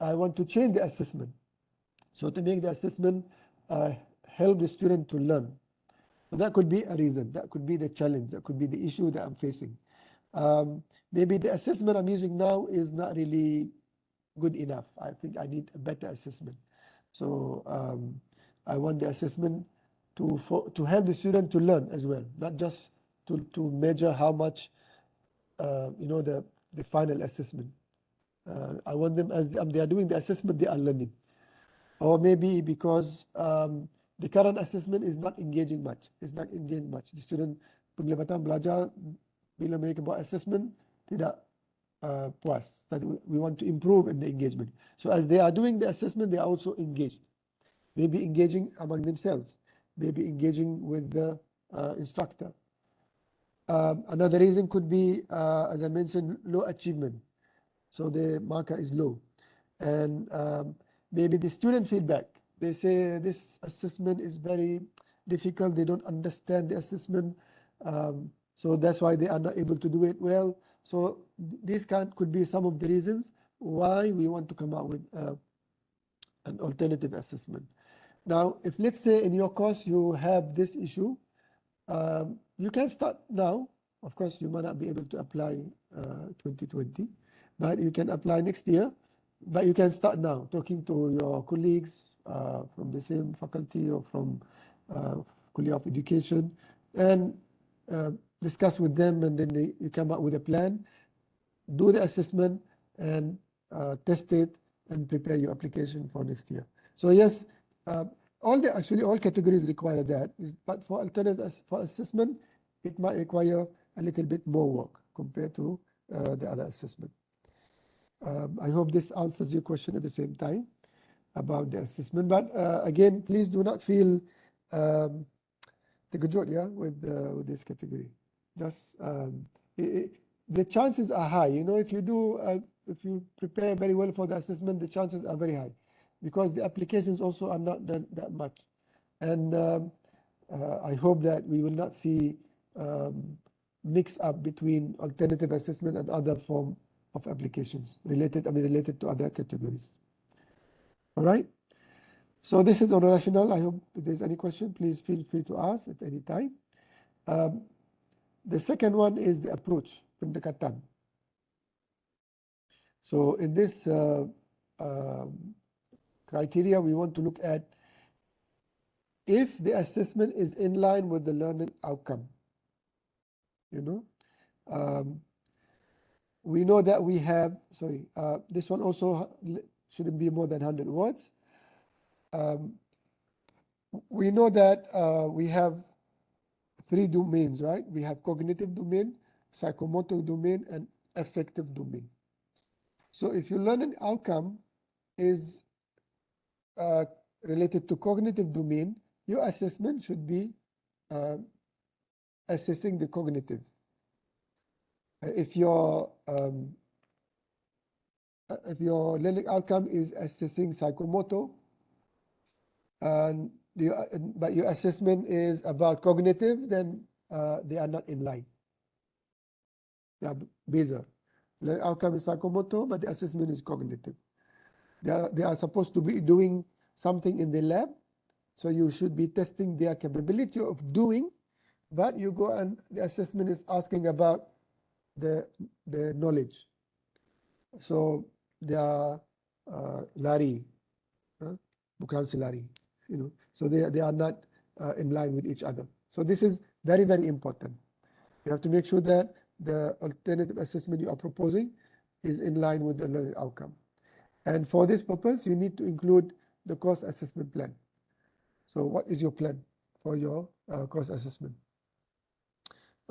I want to change the assessment. So to make the assessment help the student to learn. So that could be a reason. That could be the challenge. That could be the issue that I'm facing. Maybe the assessment I'm using now is not really good enough. I think I need a better assessment. So I want the assessment to help the student to learn as well, not just to measure how much the final assessment. I want them as they are doing the assessment, they are learning. Or maybe because the current assessment is not engaging much. It's not engaging much. The student penglibatan belajar bila mereka buat assessment tidak puas. That we want to improve in the engagement. So as they are doing the assessment, they are also engaged. Maybe engaging among themselves. Maybe engaging with the instructor. Another reason could be, as I mentioned, low achievement. So the marker is low. And maybe the student feedback. They say this assessment is very difficult. They don't understand the assessment. So that's why they are not able to do it well. So this could be some of the reasons why we want to come out with an alternative assessment. Now, if let's say in your course you have this issue, you can start now. Of course, you might not be able to apply 2020, but you can apply next year. But you can start now, talking to your colleagues from the same faculty or from Kuliah of Education, and discuss with them, and then you come up with a plan, do the assessment, and test it, and prepare your application for next year. So yes, all categories require that, but for alternative for assessment, it might require a little bit more work compared to the other assessment. I hope this answers your question at the same time about the assessment. But again, please do not feel terkejut with this category. Just the chances are high. If you prepare very well for the assessment, the chances are very high, because the applications also are not that much. And I hope that we will not see mix up between alternative assessment and other form of applications related to other categories. All right. So this is on rationale. I hope if there's any question, please feel free to ask at any time. The second one is the approach, pendekatan. So in this criteria, we want to look at if the assessment is in line with the learning outcome. We know that we have, this one also shouldn't be more than 100 words. We know that we have 3 domains, right? We have cognitive domain, psychomotor domain, and affective domain. So if your learning outcome is related to cognitive domain, your assessment should be assessing the cognitive. If your learning outcome is assessing psychomotor, but your assessment is about cognitive, then they are not in line. They are beza. Learning outcome is psychomotor, but the assessment is cognitive. They are supposed to be doing something in the lab, so you should be testing their capability of doing, but you go and the assessment is asking about the knowledge. So they are lari, bukan selari, So they are not in line with each other. So this is very, very important. You have to make sure that the alternative assessment you are proposing is in line with the learning outcome. And for this purpose, you need to include the course assessment plan. So what is your plan for your course assessment?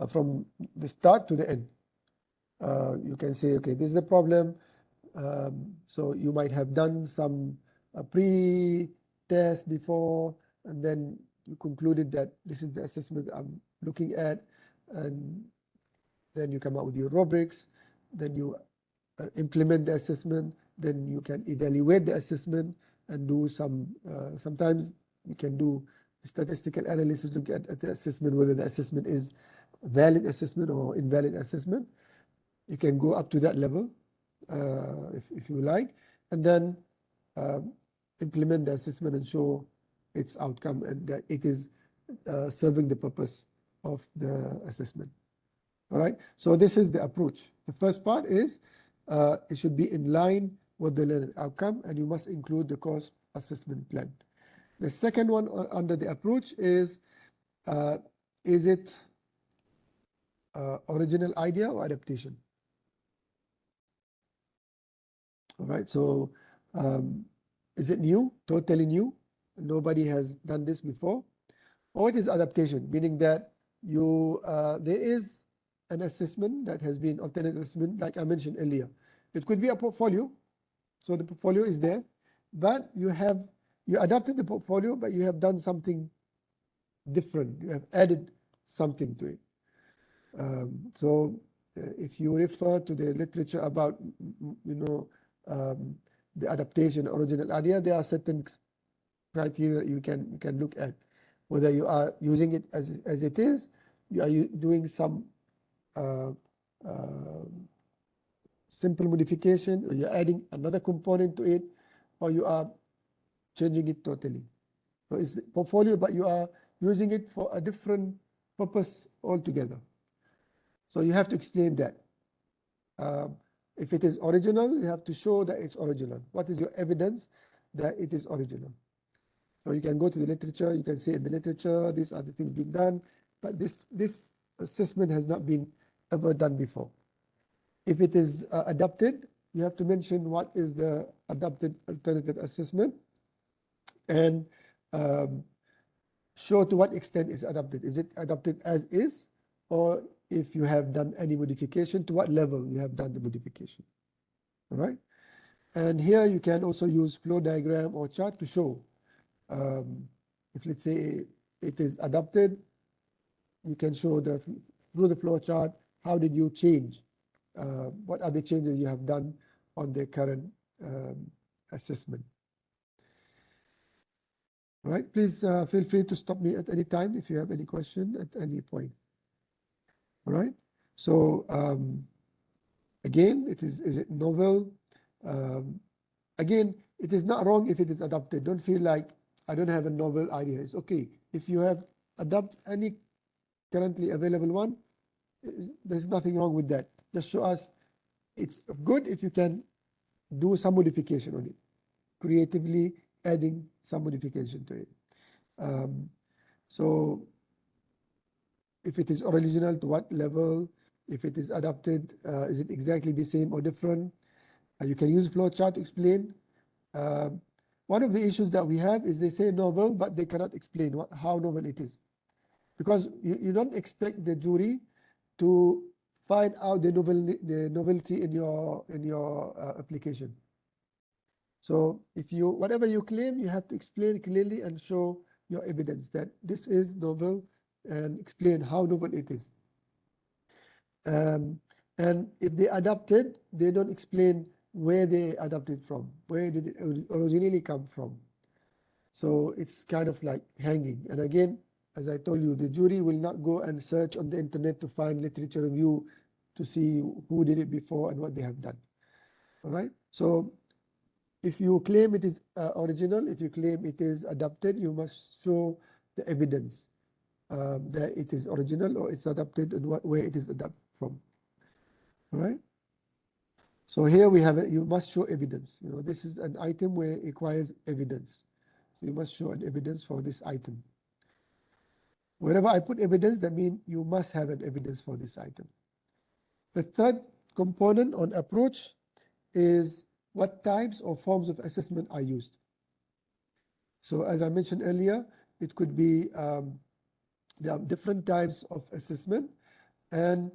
from the start to the end. You can say, okay, this is a problem. So you might have done some pre-test before, and then you concluded that this is the assessment I'm looking at, and then you come up with your rubrics, then you implement the assessment, then you can evaluate the assessment and do some, sometimes you can do statistical analysis, look at the assessment, whether the assessment is valid assessment or invalid assessment. You can go up to that level if you like, and then implement the assessment and show its outcome and that it is serving the purpose of the assessment. All right, so this is the approach. The first part is it should be in line with the learning outcome, and you must include the course assessment plan. The second one under the approach is it original idea or adaptation? All right, so is it new, totally new? Nobody has done this before. Or it is adaptation, meaning that there is an assessment that has been alternative assessment, like I mentioned earlier. It could be a portfolio, so the portfolio is there, but you adapted the portfolio, but you have done something different. You have added something to it. So if you refer to the literature about, the adaptation, original idea, there are certain criteria that you can look at. Whether you are using it as it is, you are doing some simple modification, or you're adding another component to it, or you are changing it totally. So it's the portfolio, but you are using it for a different purpose altogether. So you have to explain that. If it is original, you have to show that it's original. What is your evidence that it is original? So you can go to the literature, you can say in the literature, these are the things being done, but this assessment has not been ever done before. If it is adapted, you have to mention what is the adapted alternative assessment and show to what extent is adapted. Is it adapted as is, or if you have done any modification, to what level you have done the modification. All right. And here you can also use flow diagram or chart to show. If let's say it is adapted, you can show through the flow chart, how did you change? What are the changes you have done on the current assessment? All right, please feel free to stop me at any time if you have any question at any point. All right, so again, is it novel? Again, it is not wrong if it is adapted. Don't feel like I don't have a novel idea. It's okay. If you have adopted any currently available one, there's nothing wrong with that. Just show us it's good if you can do some modification on it, creatively adding some modification to it. So if it is original, to what level? If it is adapted, is it exactly the same or different? You can use flowchart to explain. One of the issues that we have is they say novel, but they cannot explain how novel it is. Because you don't expect the jury to find out the novelty in your application. So if whatever you claim, you have to explain clearly and show your evidence that this is novel and explain how novel it is. And if they adapted, they don't explain where they adapted from, where did it originally come from. So it's kind of like hanging. And again, as I told you, the jury will not go and search on the internet to find literature review to see who did it before and what they have done. All right. So if you claim it is original, if you claim it is adapted, you must show the evidence that it is original or it's adapted and where it is adapted from. All right. So here we have it. You must show evidence. This is an item where it requires evidence. So you must show an evidence for this item. Wherever I put evidence, that means you must have an evidence for this item. The third component on approach is what types or forms of assessment are used. So as I mentioned earlier, it could be there are different types of assessment. And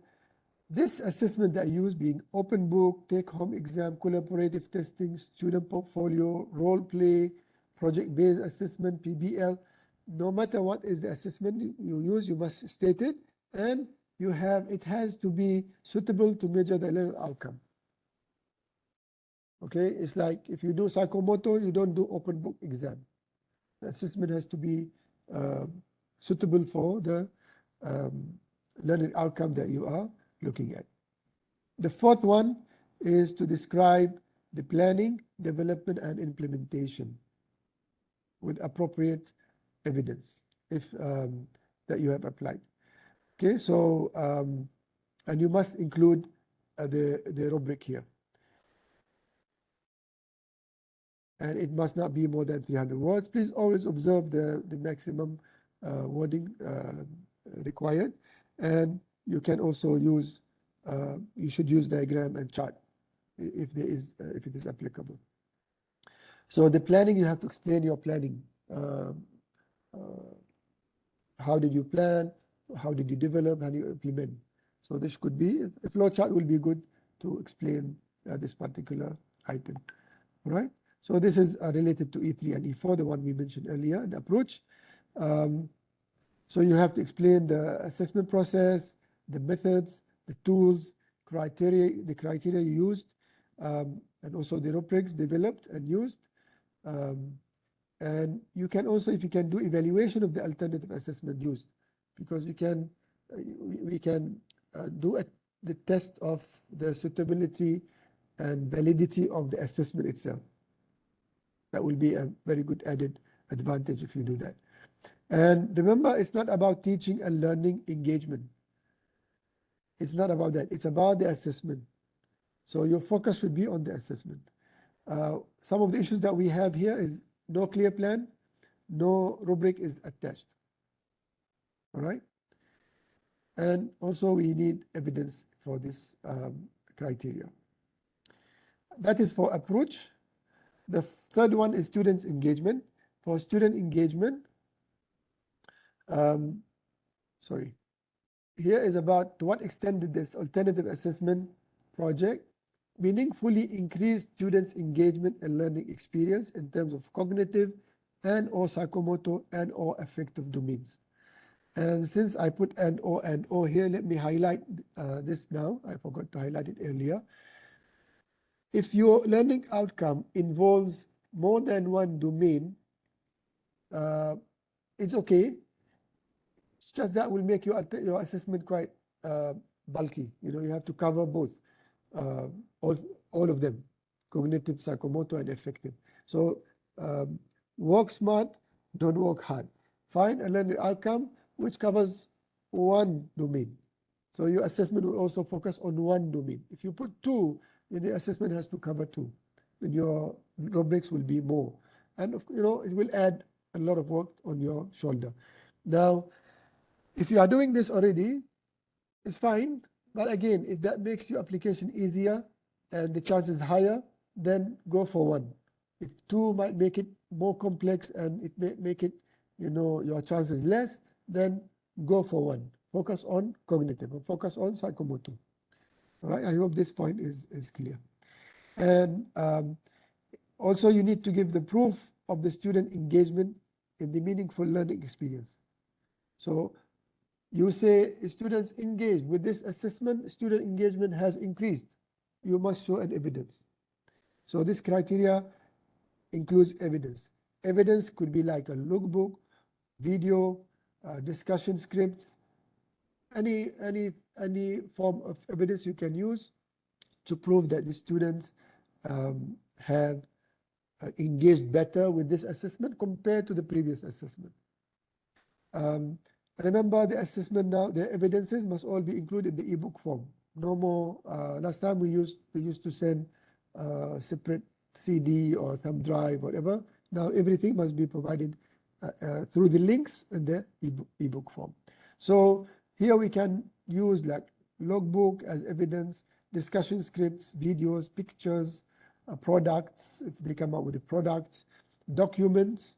this assessment that I use being open book, take-home exam, collaborative testing, student portfolio, role play, project-based assessment, PBL, no matter what is the assessment you use, you must state it, and it has to be suitable to measure the learner outcome. Okay, it's like if you do psychomotor, you don't do open book exam. The assessment has to be suitable for the learning outcome that you are looking at. The fourth one is to describe the planning, development, and implementation with appropriate evidence if that you have applied. Okay, so and you must include the rubric here. And it must not be more than 300 words. Please always observe the maximum wording required. And you can also use, you should use diagram and chart if it is applicable. So the planning, you have to explain your planning. How did you plan? How did you develop? How do you implement? So this could be, a flow chart will be good to explain this particular item. All right? So this is related to E3 and E4, the one we mentioned earlier, the approach. So you have to explain the assessment process, the methods, the tools, the criteria you used, and also the rubrics developed and used. And you can also, if you can do evaluation of the alternative assessment used, because we can do the test of the suitability and validity of the assessment itself. That will be a very good added advantage if you do that. And remember, it's not about teaching and learning engagement. It's not about that. It's about the assessment. So your focus should be on the assessment. Some of the issues that we have here is no clear plan, no rubric is attached. All right? And also we need evidence for this criteria. That is for approach. The third one is students' engagement. For student engagement, here is about to what extent did this alternative assessment project meaningfully increase students' engagement and learning experience in terms of cognitive and or psychomotor and or affective domains. And since I put and or here, let me highlight this now. I forgot to highlight it earlier. If your learning outcome involves more than one domain, it's okay. It's just that will make your assessment quite bulky. You know, you have to cover both, all of them, cognitive, psychomotor, and affective. So work smart, don't work hard. Find a learning outcome which covers one domain. So your assessment will also focus on one domain. If you put two, then the assessment has to cover two. Then your rubrics will be more. And you know, it will add a lot of work on your shoulder. Now, if you are doing this already, it's fine. But again, if that makes your application easier and the chances higher, then go for one. If two might make it more complex and it may make it, you know, your chances less, then go for one. Focus on cognitive or focus on psychomotor. All right, I hope this point is clear. And also you need to give the proof of the student engagement in the meaningful learning experience. So you say students engaged with this assessment, student engagement has increased. You must show an evidence. So this criteria includes evidence. Evidence could be like a lookbook, video, discussion scripts, any form of evidence you can use to prove that the students have engaged better with this assessment compared to the previous assessment. Remember the assessment now, the evidences must all be included in the ebook form. No more, last time we used to send separate CD or thumb drive, whatever. Now everything must be provided through the links in the ebook form. So here we can use like logbook as evidence, discussion scripts, videos, pictures, products, if they come out with the products, documents,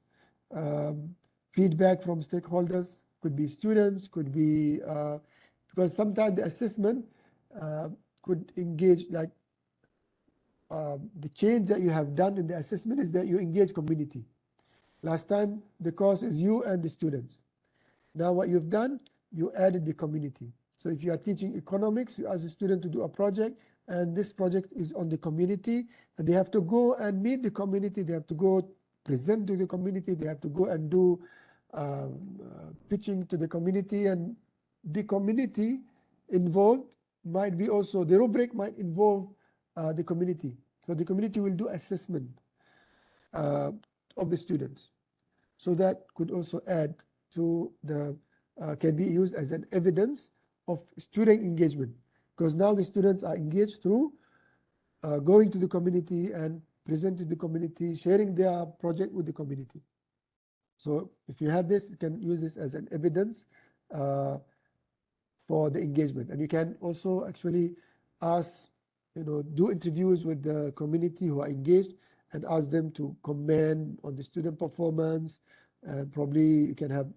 feedback from stakeholders, could be students, could be because sometimes the assessment could engage, like the change that you have done in the assessment is that you engage community. Last time the course is you and the students. Now what you've done, you added the community. So if you are teaching economics, you ask the student to do a project, and this project is on the community, and they have to go and meet the community, they have to go present to the community, they have to go and do pitching to the community, and the community involved might be also, the rubric might involve the community. So the community will do assessment of the students. So that could also add to the, can be used as an evidence of student engagement, because now the students are engaged through going to the community and presenting to the community, sharing their project with the community. So if you have this, you can use this as an evidence for the engagement. And you can also actually ask, do interviews with the community who are engaged and ask them to comment on the student performance. And probably you can have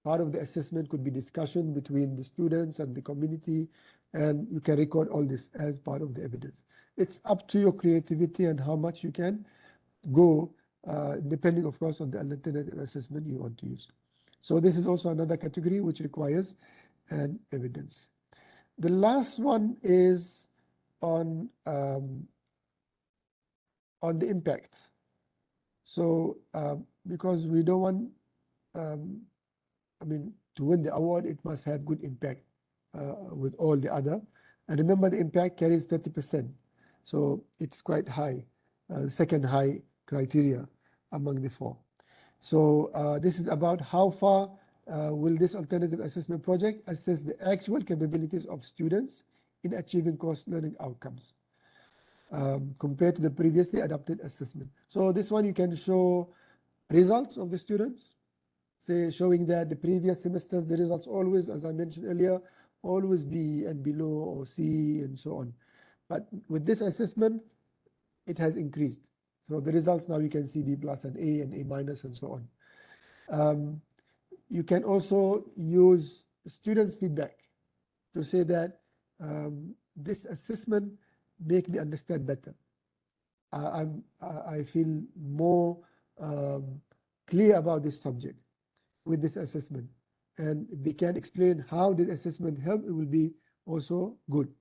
part of the assessment could be discussion between the students and the community, and you can record all this as part of the evidence. It's up to your creativity and how much you can go, depending, of course, on the alternative assessment you want to use. So this is also another category which requires an evidence. The last one is on the impact. So because we don't want, to win the award, it must have good impact with all the other. And remember, the impact carries 30%. So it's quite high, second high criteria among the four. So this is about how far will this alternative assessment project assess the actual capabilities of students in achieving course learning outcomes compared to the previously adopted assessment. So this one you can show results of the students, say showing that the previous semesters, the results always, as I mentioned earlier, always B and below or C and so on. But with this assessment, it has increased. So the results now you can see B plus and A minus and so on. You can also use students' feedback to say that this assessment make me understand better. I feel more clear about this subject with this assessment. And if they can explain how did assessment help, it will be also good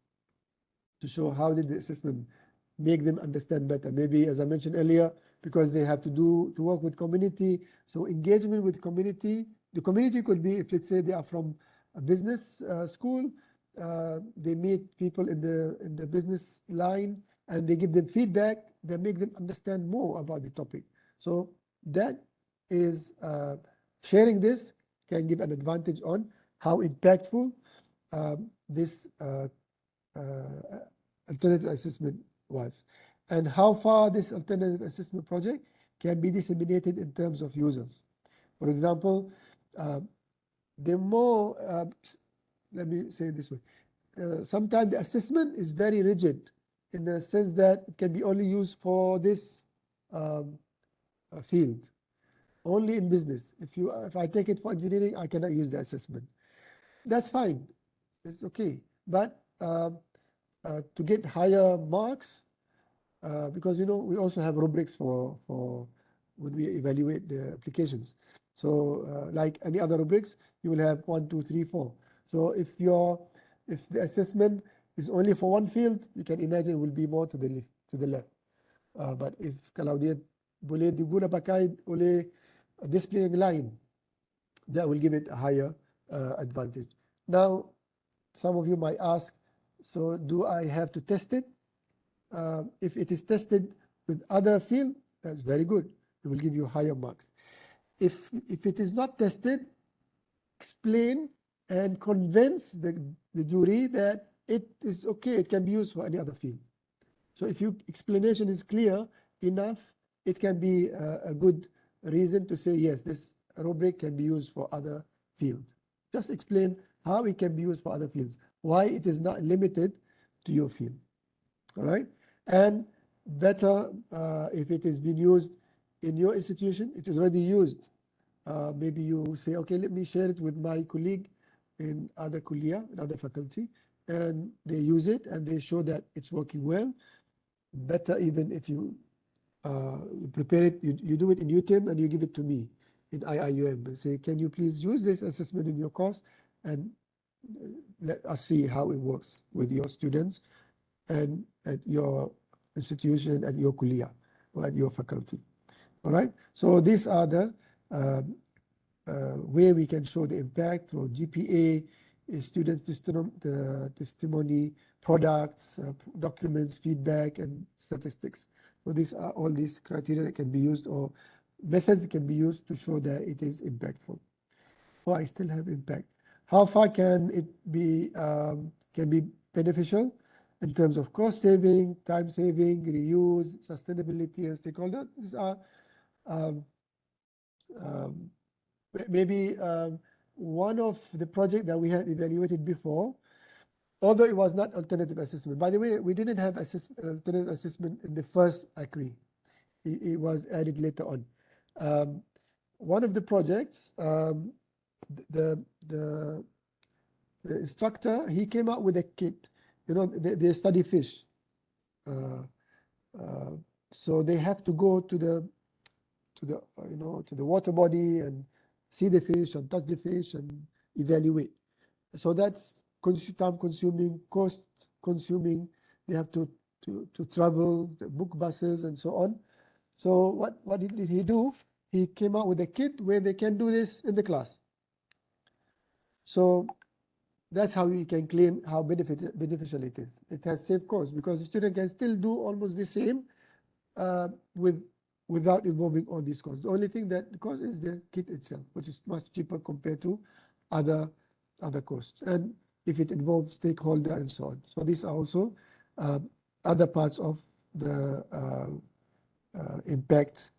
to show how did the assessment make them understand better. Maybe, as I mentioned earlier, because they have to work with community. So engagement with community. The community could be, if let's say they are from a business school, they meet people in the business line and they give them feedback that make them understand more about the topic. So that is sharing this can give an advantage on how impactful this alternative assessment was, and how far this alternative assessment project can be disseminated in terms of users. For example, the more, let me say it this way, sometimes the assessment is very rigid in the sense that it can be only used for this field, only in business. If I take it for engineering, I cannot use the assessment. That's fine, it's okay. But to get higher marks, because we also have rubrics for when we evaluate the applications. So like any other rubrics, you will have 1, 2, 3, 4. So if the assessment is only for one field, you can imagine it will be more to the left. But if kalau dia boleh diguna pakai oleh displaying line, that will give it a higher advantage. Now, some of you might ask, so do I have to test it? If it is tested with other field, that's very good. It will give you higher marks. If it is not tested, explain and convince the jury that it is okay, it can be used for any other field. So if your explanation is clear enough, it can be a good reason to say, yes, this rubric can be used for other fields. Just explain how it can be used for other fields, why it is not limited to your field. All right? And better if it is being used in your institution, it is already used. Maybe you say, okay, let me share it with my colleague in other kuliah, in other faculty, and they use it and they show that it's working well. Better even if you prepare it, you do it in UTeM and you give it to me in IIUM and say, can you please use this assessment in your course and let us see how it works with your students and at your institution, at your kuliah or at your faculty. All right. So these are the way we can show the impact through GPA, student testimony, products, documents, feedback, and statistics. So these are all these criteria that can be used or methods that can be used to show that it is impactful. Or I still have impact. How far can it be beneficial in terms of cost saving, time saving, reuse, sustainability, and stakeholder? These are maybe one of the project that we had evaluated before, although it was not alternative assessment. By the way, we didn't have alternative assessment in the first Akri. It was added later on. One of the projects, the instructor, he came out with a kit. You know, they study fish. So they have to go to the water body and see the fish and touch the fish and evaluate. So that's time consuming, cost consuming. They have to travel, book buses and so on. So what did he do? He came out with a kit where they can do this in the class. So that's how you can claim how beneficial it is. It has saved cost because the student can still do almost the same without involving all these costs. The only thing that costs is the kit itself, which is much cheaper compared to other costs. And if it involves stakeholder and so on. So these are also other parts of the impact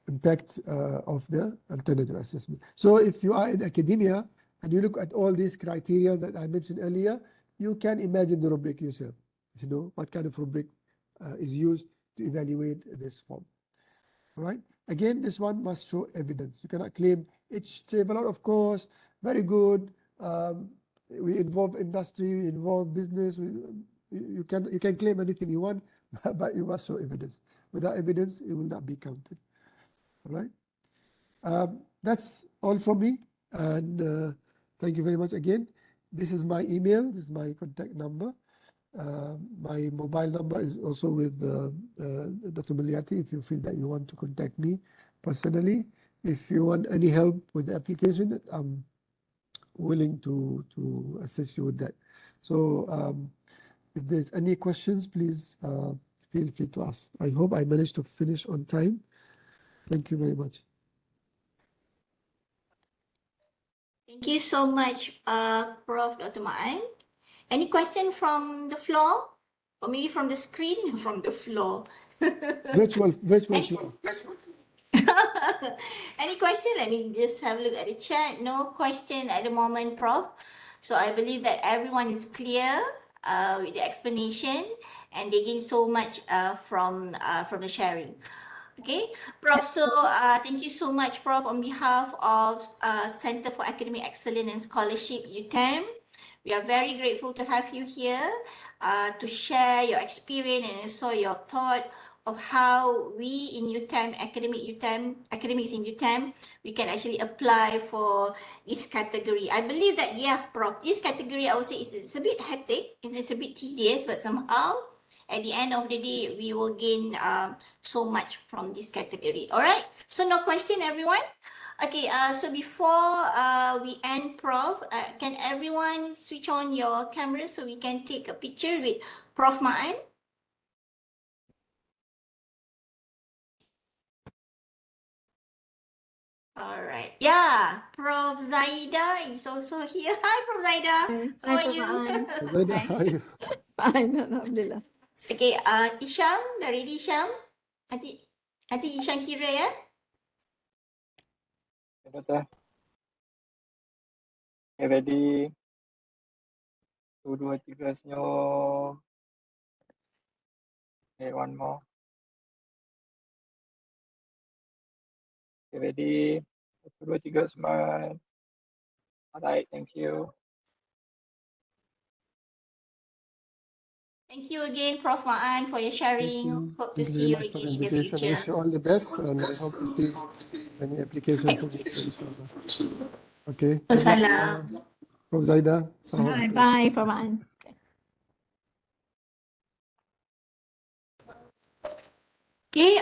of the alternative assessment. So if you are in academia and you look at all these criteria that I mentioned earlier, you can imagine the rubric yourself. You know what kind of rubric is used to evaluate this form. All right. Again, this one must show evidence. You cannot claim it saved a lot of cost, very good. We involve industry, we involve business. You can claim anything you want, but you must show evidence. Without evidence, it will not be counted. All right. That's all from me. And thank you very much again. This is my email. This is my contact number. My mobile number is also with Dr. Mulyati if you feel that you want to contact me personally. If you want any help with the application, I'm willing to assist you with that. So if there's any questions, please feel free to ask. I hope I managed to finish on time. Thank you very much. Thank you so much, Prof. Dr. Ma'an. Any question from the floor? Or maybe from the screen? From the floor. Virtual floor. Any question? Let me just have a look at the chat. No question at the moment, Prof. So I believe that everyone is clear with the explanation and they gain so much from the sharing. Okay, Prof. So thank you so much, Prof. On behalf of Center for Academic Excellence and Scholarship, UTeM. We are very grateful to have you here to share your experience and also your thought of how we in UTeM, academics in UTeM, we can actually apply for this category. I believe that, yeah, Prof, this category, I would say it's a bit hectic and it's a bit tedious, but somehow at the end of the day, we will gain so much from this category. All right, so no question, everyone. Okay, so before we end, Prof, can everyone switch on your camera so we can take a picture with Prof Ma'an? All right. Yeah, Prof Zaida is also here. Hi, Prof Zaida. How are you? Zaida, how are you? Fine, Alhamdulillah. Okay, Isham, dah ready Isham? Nanti Isham kira ya. Betul. Okay, ready. 1, 2, 3, senyum. Okay, one more. Okay, ready. 1, 2, 3, smile. Alright, thank you. Thank you again, Prof. Ma'an, for your Thank sharing. you. Hope to Thank you see very you much for the again in the invitation. I future. wish you all the best, and I hope to see many application for this, inshallah. Okay. Good luck, Wassalam. Prof. Zaida. Bye bye, Farman. Okay,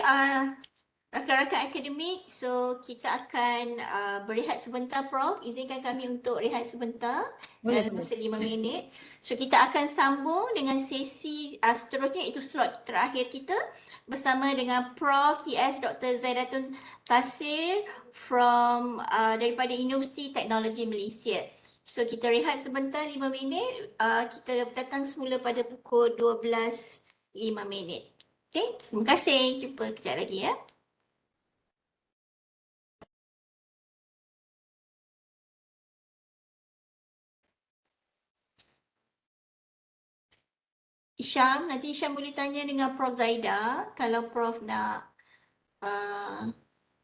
rakan-rakan akademik, so kita akan berehat sebentar, Prof. Izinkan kami untuk rehat sebentar Boleh, dalam boleh. masa 5 minit. So kita akan sambung dengan sesi seterusnya, itu slot terakhir kita bersama dengan Prof. TS Dr. Zaidatun Tasir from daripada Universiti Teknologi Malaysia. So kita rehat sebentar 5 minit. Kita datang semula pada pukul 12.05. Okay, terima kasih. Jumpa kejap lagi ya. Isyam, nanti Isyam boleh tanya dengan Prof. Zaida kalau Prof nak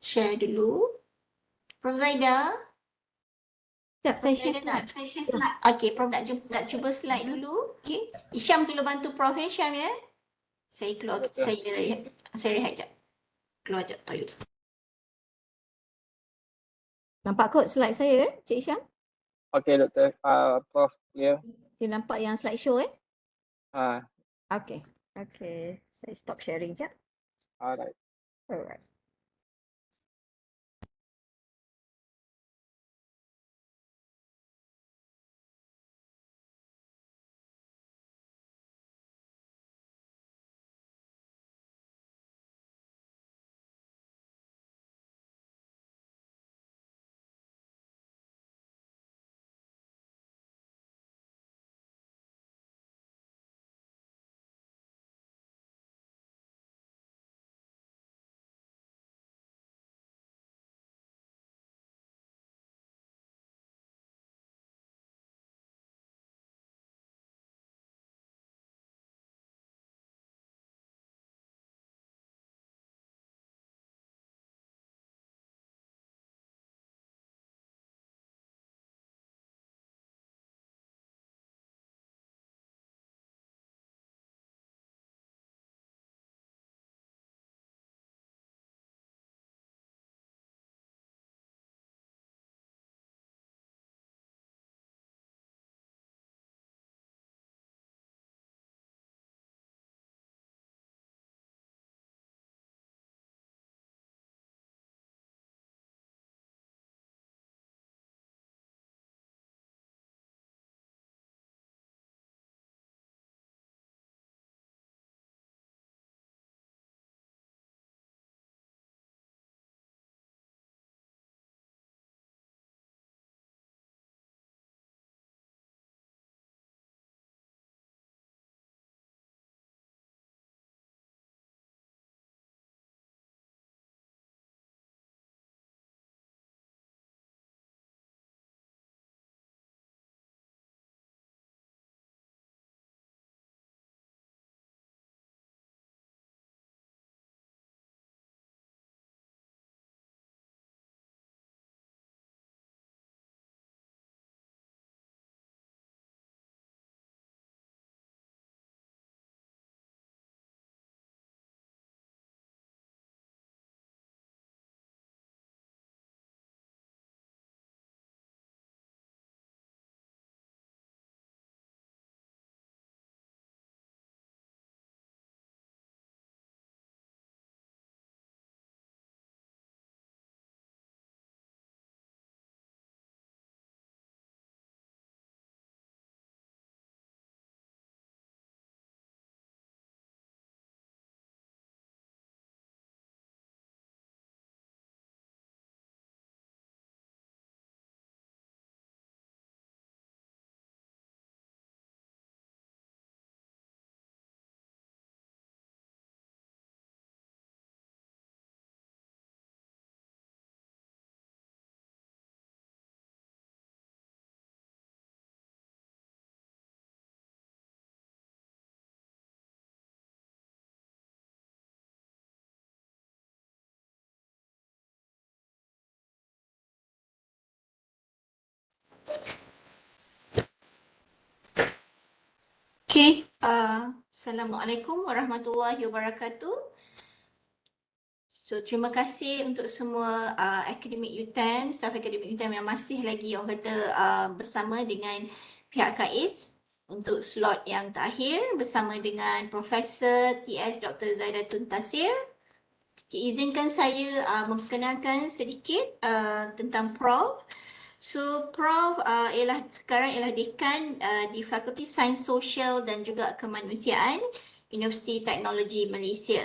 share dulu. Prof. Zaida? Sekejap, saya share slide. Okey, Prof nak cuba slide dulu. Okey. Isyam tolong bantu Prof ya, Isyam ya. Saya keluar, saya rehat sekejap. Keluar sekejap toilet. Nampak kot slide saya, Cik Isyam? Okey, Doktor. Prof, ya. Dia nampak yang slideshow Ah, Okay. Okay. Saya stop sharing sekejap. alright. Alright. Okay, Assalamualaikum warahmatullahi wabarakatuh. So, terima kasih untuk semua akademik UTeM, staf akademik UTeM yang masih lagi orang kata bersama dengan pihak CAES untuk slot yang terakhir bersama dengan Profesor TS Dr. Zaidatun Tasir. Izinkan saya memperkenalkan sedikit tentang Prof. So, Prof sekarang ialah dekan di Fakulti Sains Sosial dan juga Kemanusiaan Universiti Teknologi Malaysia.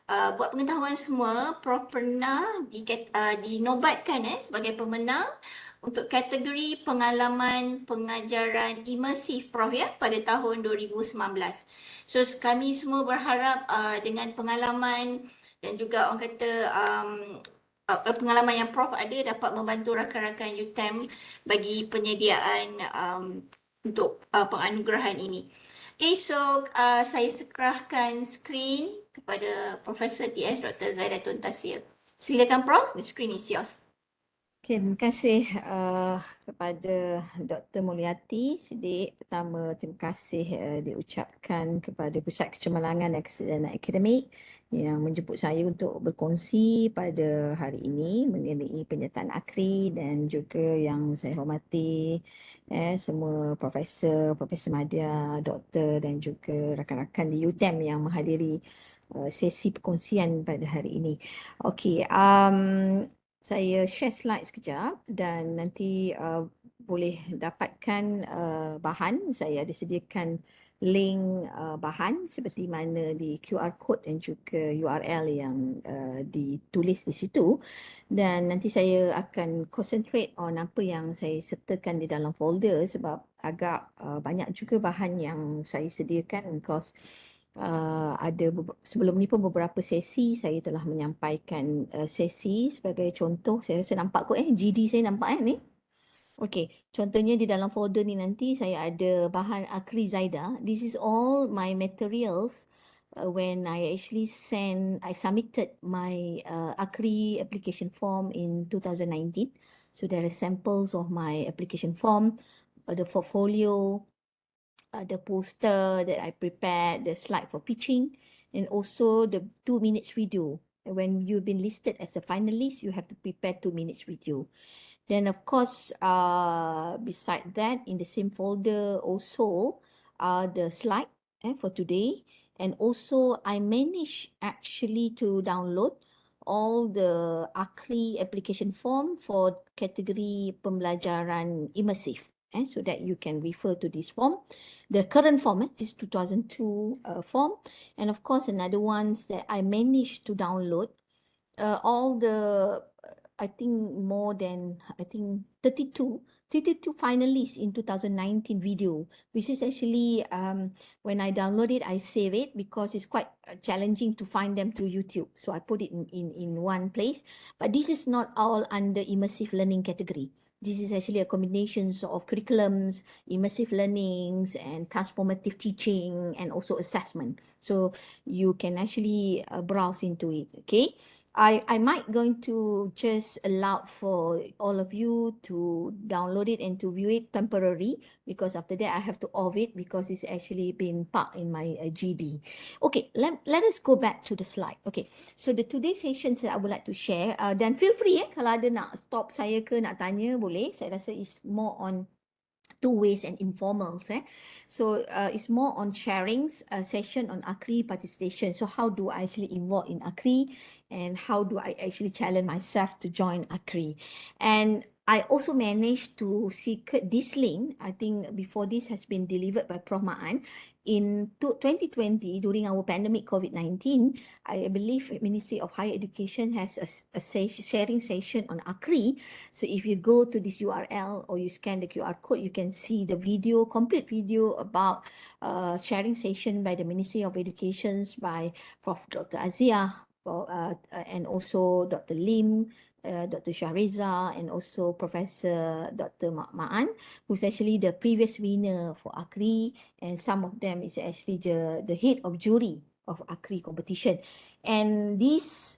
Buat pengetahuan semua, Prof pernah dinobatkan sebagai pemenang untuk kategori pengalaman pengajaran imersif Prof pada tahun 2019. So kami semua berharap dengan pengalaman dan juga orang kata pengalaman yang Prof ada dapat membantu rakan-rakan UTeM bagi penyediaan untuk penganugerahan ini. Okay, so saya serahkan skrin kepada Profesor TS Dr. Zaidatun Tasir. Silakan Prof, the screen is yours. Okay, terima kasih kepada Dr. Mulyati. Sedik pertama, terima kasih diucapkan kepada Pusat Kecemerlangan dan Akademik yang menjemput saya untuk berkongsi pada hari ini mengenai penyertaan Akri dan juga yang saya hormati semua Profesor Madya, Doktor dan juga rakan-rakan di UTeM yang menghadiri sesi perkongsian pada hari ini. Okey, saya share slide sekejap dan nanti boleh dapatkan bahan. Saya ada sediakan link bahan seperti mana di QR code dan juga URL yang ditulis di situ, dan nanti saya akan concentrate on apa yang saya sertakan di dalam folder sebab agak banyak juga bahan yang saya sediakan because sebelum ni pun beberapa sesi saya telah menyampaikan sesi sebagai contoh. Saya rasa nampak kot GD saya nampak ni. Okey, contohnya di dalam folder ni nanti saya ada bahan Akri Zaida. This is all my materials when I actually submitted my Akri application form in 2019. So there are samples of my application form, the portfolio, the poster that I prepared, the slide for pitching, and also the 2 minutes video. When you've been listed as a finalist, you have to prepare 2 minutes video. Then of course, beside that, in the same folder also the slide for today, and also I managed actually to download all the Akri application form for category Pembelajaran Imersif, so that you can refer to this form. The current form, this 2002 form, and of course another ones that I managed to download all the I think more than 32 finalists in 2019 video, which is actually when I download it, I save it because it's quite challenging to find them through YouTube. So I put it in one place. But this is not all under immersive learning category. This is actually a combination of curriculums, immersive learnings, and transformative teaching, and also assessment. So you can actually browse into it, okay? I might going to just allow for all of you to download it and to view it temporarily, because after that I have to off it because it's actually been parked in my GD. Okay, let us go back to the slide. Okay, so the today's sessions that I would like to share, dan feel free kalau ada nak stop saya ke nak tanya boleh. Saya rasa is more on two ways and informals. So it's more on sharings, session on Akri participation. So how do I actually involve in Akri, and how do I actually challenge myself to join Akri? And I also managed to secret this link. I think before this has been delivered by Prof. Ma'an. In 2020, during our pandemic COVID-19, I believe Ministry of Higher Education has a sharing session on Akri. So if you go to this URL or you scan the QR code, you can see the video, complete video about sharing session by the Ministry of Education by Prof. Dr. Azia, and also Dr. Lim, Dr. Shahriza, and also Professor Dr. Ma'an, who's actually the previous winner for Akri, and some of them is actually the head of jury of Akri competition. And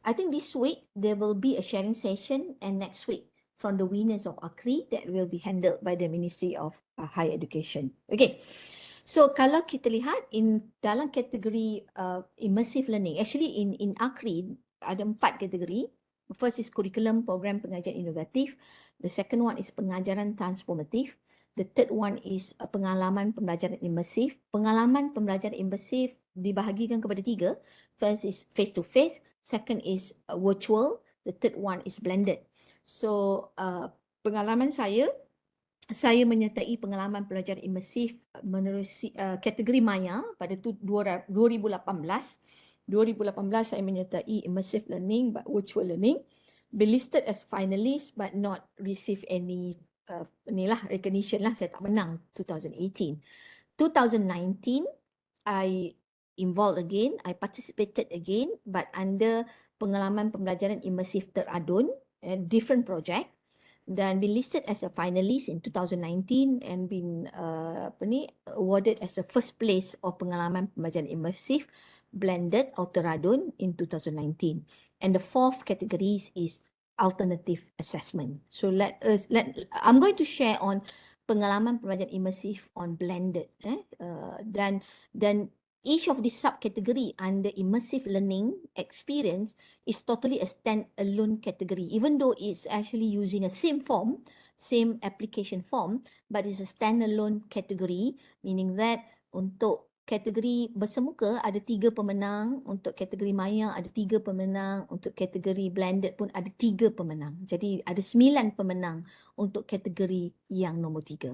I think this week there will be a sharing session, and next week from the winners of Akri that will be handled by the Ministry of Higher Education. Okay. So kalau kita lihat dalam kategori immersive learning, actually in Akri ada 4 kategori. First is curriculum program pengajaran inovatif. The second one is pengajaran transformatif. The third one is pengalaman pembelajaran imersif. Pengalaman pembelajaran imersif dibahagikan kepada 3. First is face to face, second is virtual, the third one is blended. So pengalaman saya menyertai pengalaman pelajaran imersif menerusi kategori maya pada 2018. 2018 saya menyertai immersive learning but virtual learning. Be listed as finalist but not receive any recognition lah, saya tak menang 2018. 2019 I involved again, I participated again but under pengalaman pembelajaran imersif teradun, different project, dan been listed as a finalist in 2019 and been awarded as the first place of pengalaman pembelajaran imersif blended or teradun in 2019. And the fourth category is alternative assessment. So I'm going to share on pengalaman pembelajaran imersif on blended, dan each of the subcategory under immersive learning experience is totally a stand-alone category, even though it's actually using a same form, same application form, but it's a stand-alone category, meaning that untuk kategori bersemuka ada 3 pemenang, untuk kategori maya ada 3 pemenang, untuk kategori blended pun ada 3 pemenang. Jadi ada 9 pemenang untuk kategori yang nombor 3.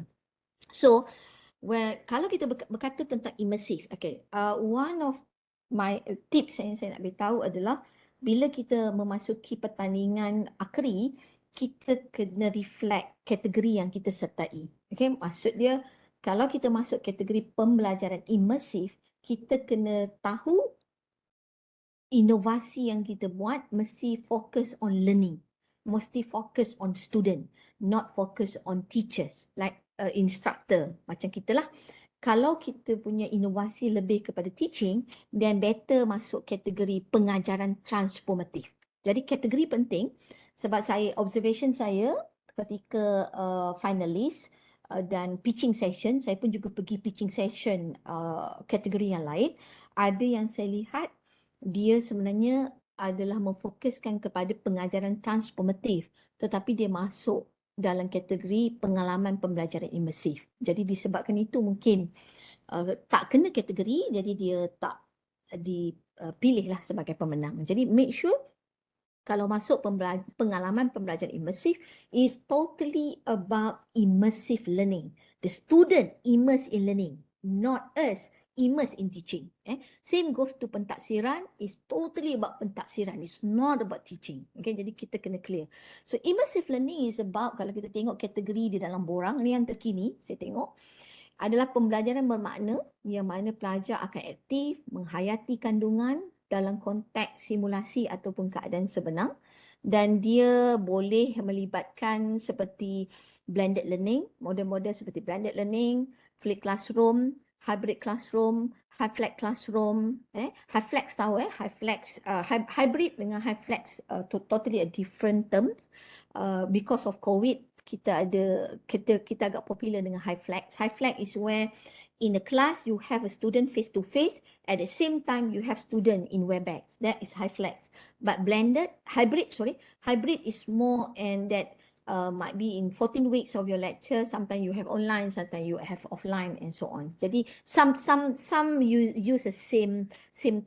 So, kalau kita berkata tentang imersif, okay, one of my tips yang saya nak beritahu adalah bila kita memasuki pertandingan Akri, kita kena reflect kategori yang kita sertai. Okay, maksud dia kalau kita masuk kategori pembelajaran imersif, kita kena tahu inovasi yang kita buat mesti fokus on learning, mesti fokus on student, not fokus on teachers like instructor macam kita lah. Kalau kita punya inovasi lebih kepada teaching, then better masuk kategori pengajaran transformatif. Jadi kategori penting sebab observation saya ketika finalis dan pitching session, saya pun juga pergi pitching session kategori yang lain, ada yang saya lihat dia sebenarnya adalah memfokuskan kepada pengajaran transformatif, tetapi dia masuk dalam kategori pengalaman pembelajaran imersif. Jadi disebabkan itu mungkin tak kena kategori, jadi dia tak dipilihlah sebagai pemenang. Jadi make sure kalau masuk pengalaman pembelajaran imersif is totally about immersive learning. The student immerse in learning, not us immerse in teaching. Same goes to pentaksiran, is totally about pentaksiran. It's not about teaching. Okay, jadi kita kena clear. So immersive learning is about, kalau kita tengok kategori di dalam borang, ni yang terkini saya tengok, adalah pembelajaran bermakna yang mana pelajar akan aktif, menghayati kandungan dalam konteks simulasi ataupun keadaan sebenar, dan dia boleh melibatkan seperti blended learning, model-model seperti blended learning, flipped classroom, hybrid classroom, high flex classroom, high flex tahu high flex, hybrid dengan high flex totally a different terms. Because of COVID kita agak popular dengan high flex. High flex is where in a class you have a student face to face, at the same time you have student in WebEx. That is high flex. But hybrid is more, and that might be in 14 weeks of your lecture. Sometimes you have online, sometimes you have offline, and so on. Jadi some use the same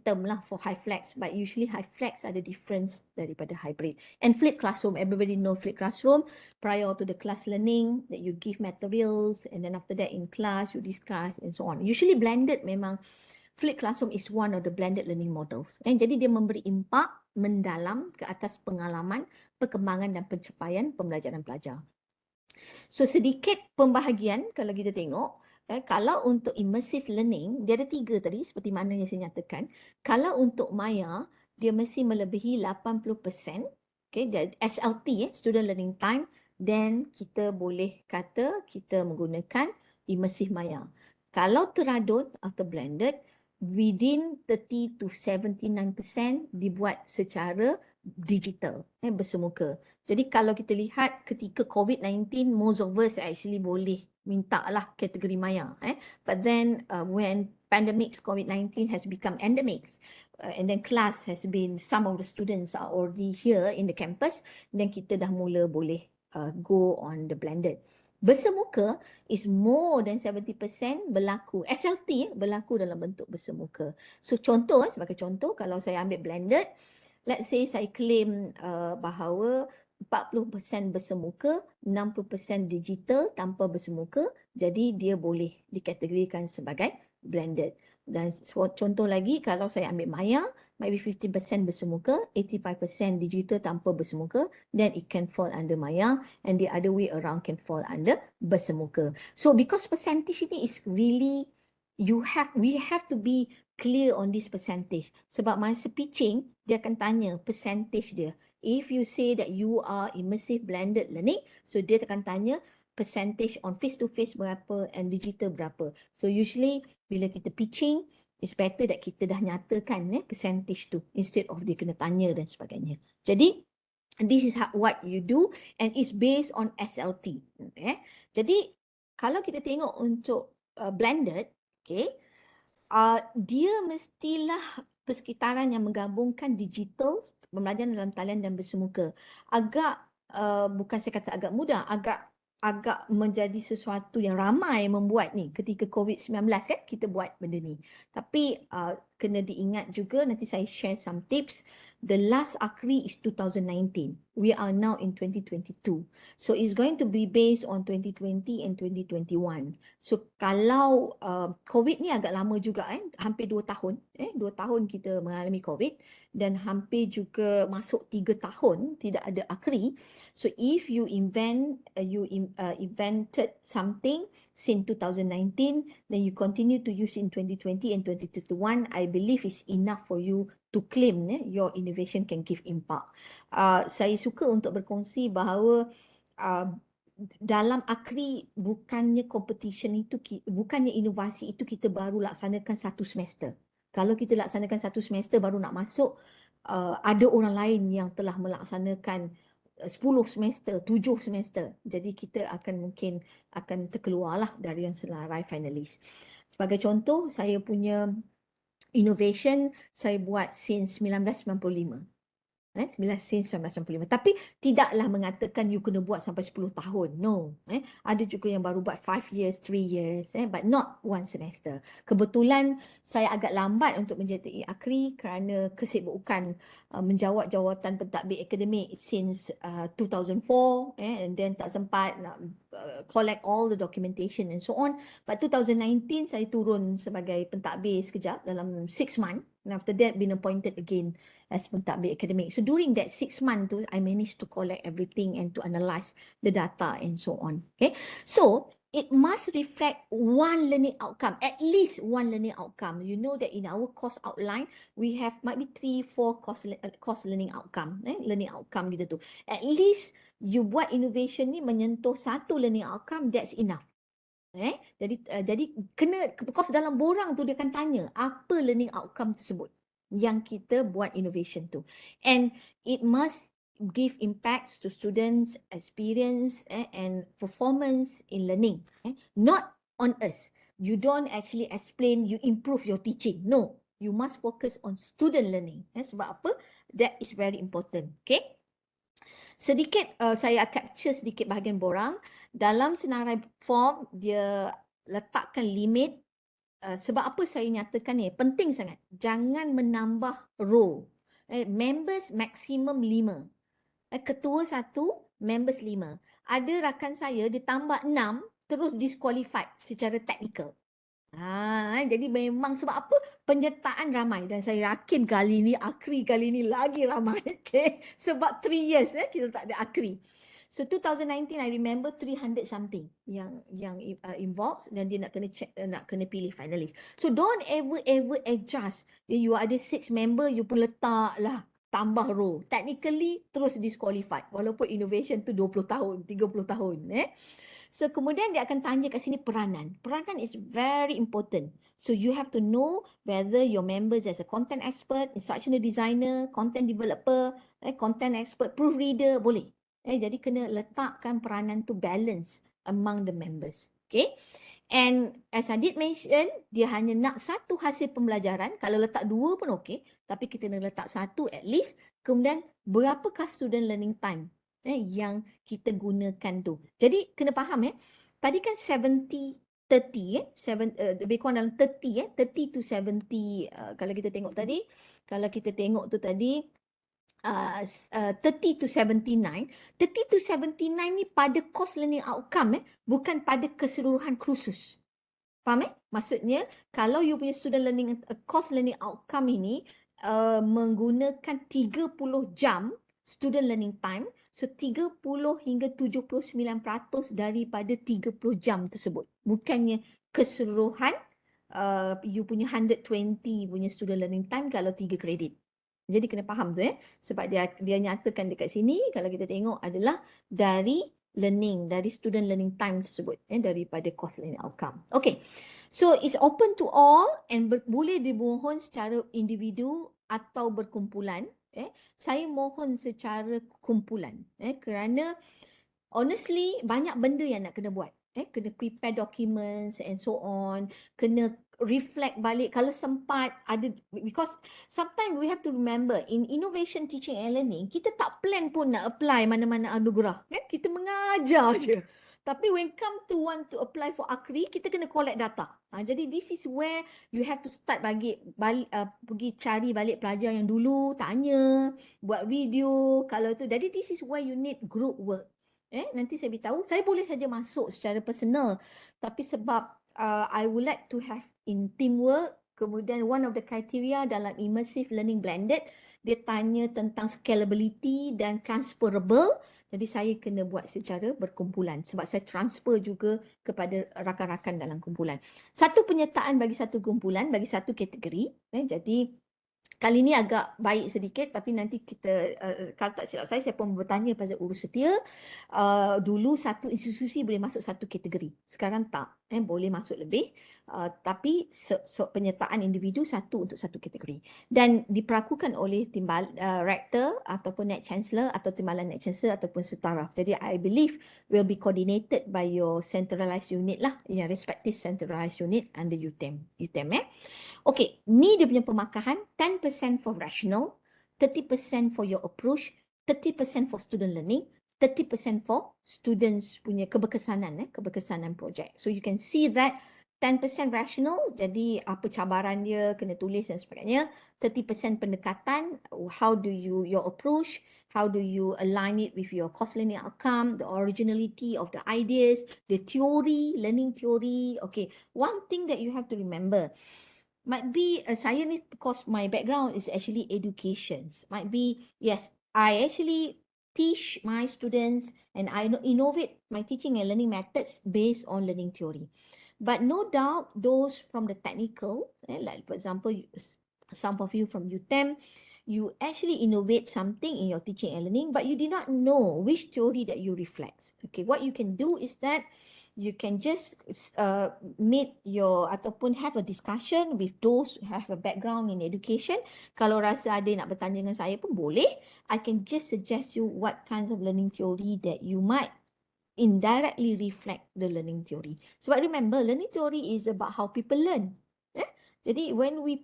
term lah for high flex, but usually high flex ada difference daripada hybrid. And flipped classroom, everybody know flipped classroom. Prior to the class learning, that you give materials, and then after that in class you discuss and so on. Usually blended memang. Flipped classroom is one of the blended learning models. Jadi dia memberi impak mendalam ke atas pengalaman, perkembangan dan pencapaian pembelajaran pelajar. So sedikit pembahagian kalau kita tengok, kalau untuk immersive learning, dia ada 3 tadi seperti mana yang saya nyatakan. Kalau untuk maya, dia mesti melebihi 80%, okay, SLT, student learning time, then kita boleh kata kita menggunakan immersive maya. Kalau teradun atau blended, within 30 to 79% dibuat secara digital, bersemuka. Jadi kalau kita lihat ketika COVID-19, most of us actually boleh minta lah kategori maya. But then when pandemics COVID-19 has become endemics, and then class has been, some of the students are already here in the campus, then kita dah mula boleh go on the blended. Bersemuka is more than 70% berlaku, SLT berlaku dalam bentuk bersemuka. So contoh, sebagai contoh, kalau saya ambil blended, let's say saya claim bahawa 40% bersemuka, 60% digital tanpa bersemuka, jadi dia boleh dikategorikan sebagai blended. Dan contoh lagi, kalau saya ambil maya, maybe 50% bersemuka, 85% digital tanpa bersemuka, then it can fall under maya, and the other way around can fall under bersemuka. So because percentage ini is really, we have to be clear on this percentage. Sebab masa pitching, dia akan tanya percentage dia. If you say that you are immersive blended learning, so dia akan tanya percentage on face-to-face berapa and digital berapa. So usually bila kita pitching, it's better that kita dah nyatakan percentage tu instead of dia kena tanya dan sebagainya. Jadi this is what you do, and it's based on SLT. Jadi kalau kita tengok untuk blended, okay, dia mestilah persekitaran yang menggabungkan digital, pembelajaran dalam talian dan bersemuka. Agak bukan saya kata agak mudah, agak menjadi sesuatu yang ramai membuat ni. Ketika COVID-19 kan kita buat benda ni. Tapi kena diingat juga, nanti saya share some tips. The last Akri is 2019. We are now in 2022. So it's going to be based on 2020 and 2021. So kalau COVID ni agak lama juga hampir 2 tahun. 2 tahun kita mengalami COVID dan hampir juga masuk 3 tahun tidak ada Akri. So if you invented something since 2019, then you continue to use in 2020 and 2021, I believe is enough for you to claim your innovation can give impact. Saya suka untuk berkongsi bahawa dalam Akri bukannya competition itu, bukannya inovasi itu kita baru laksanakan 1 semester. Kalau kita laksanakan 1 semester baru nak masuk, ada orang lain yang telah melaksanakan 10 semester, 7 semester. Jadi kita mungkin akan terkeluarlah dari yang selarai finalis. Sebagai contoh, saya punya innovation saya buat since 1995. Since 1995. Tapi tidaklah mengatakan you kena buat sampai 10 tahun. No. Ada juga yang baru buat 5 years, 3 years. But not 1 semester. Kebetulan saya agak lambat untuk menyertai Akri kerana kesibukan menjawat jawatan pentadbir akademik since 2004. And then tak sempat nak collect all the documentation and so on. But 2019 saya turun sebagai pentadbir sekejap dalam 6 months. And after that been appointed again as pentadbir akademik. So during that 6 months tu, I managed to collect everything and to analyze the data and so on. Okay, so it must reflect one learning outcome, at least one learning outcome. You know that in our course outline, we have might be 3-4 course learning outcome. Learning outcome gitu tu. At least you buat innovation ni menyentuh 1 learning outcome, that's enough. Jadi kena, because dalam borang tu dia akan tanya apa learning outcome tersebut yang kita buat innovation tu, and it must give impacts to students' experience and performance in learning, not on us. You don't actually explain, you improve your teaching. No, you must focus on student learning. Sebab apa? That is very important. Okay. Sedikit saya capture sedikit bahagian borang. Dalam senarai form dia letakkan limit. Sebab apa saya nyatakan ni? Penting sangat. Jangan menambah row. Members maksimum 5. Ketua 1, members 5. Ada rakan saya dia tambah 6 terus disqualified secara teknikal. Jadi memang sebab apa? Penyertaan ramai, dan saya yakin kali ni Akri kali ni lagi ramai. Okay? Sebab 3 years kita tak ada Akri. So 2019 I remember 300 something yang involved, dan dia nak kena pilih finalis. So don't ever adjust. You ada 6 member, you pun letak lah tambah row. Technically terus disqualified walaupun innovation tu 20 tahun, 30 tahun. So kemudian dia akan tanya kat sini peranan. Peranan is very important. So you have to know whether your members as a content expert, instructional designer, content developer, content expert, proofreader, boleh. Jadi kena letakkan peranan tu balance among the members. Okay. And as I did mention, dia hanya nak satu hasil pembelajaran. Kalau letak dua pun okey, tapi kita nak letak satu at least. Kemudian berapakah student learning time yang kita gunakan tu. Jadi kena faham tadi kan 70-30 lebih kurang dalam 30 to 70 kalau kita tengok tadi, kalau kita tengok tu tadi 30 to 79. 30 to 79 ni pada course learning outcome bukan pada keseluruhan kursus. Faham Maksudnya kalau you punya student learning course learning outcome ini menggunakan 30 jam student learning time, so 30 hingga 79% daripada 30 jam tersebut. Bukannya keseluruhan you punya 120 punya student learning time kalau 3 kredit. Jadi kena faham tu sebab dia nyatakan dekat sini kalau kita tengok adalah dari learning, dari student learning time tersebut daripada course learning outcome. Okay, so it's open to all and boleh dimohon secara individu atau berkumpulan. Saya mohon secara kumpulan kerana honestly banyak benda yang nak kena buat. Kena prepare documents and so on, kena reflect balik kalau sempat ada, because sometimes we have to remember in innovation teaching and learning kita tak plan pun nak apply mana-mana anugerah kita mengajar je, tapi when come to want to apply for Akri kita kena collect data. Jadi this is where you have to start pergi cari balik pelajar yang dulu, tanya, buat video kalau tu. Jadi this is where you need group work. Nanti saya beritahu, saya boleh saja masuk secara personal, tapi sebab I would like to have in teamwork. Kemudian one of the criteria dalam Imersif Learning Blended, dia tanya tentang scalability dan transferable. Jadi saya kena buat secara berkumpulan sebab saya transfer juga kepada rakan-rakan dalam kumpulan. Satu penyertaan bagi satu kumpulan, bagi satu kategori. Jadi kali ni agak baik sedikit, tapi nanti kita, kalau tak silap saya pun bertanya pasal urus setia. Dulu satu institusi boleh masuk satu kategori. Sekarang tak. Boleh masuk lebih. Tapi penyertaan individu satu untuk satu kategori. Dan diperakukan oleh rektor ataupun net chancellor atau timbalan net chancellor ataupun setara. Jadi I believe will be coordinated by your centralized unit lah. Your respective centralized unit under UTeM. Okay, ni dia punya pemakahan. 10% for rational, 30% for your approach, 30% for student learning, 30% for students punya keberkesanan projek. So you can see that 10% rational, jadi apa cabaran dia, kena tulis dan sebagainya. 30% pendekatan, how do you, your approach, how do you align it with your course learning outcome, the originality of the ideas, the theory, learning theory. Okay, one thing that you have to remember, might be saya ni because my background is actually education. Might be, yes, I actually teach my students and I innovate my teaching and learning methods based on learning theory. But no doubt those from the technical, like for example, some of you from UTeM, you actually innovate something in your teaching and learning, but you did not know which theory that you reflect. Okay, what you can do is that you can just meet your ataupun have a discussion with those who have a background in education. Kalau rasa ada nak bertanya dengan saya pun boleh. I can just suggest you what kinds of learning theory that you might indirectly reflect the learning theory. Sebab remember, learning theory is about how people learn. Jadi when we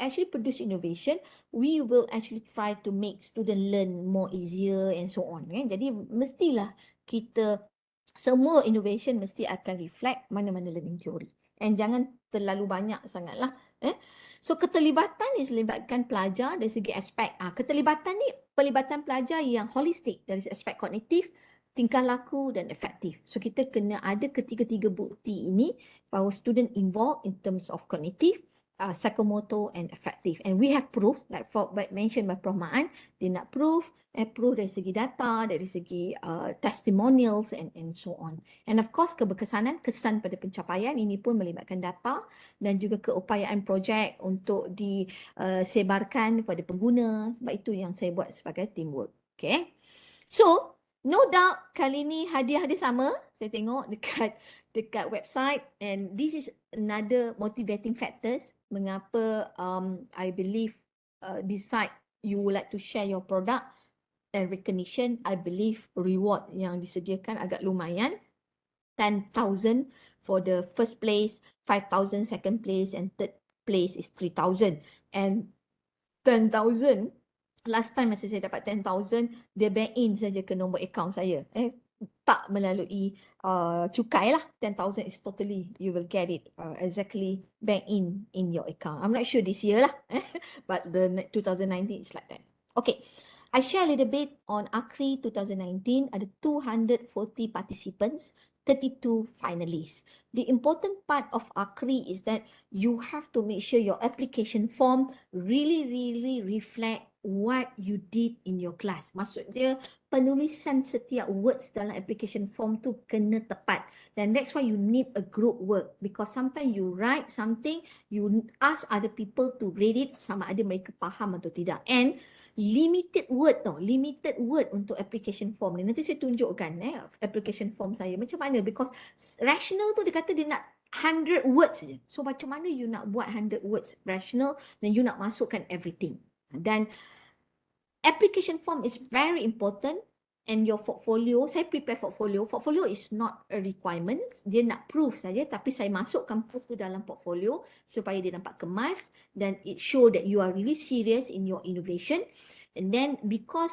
actually produce innovation, we will actually try to make student learn more easier and so on. Jadi mestilah kita semua innovation mesti akan reflect mana-mana learning theory. And jangan terlalu banyak sangatlah. So keterlibatan ni melibatkan pelajar dari segi aspek. Keterlibatan ni pelibatan pelajar yang holistik dari aspek kognitif, tingkah laku dan efektif. So kita kena ada ketiga-tiga bukti ini bahawa student involved in terms of cognitive, psychomotor and effective. And we have proof, like mentioned by Prof. Maan, dia nak proof dari segi data, dari segi testimonials and so on. And of course keberkesanan, kesan pada pencapaian ini pun melibatkan data dan juga keupayaan projek untuk disebarkan kepada pengguna. Sebab itu yang saya buat sebagai teamwork. Okay. So, no doubt kali ni hadiah dia sama. Saya tengok dekat website, and this is another motivating factors mengapa I believe beside you would like to share your product and recognition, I believe reward yang disediakan agak lumayan. 10,000 for the first place, 5,000 second place, and third place is 3,000. And 10,000, last time masa saya dapat 10,000, dia bank in saja ke nombor account saya. Tak melalui cukai lah. 10,000 is totally, you will get it exactly bank in your account. I'm not sure this year lah, but the 2019 is like that. Okay, I share a little bit on Akri 2019. Ada 240 participants, 32 finalists. The important part of Akri is that you have to make sure your application form really reflect what you did in your class. Maksud dia, penulisan setiap words dalam application form tu kena tepat. Dan that's why you need a group work, because sometimes you write something, you ask other people to read it, sama ada mereka faham atau tidak. And limited word untuk application form ni. Nanti saya tunjukkan application form saya macam mana, because rational tu dia kata dia nak 100 words je. So macam mana you nak buat 100 words rational dan you nak masukkan everything. Dan application form is very important, and your portfolio, saya prepare portfolio. Portfolio is not a requirement, dia nak proof saja, tapi saya masukkan proof tu dalam portfolio supaya dia nampak kemas dan it show that you are really serious in your innovation. And then because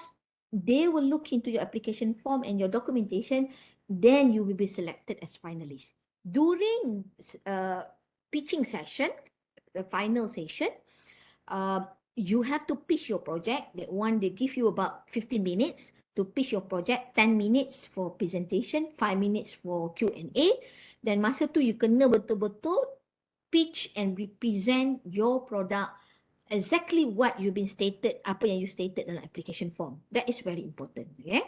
they will look into your application form and your documentation, then you will be selected as finalist. During pitching session, the final session, you have to pitch your project. That one, they give you about 15 minutes to pitch your project, 10 minutes for presentation, 5 minutes for Q&A. Dan masa tu you kena betul-betul pitch and represent your product exactly what you've been stated, apa yang you stated dalam application form. That is very important. Okay?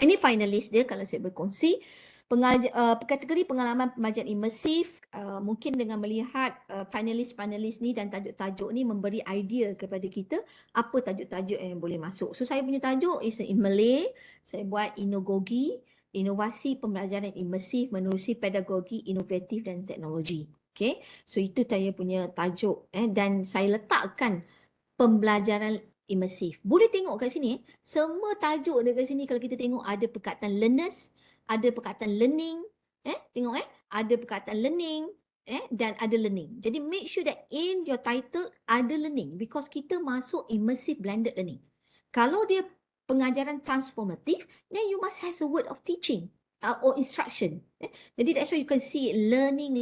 Ini finalis dia kalau saya berkongsi. Kategori pengalaman pembelajaran imersif, mungkin dengan melihat finalis-finalis ni dan tajuk-tajuk ni memberi idea kepada kita apa tajuk-tajuk yang boleh masuk. So saya punya tajuk is in Malay, saya buat Inogogi, inovasi pembelajaran imersif menerusi pedagogi inovatif dan teknologi. Okay, so itu saya punya tajuk dan saya letakkan pembelajaran imersif. Boleh tengok kat sini semua tajuk dekat sini kalau kita tengok ada perkataan learners, ada perkataan learning, tengok ada perkataan learning, dan ada learning. Jadi make sure that in your title ada learning, because kita masuk immersive blended learning. Kalau dia pengajaran transformatif, then you must have a word of teaching or instruction. Jadi that's why you can see learning.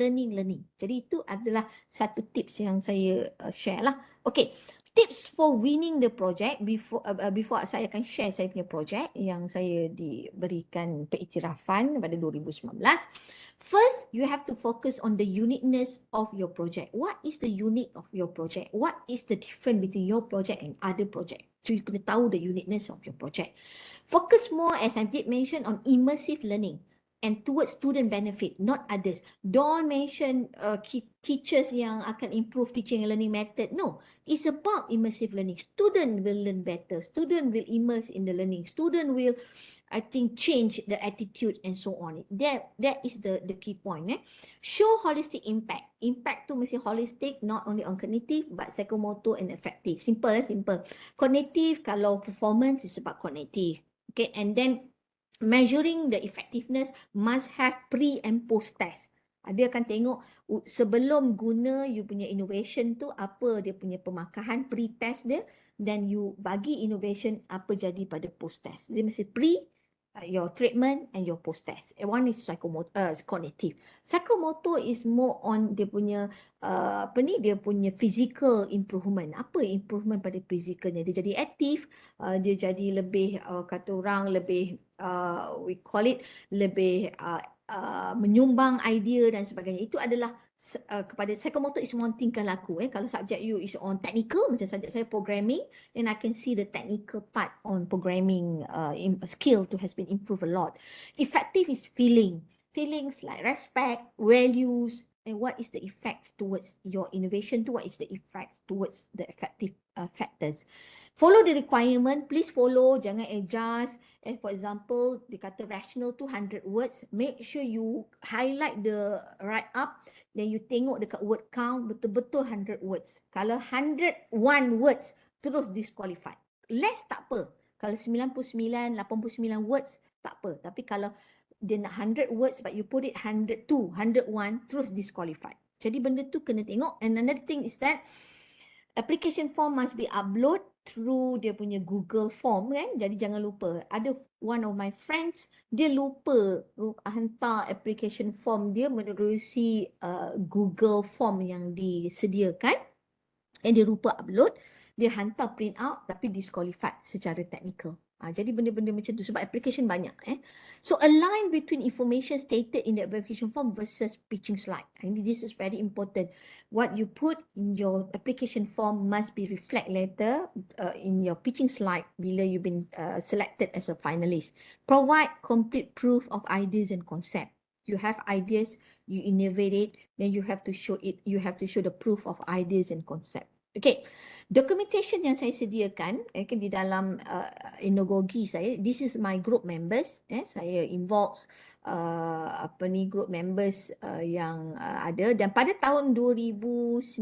Jadi itu adalah satu tips yang saya share lah. Okay. Tips for winning the project before saya akan share saya punya project yang saya diberikan pengiktirafan pada 2019. First, you have to focus on the uniqueness of your project. What is the unique of your project? What is the difference between your project and other project? So you kena tahu the uniqueness of your project. Focus more, as I did mention, on immersive learning and towards student benefit, not others. Don't mention teachers yang akan improve teaching and learning method. No, it's about immersive learning. Student will learn better. Student will immerse in the learning. Student will, I think, change the attitude and so on. That is the key point. Show holistic impact. Impact tu mesti holistic, not only on cognitive but psychomotor and affective. Simple. Cognitive, kalau performance is about cognitive. Okay, and then measuring the effectiveness must have pre and post test. Dia akan tengok sebelum guna you punya innovation tu apa dia punya pemakahan pre-test dia, dan you bagi innovation apa jadi pada post-test. Dia mesti pre, your treatment and your post-test. One is cognitive. Psychomotor is more on dia punya dia punya physical improvement. Apa improvement pada physicalnya? Dia jadi aktif, dia jadi lebih kata orang lebih we call it lebih menyumbang idea dan sebagainya. Itu adalah kepada psychomotor is one thing kan laku. Kalau subject you is on technical, macam subject saya programming, then I can see the technical part on programming skill to has been improved a lot. Effective is feelings like respect, values, and what is the effects towards your innovation, to what is the effects towards the effective factors. Follow the requirement, please follow, jangan adjust. And for example, dia kata rational 200 words, make sure you highlight the write up, then you tengok dekat word count, betul-betul 100 words. Kalau 101 words, terus disqualified. Less tak apa. Kalau 99, 89 words, tak apa. Tapi kalau dia nak 100 words but you put it 102, 101, terus disqualified. Jadi benda tu kena tengok. And another thing is that application form must be upload through dia punya Google form kan. Jadi jangan lupa. Ada one of my friends, dia lupa hantar application form dia menerusi Google form yang disediakan. And dia lupa upload. Dia hantar print out tapi disqualified secara technical. Jadi benda-benda macam tu sebab application banyak. So align between information stated in the application form versus pitching slide. And this is very important. What you put in your application form must be reflect later in your pitching slide bila you've been selected as a finalist. Provide complete proof of ideas and concept. You have ideas, you innovate it, then you have to show it. You have to show the proof of ideas and concept. Okay, documentation yang saya sediakan di dalam Teknologi saya, this is my group members. Saya involve group members yang ada, dan pada tahun 2019,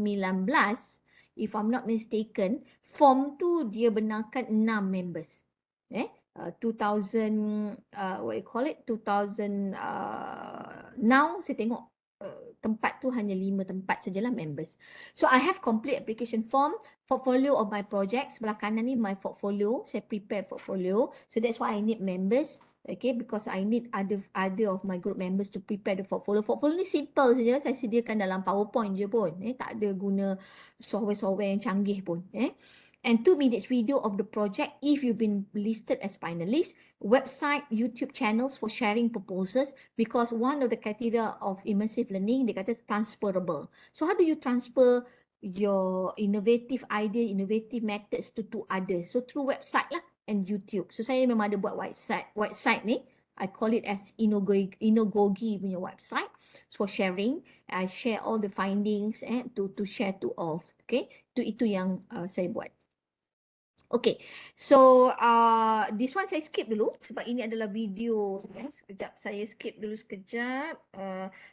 if I'm not mistaken, form tu dia benarkan 6 members. 2000 what you call it, 2000 now saya tengok tempat tu hanya 5 tempat sajalah members. So I have complete application form, portfolio of my project. Sebelah kanan ni my portfolio, saya prepare portfolio. So that's why I need members. Okay, because I need other of my group members to prepare the portfolio. Portfolio ni simple saja, saya sediakan dalam PowerPoint je pun. Tak ada guna software-software yang canggih pun. And 2 minutes video of the project if you've been listed as finalist. Website, YouTube channels for sharing proposals, because one of the criteria of immersive learning, dia kata transferable. So how do you transfer your innovative idea, innovative methods to others? So through website lah and YouTube. So saya memang ada buat website ni. I call it as Inogogi punya website for sharing. I share all the findings to share to all. Okay, itu yang saya buat. Okay, so this one saya skip dulu sebab ini adalah video. Sekejap, saya skip dulu sekejap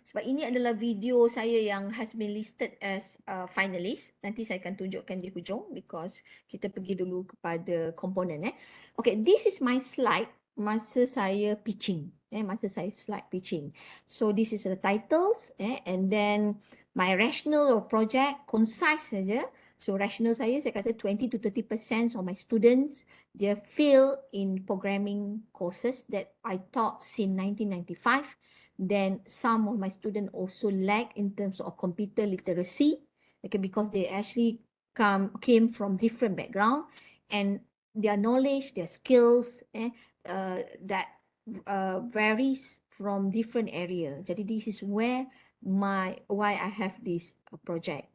sebab ini adalah video saya yang has been listed as finalist. Nanti saya akan tunjukkan di hujung because kita pergi dulu kepada komponen. Okay, this is my slide masa saya pitching. Masa saya slide pitching. So this is the titles and then my rationale or project, concise saja. So rasional saya kata 20 to 30% of my students, they fail in programming courses that I taught since 1995. Then some of my students also lack in terms of computer literacy, because they actually came from different background, and their knowledge, their skills that varies from different area. Jadi this is why I have this project.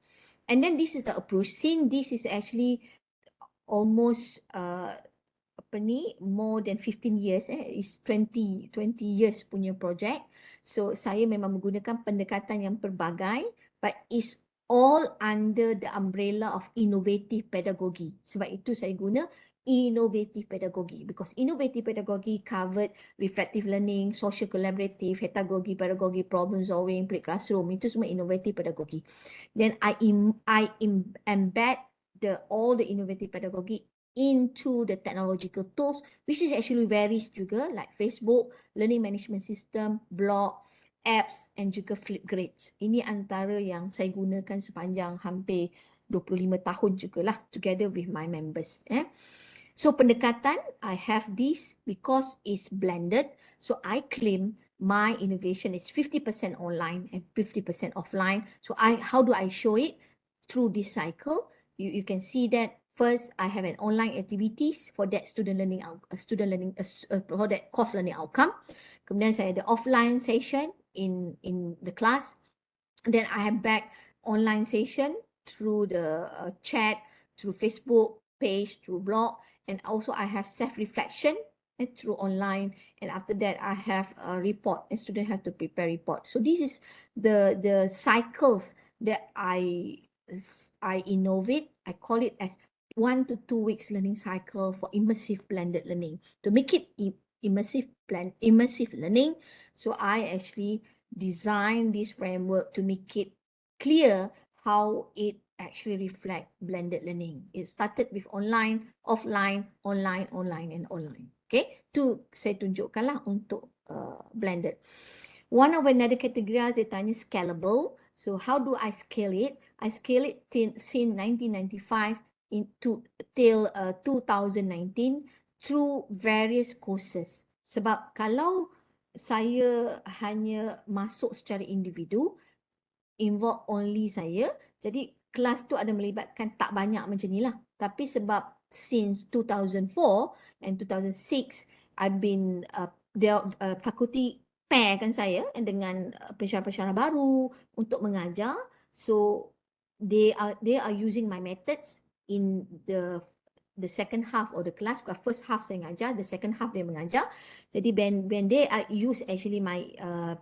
And then this is the approach. Since this is actually almost more than 15 years, is 20 years punya project. So saya memang menggunakan pendekatan yang pelbagai, but is all under the umbrella of innovative pedagogy. Sebab itu saya guna innovative pedagogy, because innovative pedagogy covered reflective learning, social collaborative, pedagogy, problem solving, play classroom. Itu semua innovative pedagogy. Then I embed all the innovative pedagogy into the technological tools, which is actually varies juga, like Facebook, learning management system, blog, apps, and juga Flipgrades. Ini antara yang saya gunakan sepanjang hampir 25 tahun jugalah, together with my members. So pendekatan, I have this because it's blended. So I claim my innovation is 50% online and 50% offline. So how do I show it? Through this cycle. You can see that first I have an online activities for that for that course learning outcome. Kemudian saya ada offline session in the class. Then I have back online session through the chat, through Facebook page, through blog. And also I have self-reflection through online, and after that I have a report, and students have to prepare report. So this is the cycles that I innovate. I call it as 1 to 2 weeks learning cycle for immersive blended learning. To make it immersive learning, so I actually design this framework to make it clear how it actually reflect blended learning. It started with online, offline, online, and online. Okay, tu saya tunjukkanlah untuk blended. One of another category dia tanya scalable. So how do I scale it? I scale it since 1995 till 2019 through various courses. Sebab kalau saya hanya masuk secara individu, involve only saya, jadi kelas tu ada melibatkan tak banyak macam ni lah. Tapi sebab since 2004 and 2006 I've been fakulti pairkan saya dengan pensyarah-pensyarah baru untuk mengajar. So they are using my methods in the second half of the class. Bukan first half saya mengajar, the second half dia mengajar. Jadi when they use actually my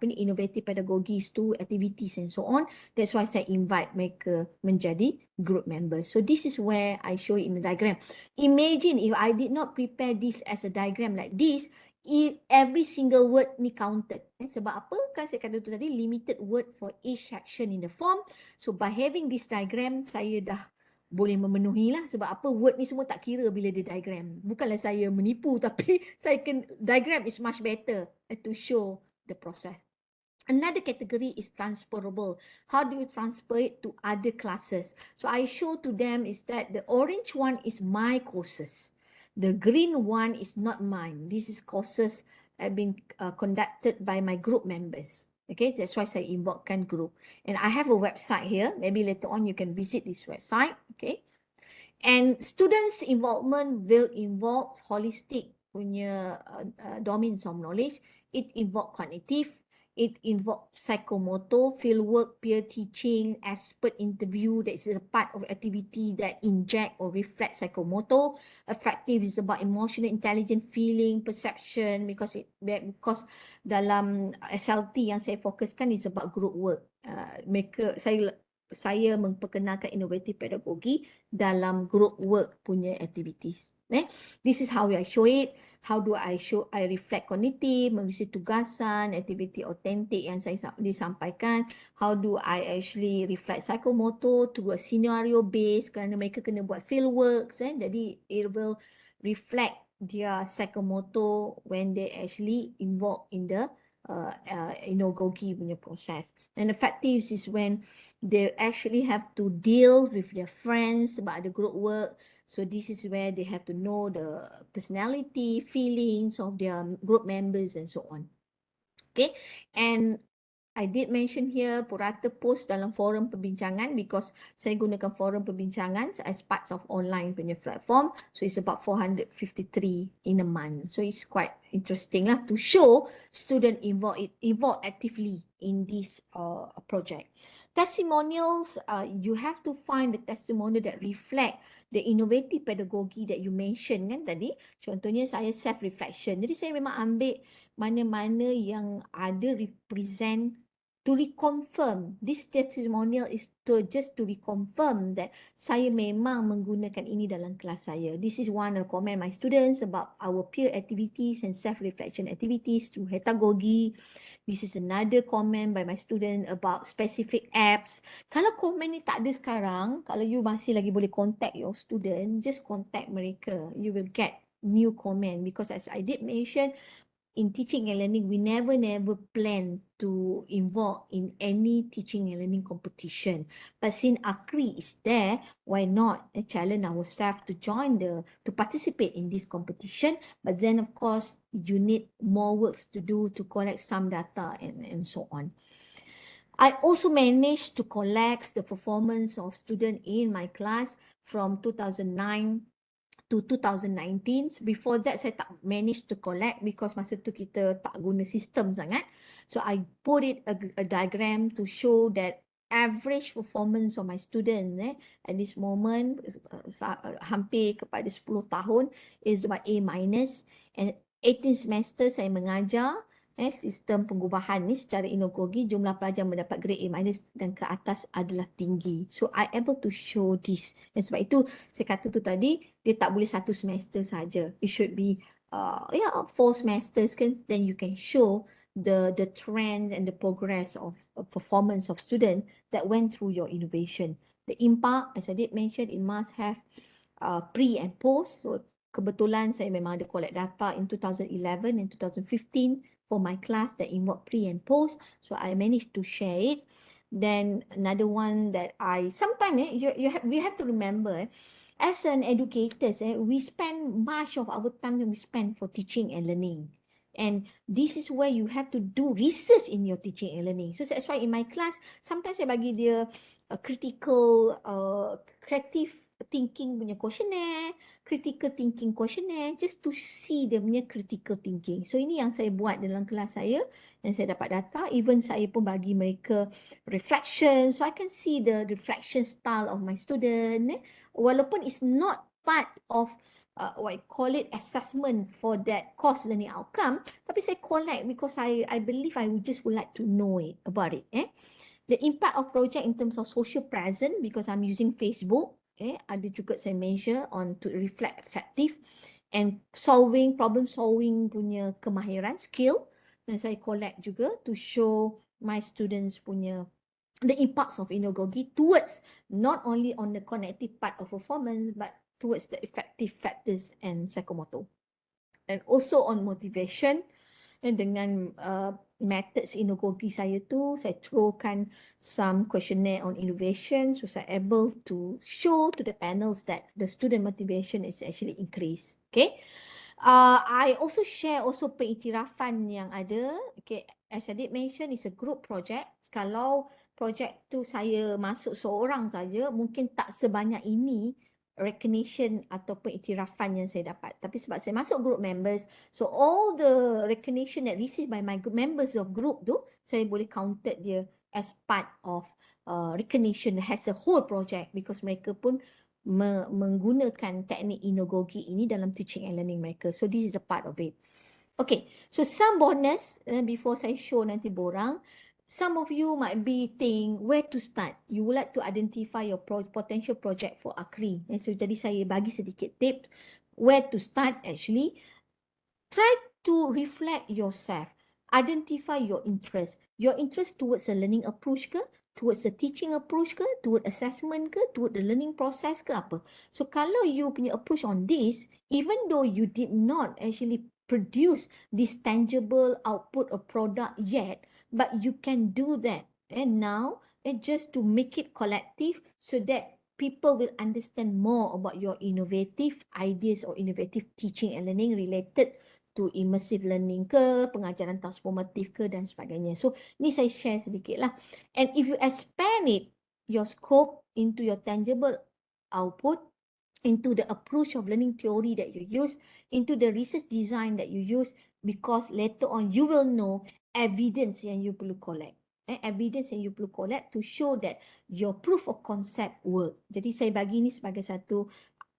innovative pedagogies to activities and so on, that's why saya invite mereka menjadi group members. So this is where I show it in the diagram. Imagine if I did not prepare this as a diagram like this, every single word ni counted. Sebab apa? Kan saya kata tu tadi, limited word for each section in the form. So by having this diagram, saya dah boleh memenuhi lah. Sebab apa, word ni semua tak kira bila dia diagram. Bukanlah saya menipu, tapi saya diagram is much better to show the process. Another category is transferable. How do you transfer it to other classes? So I show to them is that the orange one is my courses. The green one is not mine. This is courses have been conducted by my group members. Okay, that's why saya involvekan group. And I have a website here. Maybe later on you can visit this website. Okay. And students' involvement will involve holistic punya domains of knowledge. It involves cognitive. It involves psychomotor, fieldwork, peer teaching, expert interview. That is a part of activity that inject or reflect psychomotor. Affective is about emotional intelligence, feeling, perception. Because dalam SLT yang saya fokuskan is about group work. Saya memperkenalkan inovatif pedagogi dalam group work punya activities. This is how I show it. How do I show? I reflect kognitif, mengisi tugasan, aktiviti autentik yang saya disampaikan. How do I actually reflect psychomotor through a scenario based, kerana mereka kena buat field works. Jadi it will reflect their psychomotor when they actually involved in the inogogi punya proses. And effective is when they actually have to deal with their friends sebab ada group work. So this is where they have to know the personality, feelings of their group members and so on. Okay, and I did mention here purata post dalam forum perbincangan because saya gunakan forum perbincangan as parts of online punya platform. So it's about 453 in a month. So it's quite interesting lah to show student involved actively in this project. Testimonials, you have to find the testimonial that reflect the innovative pedagogy that you mentioned kan tadi. Contohnya saya self-reflection. Jadi saya memang ambil mana-mana yang ada represent to reconfirm. This testimonial is just to reconfirm that saya memang menggunakan ini dalam kelas saya. This is one of comment my students about our peer activities and self-reflection activities through Kategori. This is another comment by my student about specific apps. Kalau komen ni tak ada sekarang, kalau you masih lagi boleh contact your student, just contact mereka. You will get new comment because as I did mention, in teaching and learning, we never plan to involve in any teaching and learning competition. But since Akri is there, why not challenge our staff to participate in this competition? But then of course, you need more works to do to collect some data and so on. I also managed to collect the performance of students in my class from 2009 to 2019. Before that, saya tak manage to collect because masa tu kita tak guna sistem sangat. So I put it a diagram to show that average performance of my students at this moment hampir kepada 10 tahun is about A-, and 18 semester saya mengajar sistem pengubahan ni secara inogogi, jumlah pelajar mendapat grade A- dan ke atas adalah tinggi. So I able to show this. Dan sebab itu saya kata tu tadi, dia tak boleh satu semester saja. It should be 4 semesters kan, then you can show the trends and the progress of performance of student that went through your innovation. The impact, as I did mention, it must have pre and post. So kebetulan saya memang ada collect data in 2011 and 2015 for my class that involve pre and post. So I managed to share it. Then another one that sometimes we have to remember, as an educators, we spend much of our time we spend for teaching and learning. And this is where you have to do research in your teaching and learning. So that's why in my class, sometimes saya bagi dia critical, creative thinking punya questionnaire, critical thinking questionnaire, just to see dia punya critical thinking. So ini yang saya buat dalam kelas saya, dan saya dapat data. Even saya pun bagi mereka reflection, so I can see the reflection style of my student. Walaupun it's not part of what I call it assessment for that course learning outcome, tapi saya collect because I believe I would like to know it about it. The impact of project in terms of social present, because I'm using Facebook, ada juga saya measure on to reflect effective and problem solving punya kemahiran, skill, dan saya collect juga to show my students punya the impacts of pedagogy towards not only on the cognitive part of performance, but towards the effective factors and psychomotor. And also on motivation, dengan methods pedagogy saya tu, saya throwkan some questionnaire on innovation, so saya able to show to the panels that the student motivation is actually increased. Okay. I also share pengiktirafan yang ada. Okay, as I did mention, it's a group project. Kalau project tu saya masuk seorang saja, mungkin tak sebanyak ini recognition atau pengiktirafan yang saya dapat. Tapi sebab saya masuk group members, so all the recognition that received by my members of group tu, saya boleh counted dia as part of recognition as a whole project, because mereka pun menggunakan teknik pedagogi ini dalam teaching and learning mereka. So this is a part of it. Okay, so some bonus before saya show nanti borang. Some of you might be think where to start. You would like to identify your potential project for Akri. So jadi saya bagi sedikit tips where to start actually. Try to reflect yourself. Identify your interest. Your interest towards a learning approach ke? Towards a teaching approach ke? Towards assessment ke? Towards the learning process ke apa? So kalau you punya approach on this, even though you did not actually produce this tangible output or product yet, but you can do that. And now, just to make it collective so that people will understand more about your innovative ideas or innovative teaching and learning related to immersive learning ke, pengajaran transformatif ke, dan sebagainya. So, ni saya share sedikit lah. And if you expand it, your scope into your tangible output, into the approach of learning theory that you use, into the research design that you use, because later on you will know evidence yang you perlu collect. Evidence yang you perlu collect to show that your proof of concept work. Jadi saya bagi ni sebagai satu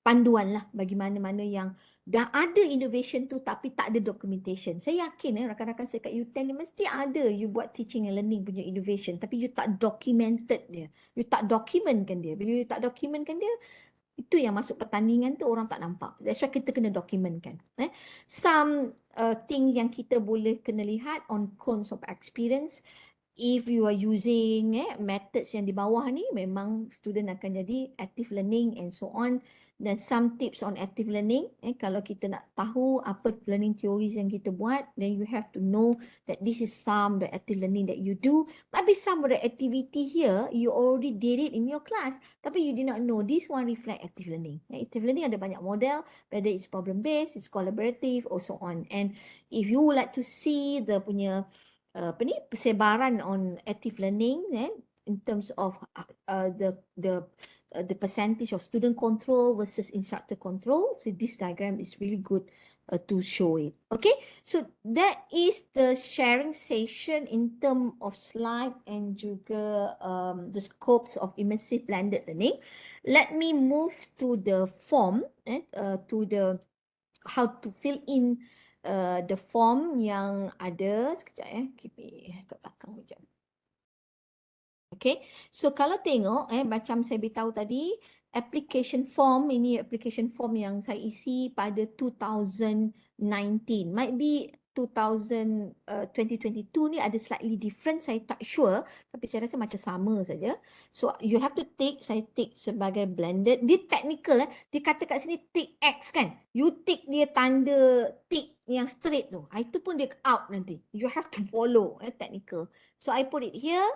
panduan lah bagi mana-mana yang dah ada innovation tu tapi tak ada documentation. Saya yakin rakan-rakan saya kat UTeM ni mesti ada you buat teaching and learning punya innovation, tapi you tak documented dia. You tak documentkan dia. Bila you tak documentkan dia, itu yang masuk pertandingan tu orang tak nampak. That's why kita kena documentkan. Some thing yang kita boleh kena lihat on cones of experience. If you are using methods yang di bawah ni, memang student akan jadi active learning and so on. Dan some tips on active learning, kalau kita nak tahu apa learning theories yang kita buat, then you have to know that this is some the active learning that you do. Maybe some of the activity here, you already did it in your class, tapi you did not know this one reflect active learning. Active learning ada banyak model, whether it's problem based, it's collaborative, or so on. And if you would like to see the punya persebaran on active learning, in terms of the percentage of student control versus instructor control, so this diagram is really good to show it. Okay, so that is the sharing session in terms of slide and juga the scopes of immersive blended learning. Let me move to the form, to the how to fill in the form yang ada. Sekejap keep it kat belakang sekejap. Okay, so kalau tengok macam saya beritahu tadi, application form ini application form yang saya isi pada 2019. Might be 2022 ni ada slightly different, saya tak sure, tapi saya rasa macam sama saja. So you have to take, saya take sebagai blended. Dia technical dia kata kat sini tick X kan. You tick dia tanda tick yang straight tu. Itu pun dia out nanti. You have to follow technical. So I put it here.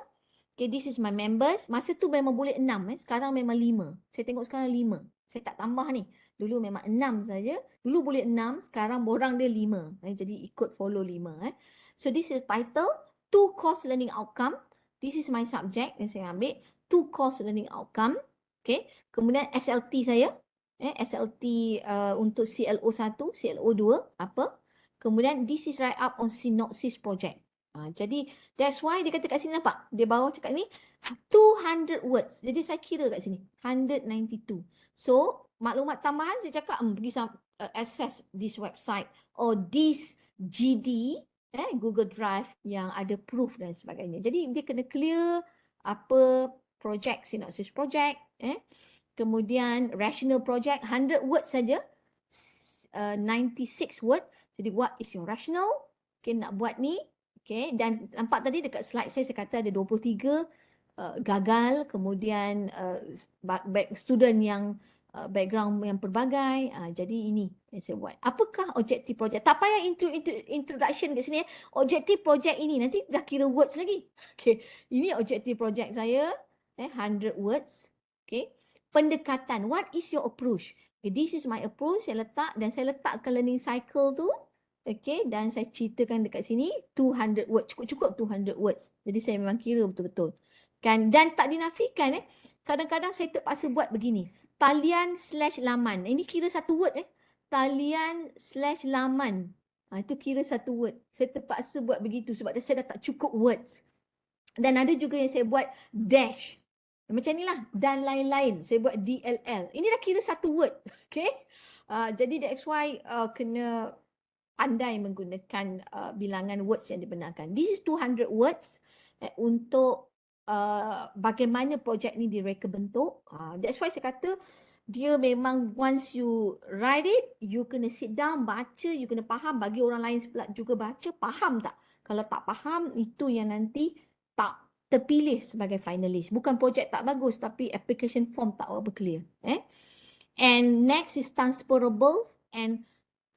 Okay, this is my members. Masa tu memang boleh 6 sekarang memang 5. Saya tengok sekarang 5. Saya tak tambah ni. Dulu memang 6 saja. Dulu boleh 6, sekarang borang dia 5. Jadi ikut follow 5. So this is title, 2 course learning outcome. This is my subject yang saya ambil, 2 course learning outcome. Okay. Kemudian SLT saya, SLT untuk CLO1, CLO2 apa. Kemudian this is write up on synopsis project. Jadi that's why dia kata kat sini, nampak? Dia bawah cakap ni 200 words. Jadi saya kira kat sini 192. So maklumat tambahan saya cakap pergi access this website or this GD Google Drive yang ada proof dan sebagainya. Jadi dia kena clear apa project, synopsis project, kemudian rational project 100 words saja, 96 word. Jadi what is your rational? Okay, nak buat ni. Okay, dan nampak tadi dekat slide saya kata ada 23 gagal, kemudian student yang background yang pelbagai. Jadi ini yang saya buat. Apakah objektif projek? Tak payah introduction kat sini. Objektif projek ini nanti dah kira words lagi. Okay, ini objektif projek saya, 100 words. Okay, pendekatan. What is your approach? Okay, this is my approach. Saya letak dan saya letakkan learning cycle tu. Okay, dan saya ceritakan dekat sini 200 words, cukup-cukup 200 words. Jadi saya memang kira betul-betul. Kan, dan tak dinafikan kadang-kadang saya terpaksa buat begini. Talian/laman. Ini kira satu word Talian/laman. Itu kira satu word. Saya terpaksa buat begitu sebab saya dah tak cukup words. Dan ada juga yang saya buat dash. Macam inilah, dan lain-lain. Saya buat DLL. Ini dah kira satu word. Okay. Jadi that's why kena pandai menggunakan bilangan words yang dibenarkan. This is 200 words untuk bagaimana projek ni direka bentuk. That's why saya kata dia memang once you write it, you kena sit down, baca, you kena faham, bagi orang lain juga baca, faham tak? Kalau tak faham, itu yang nanti tak terpilih sebagai finalis. Bukan projek tak bagus, tapi application form tak apa clear. And next is transferable and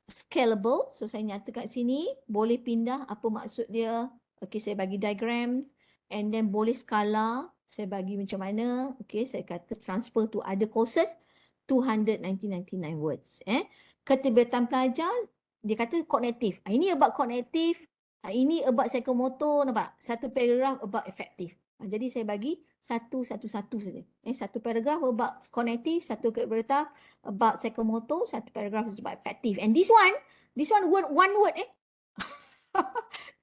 scalable. So saya nyata kat sini, boleh pindah apa maksud dia. Okay, saya bagi diagram. And then boleh skala, saya bagi macam mana. Okay, saya kata transfer to other courses, 299 words. Keterlibatan pelajar, dia kata kognitif. Ini about kognitif, ini about psychomotor, nampak? Satu paragraf about effective. Jadi saya bagi satu-satu saja. Satu paragraf about kognitif, satu paragraf about psychomotor, satu paragraf about effective. And this one one word.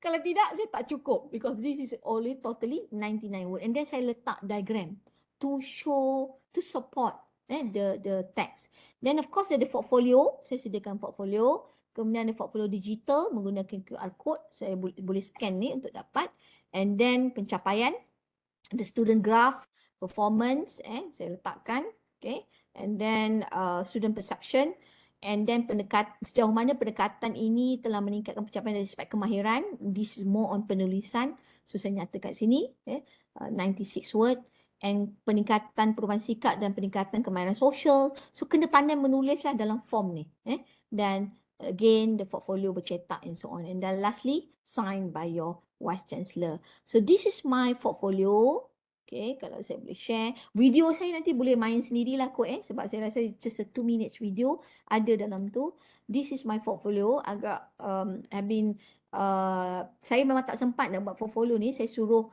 Kalau tidak, saya tak cukup because this is only totally 99 word. And then saya letak diagram to show, to support the text. Then of course ada portfolio, saya sediakan portfolio. Kemudian ada portfolio digital menggunakan QR code, saya boleh scan ni untuk dapat. And then pencapaian, the student graph, performance, saya letakkan. Okay. And then student perception. And then sejauh mana pendekatan ini telah meningkatkan pencapaian dari aspek kemahiran. This is more on penulisan. So saya nyata kat sini 96 word. And peningkatan perubahan sikap dan peningkatan kemahiran sosial. So kena pandai menulis lah dalam form ni. Dan again the portfolio bercetak and so on. And then lastly signed by your Vice Chancellor. So this is my portfolio. Okay, kalau saya boleh share. Video saya nanti boleh main sendirilah kot sebab saya rasa just a 2 minutes video ada dalam tu. This is my portfolio. Agak saya memang tak sempat nak buat portfolio ni. Saya suruh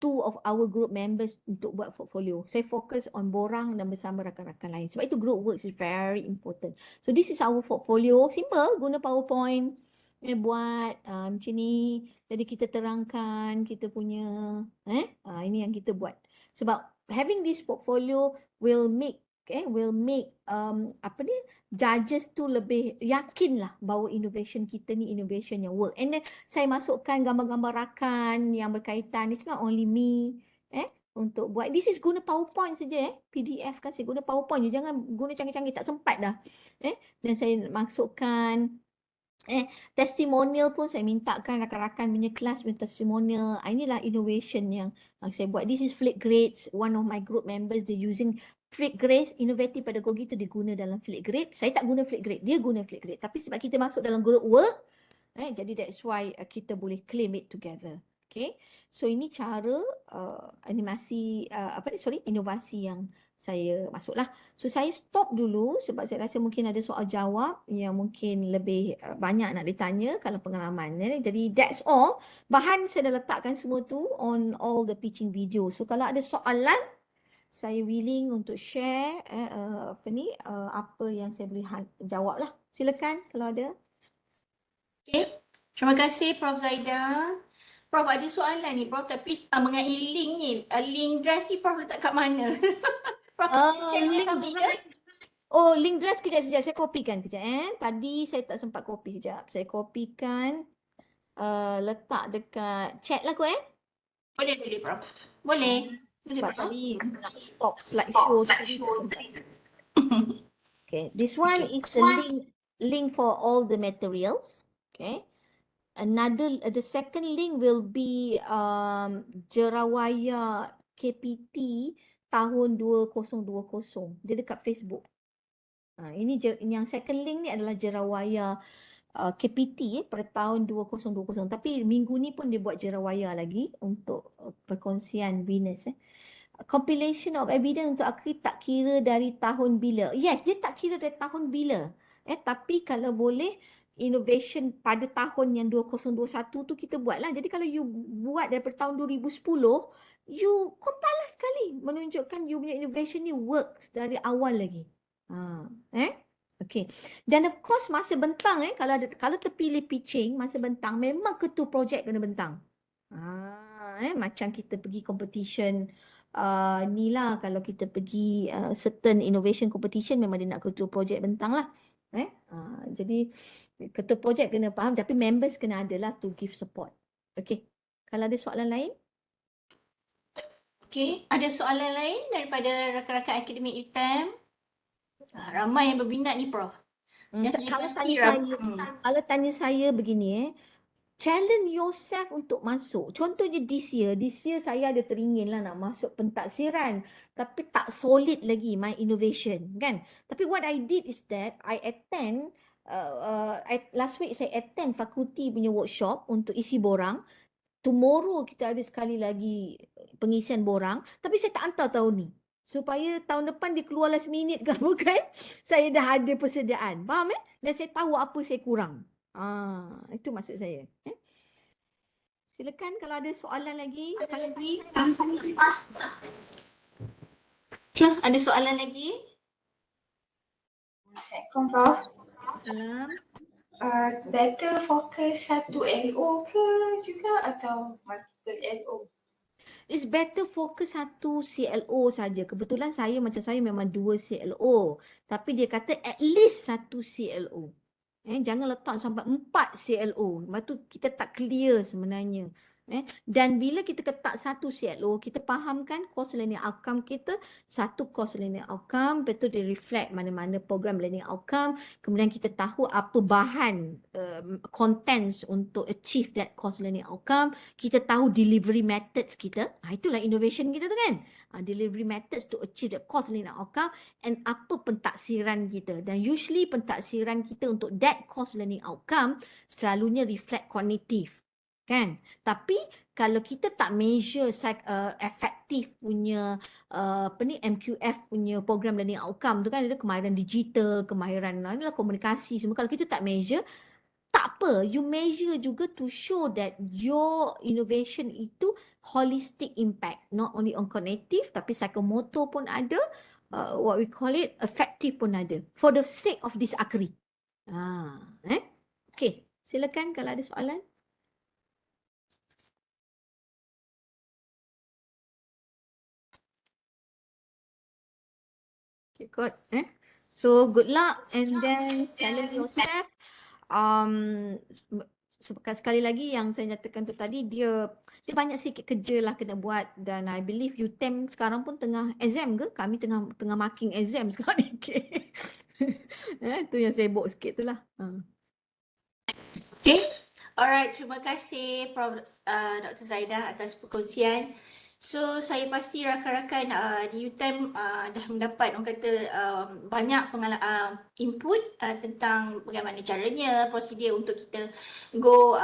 2 of our group members untuk buat portfolio. Saya fokus on borang dan bersama rakan-rakan lain. Sebab itu group work is very important. So this is our portfolio. Simple, guna PowerPoint. Buat macam ni. Jadi kita terangkan kita punya ini yang kita buat. Sebab having this portfolio will make judges tu lebih yakin lah bahawa innovation kita ni innovation yang work. And then saya masukkan gambar-gambar rakan yang berkaitan. It's not only me untuk buat. This is guna PowerPoint saja PDF kan saya guna PowerPoint je. Jangan guna canggih-canggih, tak sempat dah. Dan saya masukkan Testimonial pun saya mintakan rakan-rakan punya kelas punya testimonial. Inilah innovation yang saya buat. This is Flipgrades. One of my group members, they using Flipgrades, inovatif pedagogi tu diguna dalam Flipgrade. Saya tak guna Flipgrade, dia guna Flipgrade. Tapi sebab kita masuk dalam group work, jadi that's why kita boleh claim it together. Okay, so ini cara inovasi yang saya masuklah. So saya stop dulu sebab saya rasa mungkin ada soal jawab yang mungkin lebih banyak nak ditanya kalau pengalaman. Jadi that's all. Bahan saya dah letakkan semua tu on all the pitching video. So kalau ada soalan, saya willing untuk share apa yang saya boleh jawab lah. Silakan kalau ada. Okay. Terima kasih Prof Zaida. Prof ada soalan ni Prof, tapi mengenai link ni, link drive ni Prof letak kat mana? Prof Link drive. Oh, link drive sekejap. Saya kopikan kejap. Tadi saya tak sempat copy kejap. Saya kopikan. Letak dekat chat lah kot Boleh Prof. Boleh Sebab Prof. tadi nak stop slideshow tadi tak sempat. Okay, this one is the link for all the materials. Okay. The second link will be Jerawaya KPT tahun 2020. Dia dekat Facebook. Ini yang second link ni adalah Jerawaya KPT pada tahun 2020. Tapi minggu ni pun dia buat Jerawaya lagi untuk perkongsian winners. Compilation of evidence untuk Akri tak kira dari tahun bila. Yes, dia tak kira dari tahun bila. Tapi kalau boleh innovation pada tahun yang 2021 tu kita buat lah. Jadi kalau you buat daripada tahun 2010, you compile sekali menunjukkan you punya innovation ni works dari awal lagi. Okay. Dan of course masa bentang kalau terpilih pitching masa bentang memang ketua projek kena bentang. Macam kita pergi competition ni lah, kalau kita pergi certain innovation competition memang dia nak ketua projek bentang lah. Jadi ketua projek kena faham, tapi members kena ada lah to give support. Okay. Kalau ada soalan lain? Okay, ada soalan lain daripada rakan-rakan akademik UTeM? Ramai yang berminat ni Prof. Kalau tanya saya begini challenge yourself untuk masuk. Contohnya this year saya ada teringin lah nak masuk pentaksiran tapi tak solid lagi my innovation kan. Tapi what I did is that I attend last week saya attend fakulti punya workshop untuk isi borang. Tomorrow kita ada sekali lagi pengisian borang tapi saya tak hantar tahun ni. Supaya tahun depan dia keluar last minute ke apa kan. Saya dah ada persediaan. Faham Dan saya tahu apa saya kurang. Itu maksud saya. Silakan kalau ada soalan lagi. Ada soalan lagi? Assalamualaikum Prof. Salam. Better fokus satu LO ke juga atau multiple LO? It's better fokus satu CLO saja. Kebetulan macam saya memang 2 CLO. Tapi dia kata at least satu CLO. Jangan letak sampai 4 CLO. Lepas tu kita tak clear sebenarnya. Dan bila kita letak satu CLO, kita fahamkan course learning outcome kita, satu course learning outcome, lepas tu dia reflect mana-mana program learning outcome, kemudian kita tahu apa bahan contents untuk achieve that course learning outcome, kita tahu delivery methods kita, itulah innovation kita tu kan, delivery methods to achieve that course learning outcome, and apa pentaksiran kita. Dan usually pentaksiran kita untuk that course learning outcome selalunya reflect kognitif. Kan? Tapi kalau kita tak measure efektif punya MQF punya program learning outcome tu kan, ada kemahiran digital, kemahiran komunikasi semua. Kalau kita tak measure, tak apa. You measure juga to show that your innovation itu holistic impact. Not only on cognitive tapi psychomotor pun ada, what we call it, effective pun ada. For the sake of this Akri. Okay, silakan kalau ada soalan. Good. So good luck and then challenge yourself. Sekali lagi yang saya nyatakan tu tadi, dia banyak sikit kerja lah kena buat, dan I believe UTeM sekarang pun tengah exam ke? Kami tengah marking exam sekarang ni. Okay. Tu yang sibuk sikit tu lah. Okay. Alright, terima kasih Prof. Dr. Zaidah atas perkongsian. So, saya pasti rakan-rakan di UTeM dah mendapat orang kata banyak input tentang bagaimana caranya, prosedur untuk kita go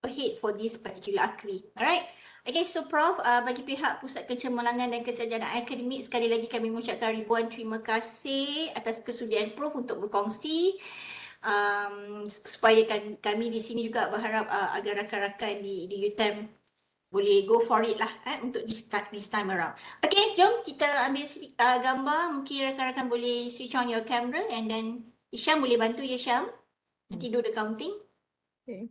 ahead for this particular Akri. Alright. Okay, so Prof, bagi pihak Pusat Kecemerlangan dan Kesarjanaan Akademik, sekali lagi kami mengucapkan ribuan terima kasih atas kesudian Prof untuk berkongsi. Supaya kami di sini juga berharap agar rakan-rakan di UTeM boleh go for it lah untuk this time around. Okay, jom kita ambil gambar. Mungkin rakan-rakan boleh switch on your camera and then Isyam boleh bantu ya Isyam. Nanti do the counting. Okay.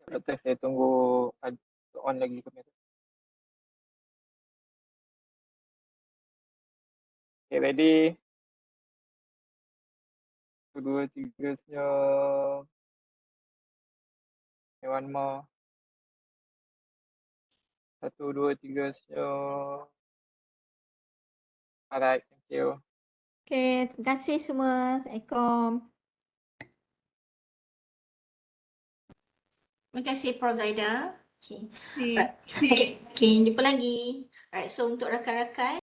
Doktor, saya tunggu on lagi kamera. Okay, ready? 1, 2, 3 senyum. Okay, one more. 1, 2, 3 senyum. Alright, thank you. Okay, terima kasih semua. Assalamualaikum. Terima kasih Prof. Zaidah. Okay. See. Alright. Okay, jumpa lagi. Alright, so untuk rakan-rakan